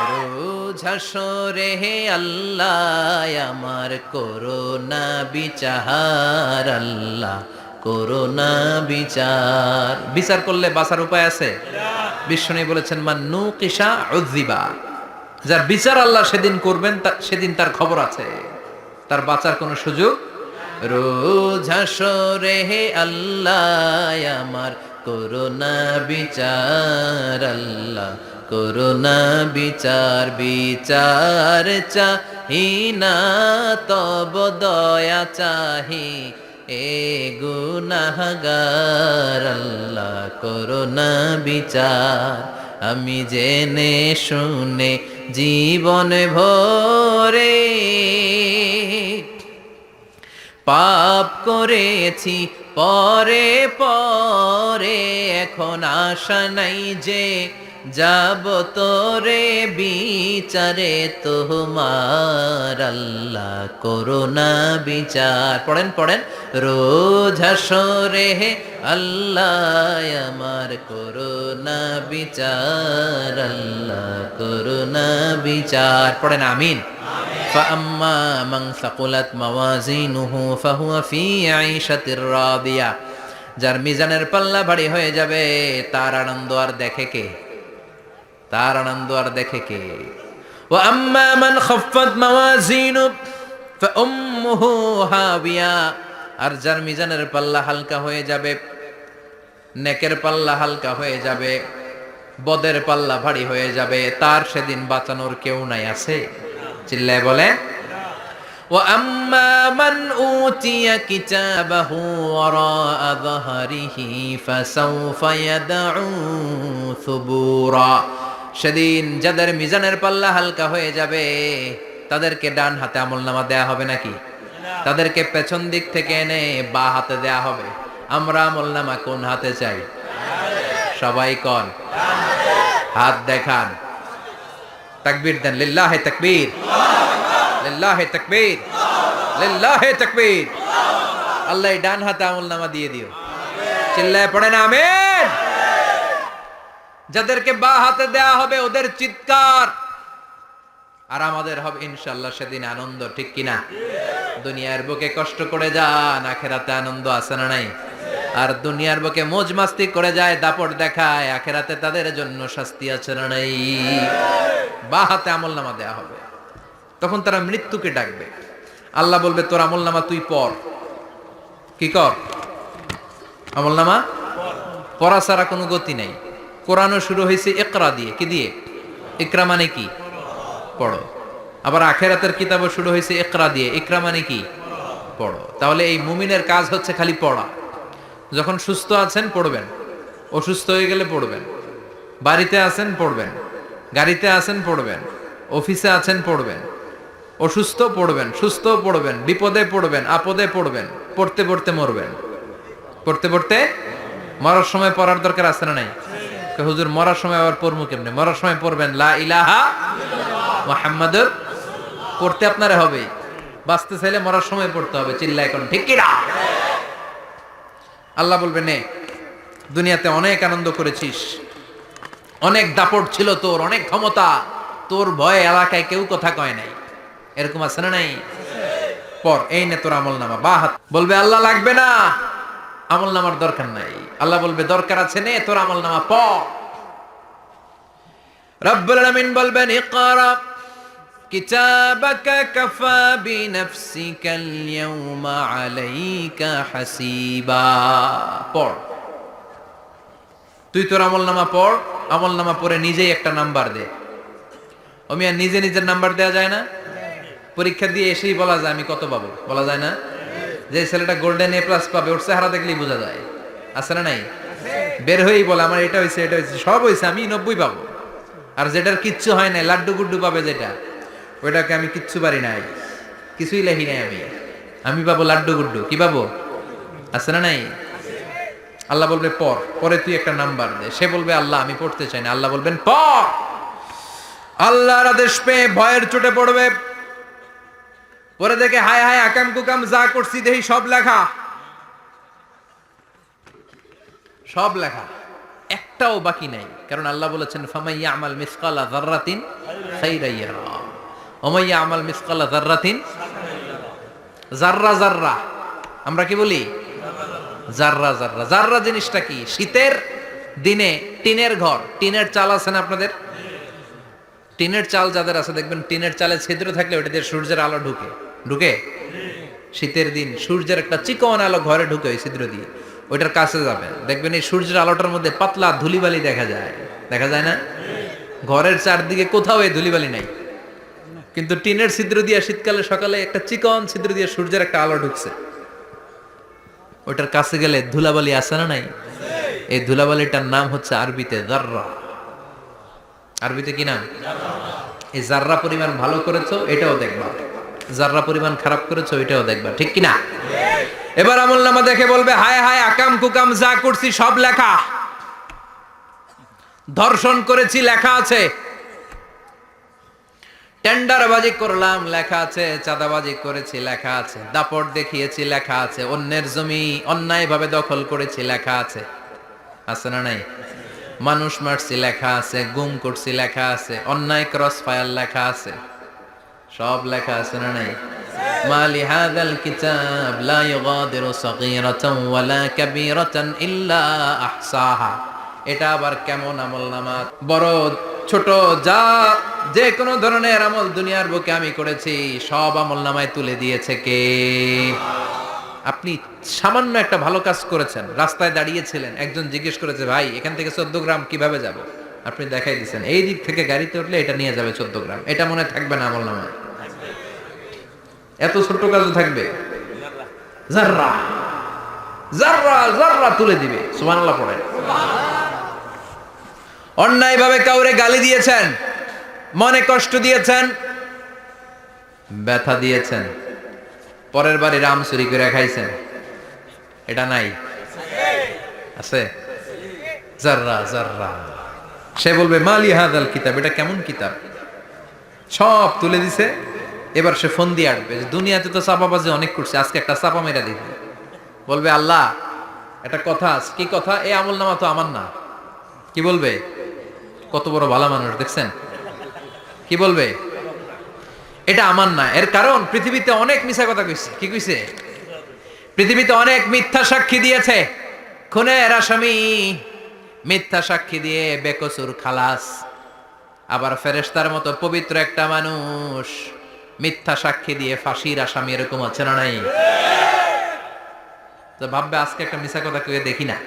রোজ হাসরে হে আল্লাহ আমার করোনা বিচার, আল্লাহ করোনা বিচার। বিচার করলে বাঁচার উপায় আছে? বিশ্বনবী বলেছেন মান্নু কিসা উযিবা, যার বিচার আল্লাহ সেদিন করবেন সেদিন তার খবর আছে, তার বাঁচার কোনো সুযোগ। রোজ হাসরে হে আল্লাহ আমার করোনা বিচার, আল্লাহ করোনা বিচার। বিচার চাহি না তব দয়া চাহি এ গুনাহগার, আল্লাহ করোনা বিচার। আমি জেনে শুনে জীবন ভরে পাপ করেছি পরে পরে, এখন আশা নাই যে যাব তোরে বিচারে তোমার, আল্লাহ করোনা বিচার। পড়েন পড়েন, রোজ হাসরে হে আল্লাহ আমার করোনা বিচার, আল্লাহ করোনা বিচার। পড়েন আমিন। فأما من ثقلت موازينه فهو في عيشة راضية, যার মিজানের পাল্লা ভারী হয়ে যাবে তার আনন্দ আর দেখে কে? তার আনন্দ আর দেখে কে? وأما من خفت موازينه فأمه هاوية, আর যার মিজানের পাল্লা হালকা হয়ে যাবে, নেকের পাল্লা হালকা হয়ে যাবে, বদের পাল্লা ভারী হয়ে যাবে, তার সেদিন বাঁচানোর কেউ নাই। আছে? চিল্লায় বলে। وأما من أوتي كتابه وراء ظهره فسوف يدعو ثبورا, সেদিন যাদের মিজানের পাল্লা হালকা হয়ে যাবে তাদেরকে ডান হাতে আমলনামা দেয়া হবে নাকি? তাদেরকে পেছন দিক থেকে এনে বা হাতে দেয়া হবে। আমরা আমলনামা কোন হাতে চাই? সবাই কোন হাত দেখান, তাকবীর দেন, লিল্লাহে তাকবীর, লিল্লাহে তাকবীর, লিল্লাহে তাকবীর। আল্লাহ ডান হাতে আমলনামা দিয়ে দিও, চিল্লায় পড়েন আমিন। যাদেরকে বা হাতে দেয়া হবে ওদের চিৎকার, আর আমাদের হবে ইনশাআল্লাহ সেদিন আনন্দ, ঠিক কিনা? দুনিয়ার বুকে কষ্ট করে যান, আখেরাতে আনন্দ আছে না নাই? আর দুনিয়ার বুকে মौज মাস্তি করে যায়, দাপট দেখায়, আখেরাতে তাদের জন্য শাস্তি আছে না নাই? বা হাতে আমলনামা দেয়া হবে, তখন তারা মৃত্যুকে ডাকবে। আল্লাহ বলবে তোর আমলনামা তুই পড়। কি কর? আমলনামা পড়া ছাড়া কোনো গতি নাই। কোরআনও শুরু হয়েছে ইকরা দিয়ে। কি দিয়ে? ইকরা মানে কি? পড়ো। আবার আখেরাতের কিতাবও শুরু হয়েছে ইকরা দিয়ে। ইকরা মানে কি? পড়ো। তাহলে এই মুমিনের কাজ হচ্ছে খালি পড়া। যখন সুস্থ আছেন পড়বেন, অসুস্থ হয়ে গেলে পড়বেন, বাড়িতে আছেন পড়বেন, গাড়িতে আছেন পড়বেন, অফিসে আছেন পড়বেন, অসুস্থ পড়বেন, সুস্থ পড়বেন, বিপদে পড়বেন, আপদে পড়বেন, পড়তে পড়তে মরবেন। পড়তে পড়তে মরার সময় পড়ার দরকার আছে না নাই? হুজুর মরার সময় আবার পড়বো কেমনে? মরার সময় পড়বেন লা ইলাহা মুহাম্মাদুর, পড়তে আপনারে হবে। বাঁচতে চাইলে মরার সময় পড়তে হবে। চিল্লায় কোন ঠিক কিনা? আল্লাহ বলবে নে, দুনিয়াতে অনেক আনন্দ করেছিস, অনেক দাপট ছিল তোর, অনেক ক্ষমতা, তোর ভয়ে এলাকায় কেউ কথা কয় নাই। এরকম আছে না নাই? পর এই নে তোর আমলনামা। বা হাত বলবে আল্লাহ লাগবে না, আমলনামার দরকার নাই। আল্লাহ বলবে দরকার আছে, নে তোর আমলনামা পড়। রব্বুল আলামিন বলবেন ইকরা কিতাবাকা কাফা বিনাফসিকাল ইয়াউমা আলাইকা হাসিবা। পড়, তুই তোর আমলনামা পড়। আমলনামা পড়ে নিজেই একটা নাম্বার দে। আমি আর নিজে নিজের নাম্বার দেয়া যায় না? পরীক্ষা দিয়ে এসেই বলা যায় আমি কত পাবো? বলা যায় না? যে ছেলেটা গোল্ডেন এ প্লাস পাবে ওর চেহারা দেখলেই বোঝা যায়। আছে না নাই? বের হয়েই বলে আমার এটা হয়েছে, এটা হয়েছে, সব হয়েছে, আমি 90 পাবো। আর যেটার কিচ্ছু হয় না, লাড্ডু গুড্ডু পাবে যেটা, ওইটাকে আমি কিচ্ছু পারি নাই, কিছুই লেখি নাই আমি। আমি পাবো লাড্ডু গুড্ডু, কি পাবো? আছে না নাই? আল্লাহ বলবে পড়, পরে তুই একটা নাম্বার দে। সে বলবে আল্লাহ আমি পড়তে চাই না। আল্লাহ বলবেন পড়। আল্লাহর আদেশ পেয়ে ভয়ের চোটে পড়বে, পরে দেখে হায় হায় আকাম কুকাম যা করছি দেখি সব লেখা, সব লেখা, একটাও বাকি নাই। কারণ আল্লাহ বলেছেন ফামাইয়া আমাল মিসকালা যাররাতিন খাইরান ইয়ারা ওয়া মাইয়া আমাল মিসকালা যাররাতিন, জাররা জাররা, আমরা কি বলি? জাররা জাররা। জাররা জিনিসটা কি? শীতের দিনে টিনের ঘর, টিনের চাল আছে না আপনাদের? টিনের চাল যাদের আছে দেখবেন টিনের চালে ছিদ্র থাকলে ওটা দিয়ে সূর্যের আলো ঢুকে, ঢুকে শীতের দিন সূর্যের একটা চিকন আলো ঘরে ঢুকে ওই ছিদ্র দিয়ে। ওইটার কাছে যাবেন, দেখবেন এই সূর্যের আলোটার মধ্যে পাতলা ধুলিবালি দেখা যায়, দেখা যায় না? ঘরের চারদিকে কোথাও এই ধুলিবালি নাই, কিন্তু টিনের ছিদ্র দিয়ে শীতকালে সকালে একটা চিকন ছিদ্র দিয়ে সূর্যের একটা আলো ঢুকছে। ওইটার কাছে গেলে ধুলাবালি আছে না নাই? এই ধুলাবালিটার নাম হচ্ছে আরবিতে জাররা। আরবিতে কি নাম? এই জাররা পরিমাণ ভালো করেছো এটাও দেখবা, জাররা পরিমাণ খারাপ করেছো এটাও দেখবা, ঠিক কি না? এবার আমলনামা দেখে বলবে হায় হায় আকাম কুকাম যা করছি সব লেখা, ধর্ষণ করেছি লেখা আছে, টেন্ডারবাজি করলাম লেখা আছে, চাঁদাবাজি করেছি লেখা আছে, দাপট দেখিয়েছি লেখা আছে, অন্যের জমি অন্যায়ভাবে দখল করেছি লেখা আছে, আছে না নাই? মানুষ মারছি লেখা আছে, গুম করছি লেখা আছে, অন্যায় ক্রস ফায়ার লেখা আছে, সব লেখা আছে না নাই? মালি হাযাল কিতাব লা ইউগাদিরু সাগীরাতান ওয়ালা কাবীরাতান ইল্লা আহসাহা। এটা আবার কেমন আমলনামা? বড় ছোট যা যে কোনো ধরনের আমল দুনিয়ার বুকে আমি করেছি সব আমলনামায় তুলে দিয়েছে কে? আপনি সামান্য একটা ভালো কাজ করেছেন, রাস্তায় দাঁড়িয়েছিলেন, একজন জিজ্ঞেস করেছে ভাই এখান থেকে 14 গ্রাম কিভাবে যাব, আপনি দেখাই দিচ্ছেন এই দিক থেকে গাড়িতে উঠলে এটা নিয়ে যাবে 14 গ্রাম, এটা মনে থাকবে না আমলনামায়? এত ছোট্ট কাজও থাকবে? জাররা জাররা জাররা তুলে দিবে। সুবহানাল্লাহ পড়েন। অন্যায়ভাবে কাউরে গালি দিয়েছেন, মনে কষ্ট দিয়েছেন, ব্যথা দিয়েছেন, পরের বাড়ি রাম চুরি করে খাইছেন, এটা নাই? আছে? জাররা জাররা। সে বলবে মালি হাযাল কিতাব, এটা কেমন কিতাব? সব তুলে দিছে। এবার সে ফোন দিয়ে আসবে যে দুনিয়াতে তো চাপাবাজি অনেক করছে, আজকে একটা চাপা মেরা দিবে। বলবে আল্লাহ একটা কথা আছে। কি কথা? এই আমলনামা তো আমার না। কি বলবে? কত বড় ভালো মানুষ দেখছেন? কি বলবে? এটা আমার না। এর কারণ পৃথিবীতে অনেক মিথ্যা কথা কইছে। কি কইছে? পৃথিবীতে অনেক মিথ্যা সাক্ষী দিয়েছে, খুনের আসামি মিথ্যা সাক্ষী দিয়ে বেকসুর খালাস। আবার ফেরেশতার মতো পবিত্র একটা মানুষ মিথ্যা সাক্ষী দিয়ে ফাঁসির আসামি, এরকম আছে না নাই? তো ভাববে আজকে একটা মিথ্যা কথা কয়ে দেখি না,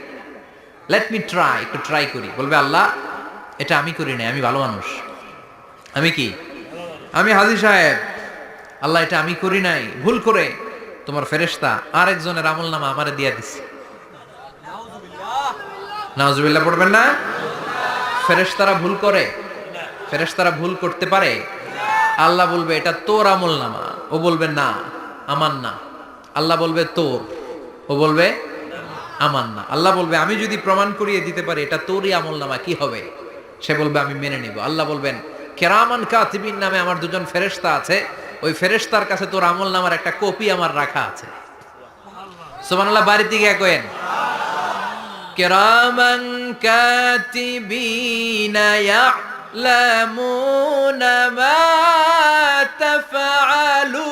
লেট মি ট্রাই, একটু ট্রাই করি। বলবে আল্লাহ এটা আমি করি নাই, আমি ভালো মানুষ, আমি কি, আমি হাজী সাহেব, আল্লাহ এটা আমি করি নাই, ভুল করে তোমার ফেরেশতা আরেকজনের আমলনামা আমারে দিয়ে দিছে। নাউজুবিল্লাহ পড়বেন না? ফেরেশতারা ভুল করে? ফেরেশতারা ভুল করতে পারে? আল্লাহ বলবে এটা তোর আমলনামা, ও বলবে না আমার না। আল্লাহ বলবে তোর, ও বলবে আমার না। আল্লাহ বলবে আমি যদি প্রমাণ করিয়ে দিতে পারি এটা তোরই আমলনামা, কি হবে? সে বলবে আমি মেনে নিব। আল্লাহ বলবেন কিরামান কাতিবিন নামে আমার দুজন ফেরেশতা আছে, ওই ফেরেশতার কাছে তোর আমলনামার একটা কপি আমার রাখা আছে। সুবহানাল্লাহ। বাড়িতে গিয়ে কইেন কিরামান কাতিবিনা ইয়ালামুনা মা তাফআলুন।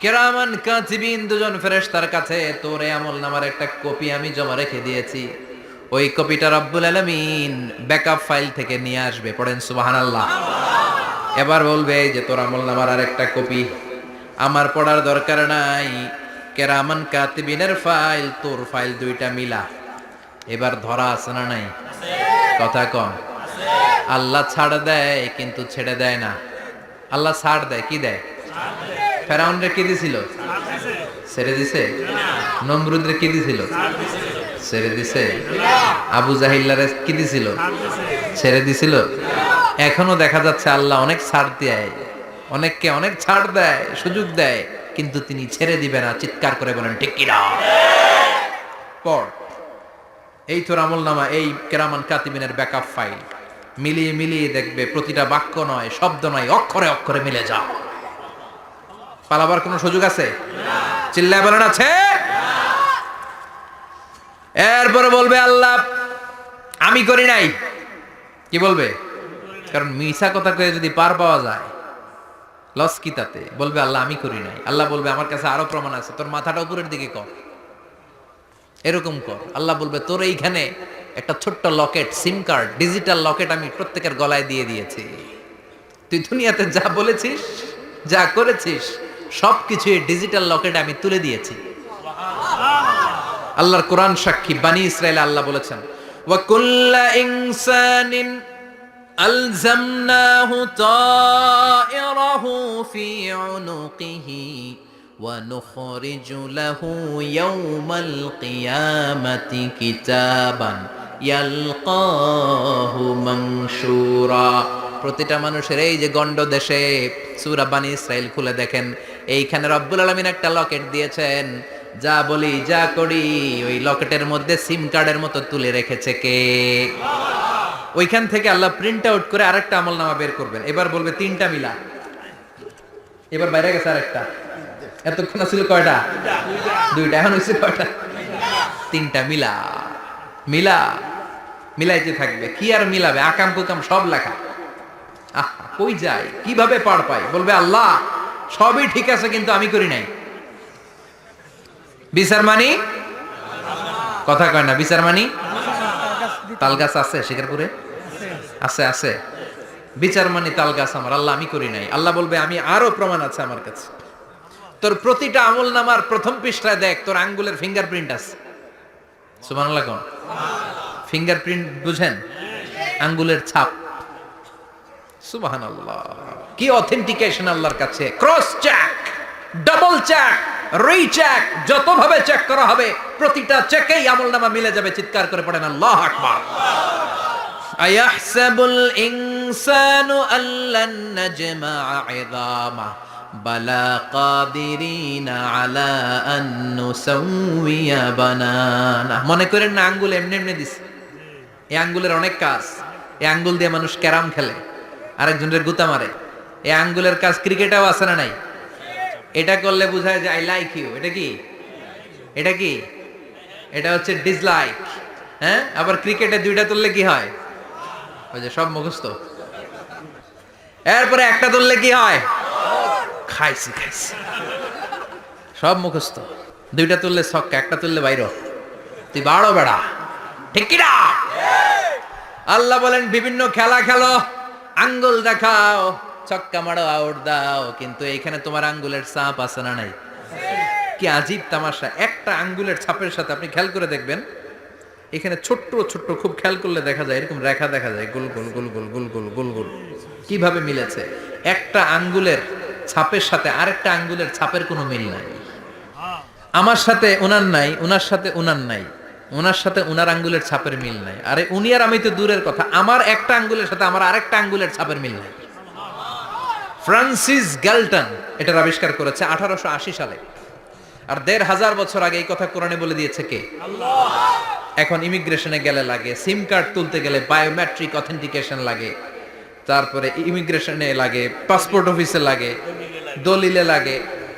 কিরামান কাতিবিন দুজন ফেরেশতার কাছে তোর এই আমলনামার একটা কপি আমি জমা রেখে দিয়েছি। ওই কপিটা রব্বুল আলামিন ব্যাকআপ ফাইল থেকে নিয়ে আসবে। পড়েন সুবহানাল্লাহ। এবার বলবে যে তোর আমলনামার আরেকটা কপি আমার পড়ার দরকার নাই, কিরামান কাতিবিনের ফাইল তোর ফাইল দুইটা মিলা। এবার ধরা আছে না নাই? কথা কম। আল্লাহ ছাড় দেয় কিন্তু ছেড়ে দেয় না। আল্লাহ ছাড় দেয়, কি দেয়? ফেরাউনরে কি দিছিল? ছেড়ে দিছে। নমরুদরে কি দিছিল? ছেড়ে দিছে? আবু জাহিল্লারে কি দিছিল? ছেড়ে দিছিল? এখনো দেখা যাচ্ছে আল্লাহ অনেক ছাড় দেয়, অনেককে অনেক ছাড় দেয়, সুযোগ দেয়, কিন্তু তিনি ছেড়ে দিবে না। চিৎকার করে বলেন ঠিক কিনা? পড়, এই তোর আমল নামা, এই কেরামান কাতিবিনের ব্যাকআপ ফাইল মিলিয়ে মিলিয়ে দেখবে প্রতিটা বাক্য নয়, শব্দ নয়, অক্ষরে অক্ষরে মিলে যা। পালাবার কোনো সুযোগ আছে? চিল্লায় বলেন আছে? এরপরে বলবে আল্লাহ আমি করি নাই। কি বলবে? কারণ মিছা কথা কয়ে যদি পার পাওয়া যায়, লস কি তাতে? বলবে আল্লাহ আমি করি নাই। আল্লাহ বলবে আমার কাছে আরো প্রমাণ আছে, তোর মাথাটা উপরের দিকে কর, এরকম কর। আল্লাহ বলবে তোর এইখানে একটা ছোট্ট লকেট, সিম কার্ড, ডিজিটাল লকেট আমি প্রত্যেকের গলায় দিয়ে দিয়েছি। তুই দুনিয়াতে যা বলেছিস, যা করেছিস, সবকিছু এই ডিজিটাল লকেটে আমি তুলে দিয়েছি। আল্লাহর কোরআন সাক্ষী, বানি ইসরায়েল আল্লাহ বলেছেন ওয়া কুল্লা ইনসানিন আলজামনাহু তায়রাহু ফি উনুকিহি ওয়া নুখরিজু লাহু ইয়াওমাল কিয়ামাতি কিতাবান ইয়ালকাহু মানশুরা। প্রতিটা মানুষের এই যে গন্ড দেশে সূরা বানি ইসরাইল খুলে দেখেন, এইখানে রব্বুল আলামিন একটা লকেট দিয়েছেন। যা বলি যা করি ওই লকেটের মধ্যে সিম কার্ডের মতো তুলে রেখেছে কে? ওইখান থেকে আল্লাহ প্রিন্ট আউট করে আরেকটা আমলনামা বের করবেন। এবার বলবে তিনটা মিলা, এবার বাইরে গেছে আরেকটা। এতক্ষণ ছিল কয়টা? দুইটা। এখন হয়েছে কয়টা? তিনটা। মিলা মিলা মিলাইতে থাকবে। কি আর মিলাবে? আকাম কুকাম সব লেখা। আহ, কই যায়, কিভাবে পার পাই? বলবে আল্লাহ সবই ঠিক আছে কিন্তু আমি করি নাই। বিচার মানি কথা কয় না। বিচার মানি তাল গাছ আছে শিকারপুরে? আছে আছে। বিচার মানি তাল গাছ আমার। আল্লাহ আমি করি নাই। আল্লাহ বলবে আমি আরো প্রমাণ আছে আমার কাছে। তোর প্রতিটা আমল নামার প্রথম পৃষ্ঠায় দেখ তোর আঙ্গুলের ফিঙ্গারপ্রিন্ট আছে। সুবহানাল্লাহ কোন? ফিঙ্গারপ্রিন্ট বুঝেন? আঙ্গুলের ছাপ। সুবহানাল্লাহ, কি অথেন্টিকেশন আল্লাহর কাছে। Cross check, double check, recheck, যতভাবে চেক করা হবে প্রতিটা চেকেই আমলনামা মিলে যাবে। চিৎকার করে পড়েন আল্লাহু আকবার। আয়াহসাবুল ইনসানু আল্লান নাজমা'a 'ইযামা বালা কাদিরিনা আলা আন নুসাউইয়া বানানা। মনে করেন না আঙ্গুল এমনি এমনি দিছে। এই আঙ্গুলের অনেক কাজ। এই আঙ্গুল দিয়ে মানুষ ক্যারাম খেলে, আরেকজনের গুতা মারে। এই আঙ্গুলের কাজ ক্রিকেটেও আছে না নাই? এটা করলে বোঝায় যে আই লাইক ইউ। এটা কি? এটা কি? এটা হচ্ছে ডিসলাইক। হ্যাঁ, আবার ক্রিকেটে দুইটা তুললে কি হয়? ওই যে সব মুখস্থ। এরপরে একটা তুললে কি হয়? খাইছি খাইছি, সব মুখস্থ। দুইটা তুললে ছক্কা, একটা তুললে বাইরে। তুই বাড়ো বেড়া, ঠিক কি না? আল্লাহ বলেন বিভিন্ন খেলা খেলো, আঙ্গুল দেখাও, ছক্কা মারো, আউট দাও, কিন্তু এইখানে তোমার আঙ্গুলের ছাপ আছে না নাই? কি আজীব তামাশা। একটা আঙ্গুলের ছাপের সাথে আপনি খেয়াল করে দেখবেন, এখানে ছোট্ট ছোট্ট, খুব খেয়াল করলে দেখা যায় এরকম রেখা দেখা যায়, গোল গোল গোল গোল গোল গোল গোল গোল। কিভাবে মিলেছে? একটা আঙ্গুলের ছাপের সাথে আরেকটা আঙ্গুলের ছাপের কোনো মিল নাই। আমার সাথে উনার নাই, উনার সাথে উনার নাই, উনার সাথে উনার আঙ্গুলের ছাপের মিল নাই। আরে উনি আর আমি তো দূরের কথা, আমার একটা আঙ্গুলের সাথে আমার আরেকটা আঙ্গুলের ছাপের মিল নাই। ফ্রান্সিস গ্যালটন এটার আবিষ্কার করেছে 1880 সালে। আর 1500 বছর আগে এই কথা কোরআনে বলে দিয়েছে কে? আল্লাহ। এখন ইমিগ্রেশনে গেলে লাগে, সিম কার্ড তুলতে গেলে বায়োমেট্রিক অথেন্টিকেশন লাগে, তারপরে ইমিগ্রেশনে লাগে, পাসপোর্ট অফিসে লাগে, দলিলে লাগে।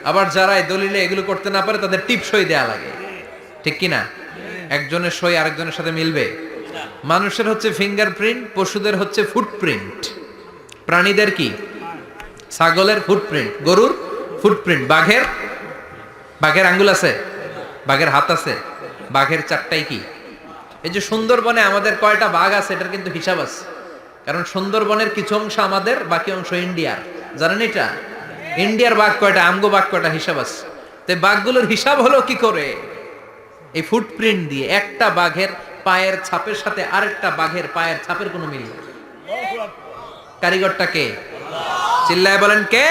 আবার যারা এই দলিলে এগুলো করতে না পারে তাদের টিপ সই দেয়া লাগে, ঠিক কি না? একজনের সই আরেকজনের সাথে মিলবে? মানুষের হচ্ছে ফিঙ্গারপ্রিন্ট, পশুদের হচ্ছে ফুটপ্রিন্ট। প্রাণীদের কি? ছাগলের ফুটপ্রিন্ট, গরুর ফুটপ্রিন্ট, বাঘের আঙ্গুল আছে, বাঘের হাত আছে, বাঘের চারটাই কি? এই যে সুন্দরবনে আমাদের কয়টা বাঘ আছে এটার কিন্তু হিসাব আছে। কারণ সুন্দরবনের কিছু অংশ আমাদের, বাকি অংশ ইন্ডিয়ার। জানেন এটা? ইন্ডিয়ার বাঘ কয়টা, আমগো বাঘ কয়টা, হিসাব আছে। তো বাঘগুলোর হিসাব হলো কি করে? এই ফুটপ্রিন্ট দিয়ে। একটা বাঘের পায়ের ছাপের সাথে আরেকটা বাঘের পায়ের ছাপের কোনো মিল নেই। কারিগরটা কে? চিল্লায় বলেন কে?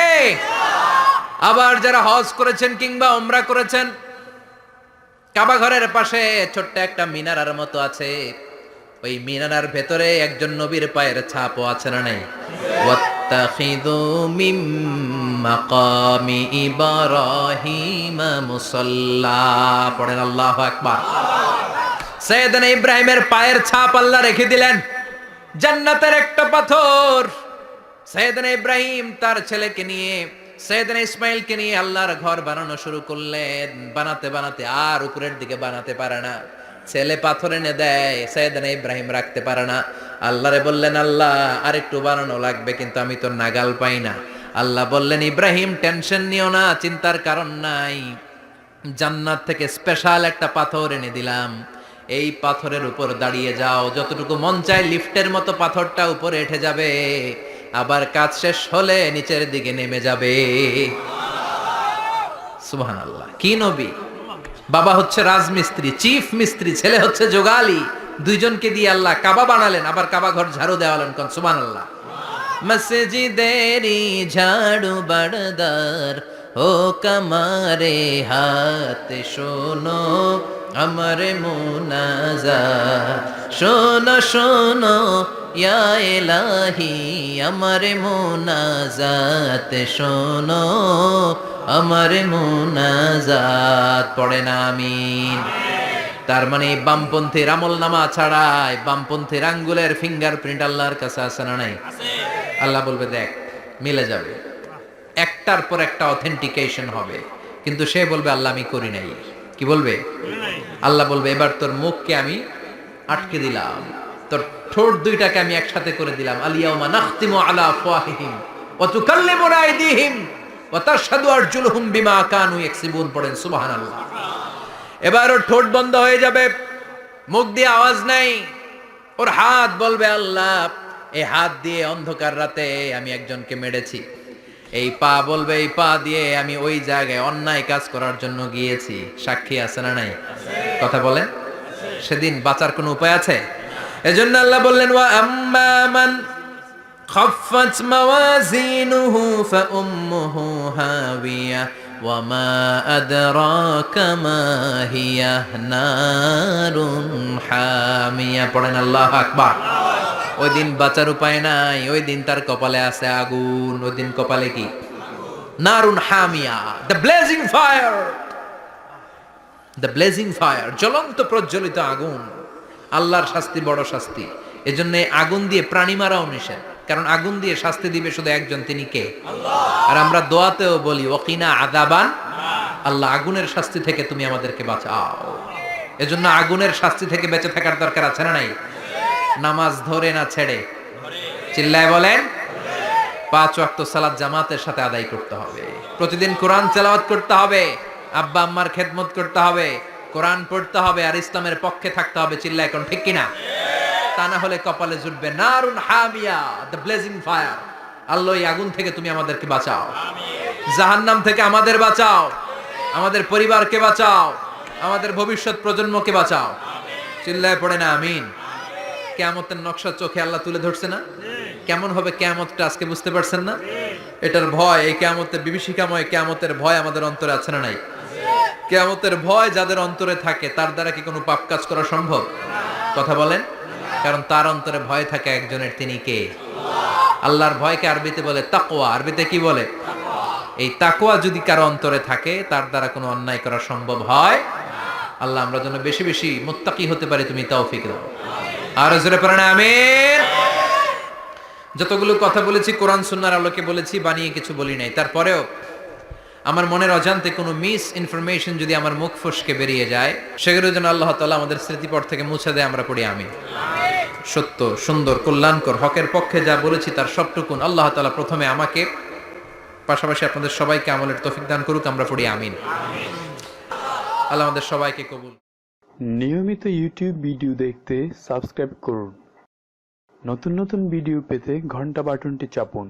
আবার যারা হজ করেছেন কিংবা উমরা করেছেন, কাবা ঘরের পাশে ছোট্ট একটা মিনারার মতো আছে, ওই মিনারার ভেতরে একজন নবীর পায়ের ছাপও আছে না নাই? ওয়াত্তাখিযু মিম মাকামি ইব্রাহিম মুসাল্লা, পড়েন আল্লাহু আকবার। সাইয়েদনা ইব্রাহিমের পায়ের ছাপ আল্লাহ রেখে দিলেন জান্নাতের একটা পাথর। সাইয়েদনা ইব্রাহিম তার ছেলেকে নিয়ে, সাইয়েদনা ইসমাইলকে নিয়ে আল্লাহর ঘর বানানো শুরু করলেন। বানাতে বানাতে আর উপরের দিকে বানাতে পারে না, ছেলে পাথর এনে দেয়, সাইয়েদনা ইব্রাহিম রাখতে পারে না। আল্লাহরে বললেন, আল্লাহ আরেকটু বানানো লাগবে, কিন্তু আমি তো নাগাল পাই না। আল্লাহ বললেন, ইব্রাহিম টেনশন নিও না, চিন্তার কারণ নাই, জান্নাত থেকে স্পেশাল একটা পাথর এনে দিলাম, এই পাথরের উপর দাঁড়িয়ে যাও, যতটুকু মন চায় লিফটের মতো পাথরটা উপরে উঠে যাবে, আবার কাজ শেষ হলে নিচের দিকে নেমে যাবে। সুবহানাল্লাহ, কি নবী! বাবা হচ্ছে রাজমিস্ত্রি, চিফ মিস্ত্রি, ছেলে হচ্ছে যোগালী, দুইজনকে দিয়ে আল্লাহ কাবা বানালেন, আবার কাবা ঘর ঝাড়ু দেওয়ালেন। কোন সুবহানাল্লাহ। মসজিদেরি ঝাড়ু বারদার ও কামারে হাত, শোনো আমার মুনাজাত, শোনো শোনো ইয়া ইলাহি আমার মুনাজাত, শোনো আমার মুনাজাত, পড়েন আমিন। তার মানে বামপন্থীর আমল নামা ছাড়াই বামপন্থীর আঙ্গুলের ফিঙ্গারপ্রিন্ট আল্লাহর কাছে আছে না নাই? আল্লাহ বলবে, দেখ মিলে যাবে, একটার পর একটা অথেন্টিকেশন হবে, কিন্তু সে বলবে, আল্লাহ আমি করি নাই। কি বলবে? আল্লাহ বলবে, এবার তোর মুখকে আমি আটকে দিলাম, তোর ঠোঁট দুইটাকে আমি একসাথে করে দিলাম। আলিয়াউমা নাখতিমু আলা আফওয়াহিহিম ওয়া তুকাল্লিমুনা আইদিহিম ওয়া তাশহাদু আরজুলুহুম বিমা কানু ইয়াকসিবুন, পড়েন সুবহানাল্লাহ। এবার ওর ঠোঁট বন্ধ হয়ে যাবে, মুখ দিয়ে আওয়াজ নাই, ওর হাত বলবে, আল্লাহ এই হাত দিয়ে অন্ধকার রাতে আমি একজনকে মেরেছি, এই পা বলবে, এই পা দিয়ে আমি ওই জায়গায় অন্যায় কাজ করার জন্য গিয়েছি। সাক্ষী আছে না নাই? কথা বলেন। সেদিন বাঁচার কোনো উপায় আছে? এজন্য আল্লাহ বললেন, ওয়া আম্মা মান খাফফাত মাওয়াজিনুহু ফাউম্মুহু হাবিয়া ওয়া মা আদরাকা মা হিয়া নারুন হামিয়া, পড়েন আল্লাহু আকবার। ওই দিন বাঁচার উপায় নাই, ওই দিন তার কপালে আছে আগুন। ওই দিন কপালে কি? নারুন হামিয়া, the blazing fire, the blazing fire, জ্বলন্ত প্রজ্বলিত আগুন। আল্লাহর শাস্তি বড় শাস্তি। এজন্য আগুন দিয়ে প্রাণী মারাও নিষেধ, কারণ আগুন দিয়ে শাস্তি দিবে শুধু একজন, তিনি কে? আর আমরা দোয়াতেও বলি, ওয়াকিনা আযাবান, আল্লাহ আগুনের শাস্তি থেকে তুমি আমাদেরকে বাঁচাও। এজন্য আগুনের শাস্তি থেকে বেঁচে থাকার দরকার আছে না নাই? নামাজ ধরে না ছেড়ে, চিল্লায় বলেন। 5 ওয়াক্ত সালাত জামাতের সাথে আদায় করতে হবে, প্রতিদিন কোরআন তেলাওয়াত করতে হবে, আব্বা আম্মার খেদমত করতে হবে, কোরআন পড়তে হবে, আর ইসলামের পক্ষে থাকতে হবে। চিল্লায় কোন ঠিক কিনা? তা না হলে কপালে জুটবে নারুন হামিয়া, দ্য ব্লেজিং ফায়ার। আল্লাহ এই আগুন থেকে তুমি আমাদেরকে বাঁচাও, জাহান্নাম থেকে আমাদের বাঁচাও, আমাদের পরিবারকে বাঁচাও, আমাদের ভবিষ্যৎ প্রজন্মকে বাঁচাও। চিল্লায় পড়ে না আমিন। কিয়ামতের নকশা চোখে আল্লাহ তুলে ধরছে না? কেমন হবে কিয়ামতটা আজকে বুঝতে পারছেন না? এটার ভয়, এই কিয়ামতের বিভীষিকাময় কিয়ামতের ভয় আমাদের অন্তরে আছে না নাই? কিয়ামতের ভয় যাদের অন্তরে থাকে, তার দ্বারা কি কোনো পাপ কাজ করা সম্ভব? কথা বলেন। কারণ তার অন্তরে ভয় থাকে একজনের, তিনি কে? আল্লাহর ভয়কে আরবিতে বলে তাকওয়া। আরবিতে কি বলে? এই তাকওয়া যদি কারো অন্তরে থাকে, তার দ্বারা কোনো অন্যায় করা সম্ভব হয়। আল্লাহ আমরা যেন বেশি বেশি মুত্তাকি হতে পারি, তুমি তৌফিক দাও। আর জোরে পড়েন আমিন। যতগুলো কথা বলেছি কোরআন সুন্নাহর আলোকে বলেছি, বানিয়ে কিছু বলি নাই। তারপরেও আমার মনের অজান্তে কোনো মিস ইনফরমেশন যদি আমার মুখ ফসকে বেরিয়ে যায়, সেগুলো যেন আল্লাহ তাআলা আমাদের স্মৃতিপট থেকে মুছে দেয়, আমরা পড়ি আমিন। সত্য, সুন্দর, কল্যাণকর, হকের পক্ষে যা বলেছি তার সবটুকুন আল্লাহ তাআলা প্রথমে আমাকে, পাশাপাশি আপনাদের সবাইকে আমলের তৌফিক দান করুক, আমরা পড়ি আমিন। আল্লাহ আমাদের সবাইকে কবুল। নিয়মিত ইউটিউব ভিডিও দেখতে সাবস্ক্রাইব করুন। নতুন নতুন ভিডিও পেতে ঘন্টা বাটনটি চাপুন।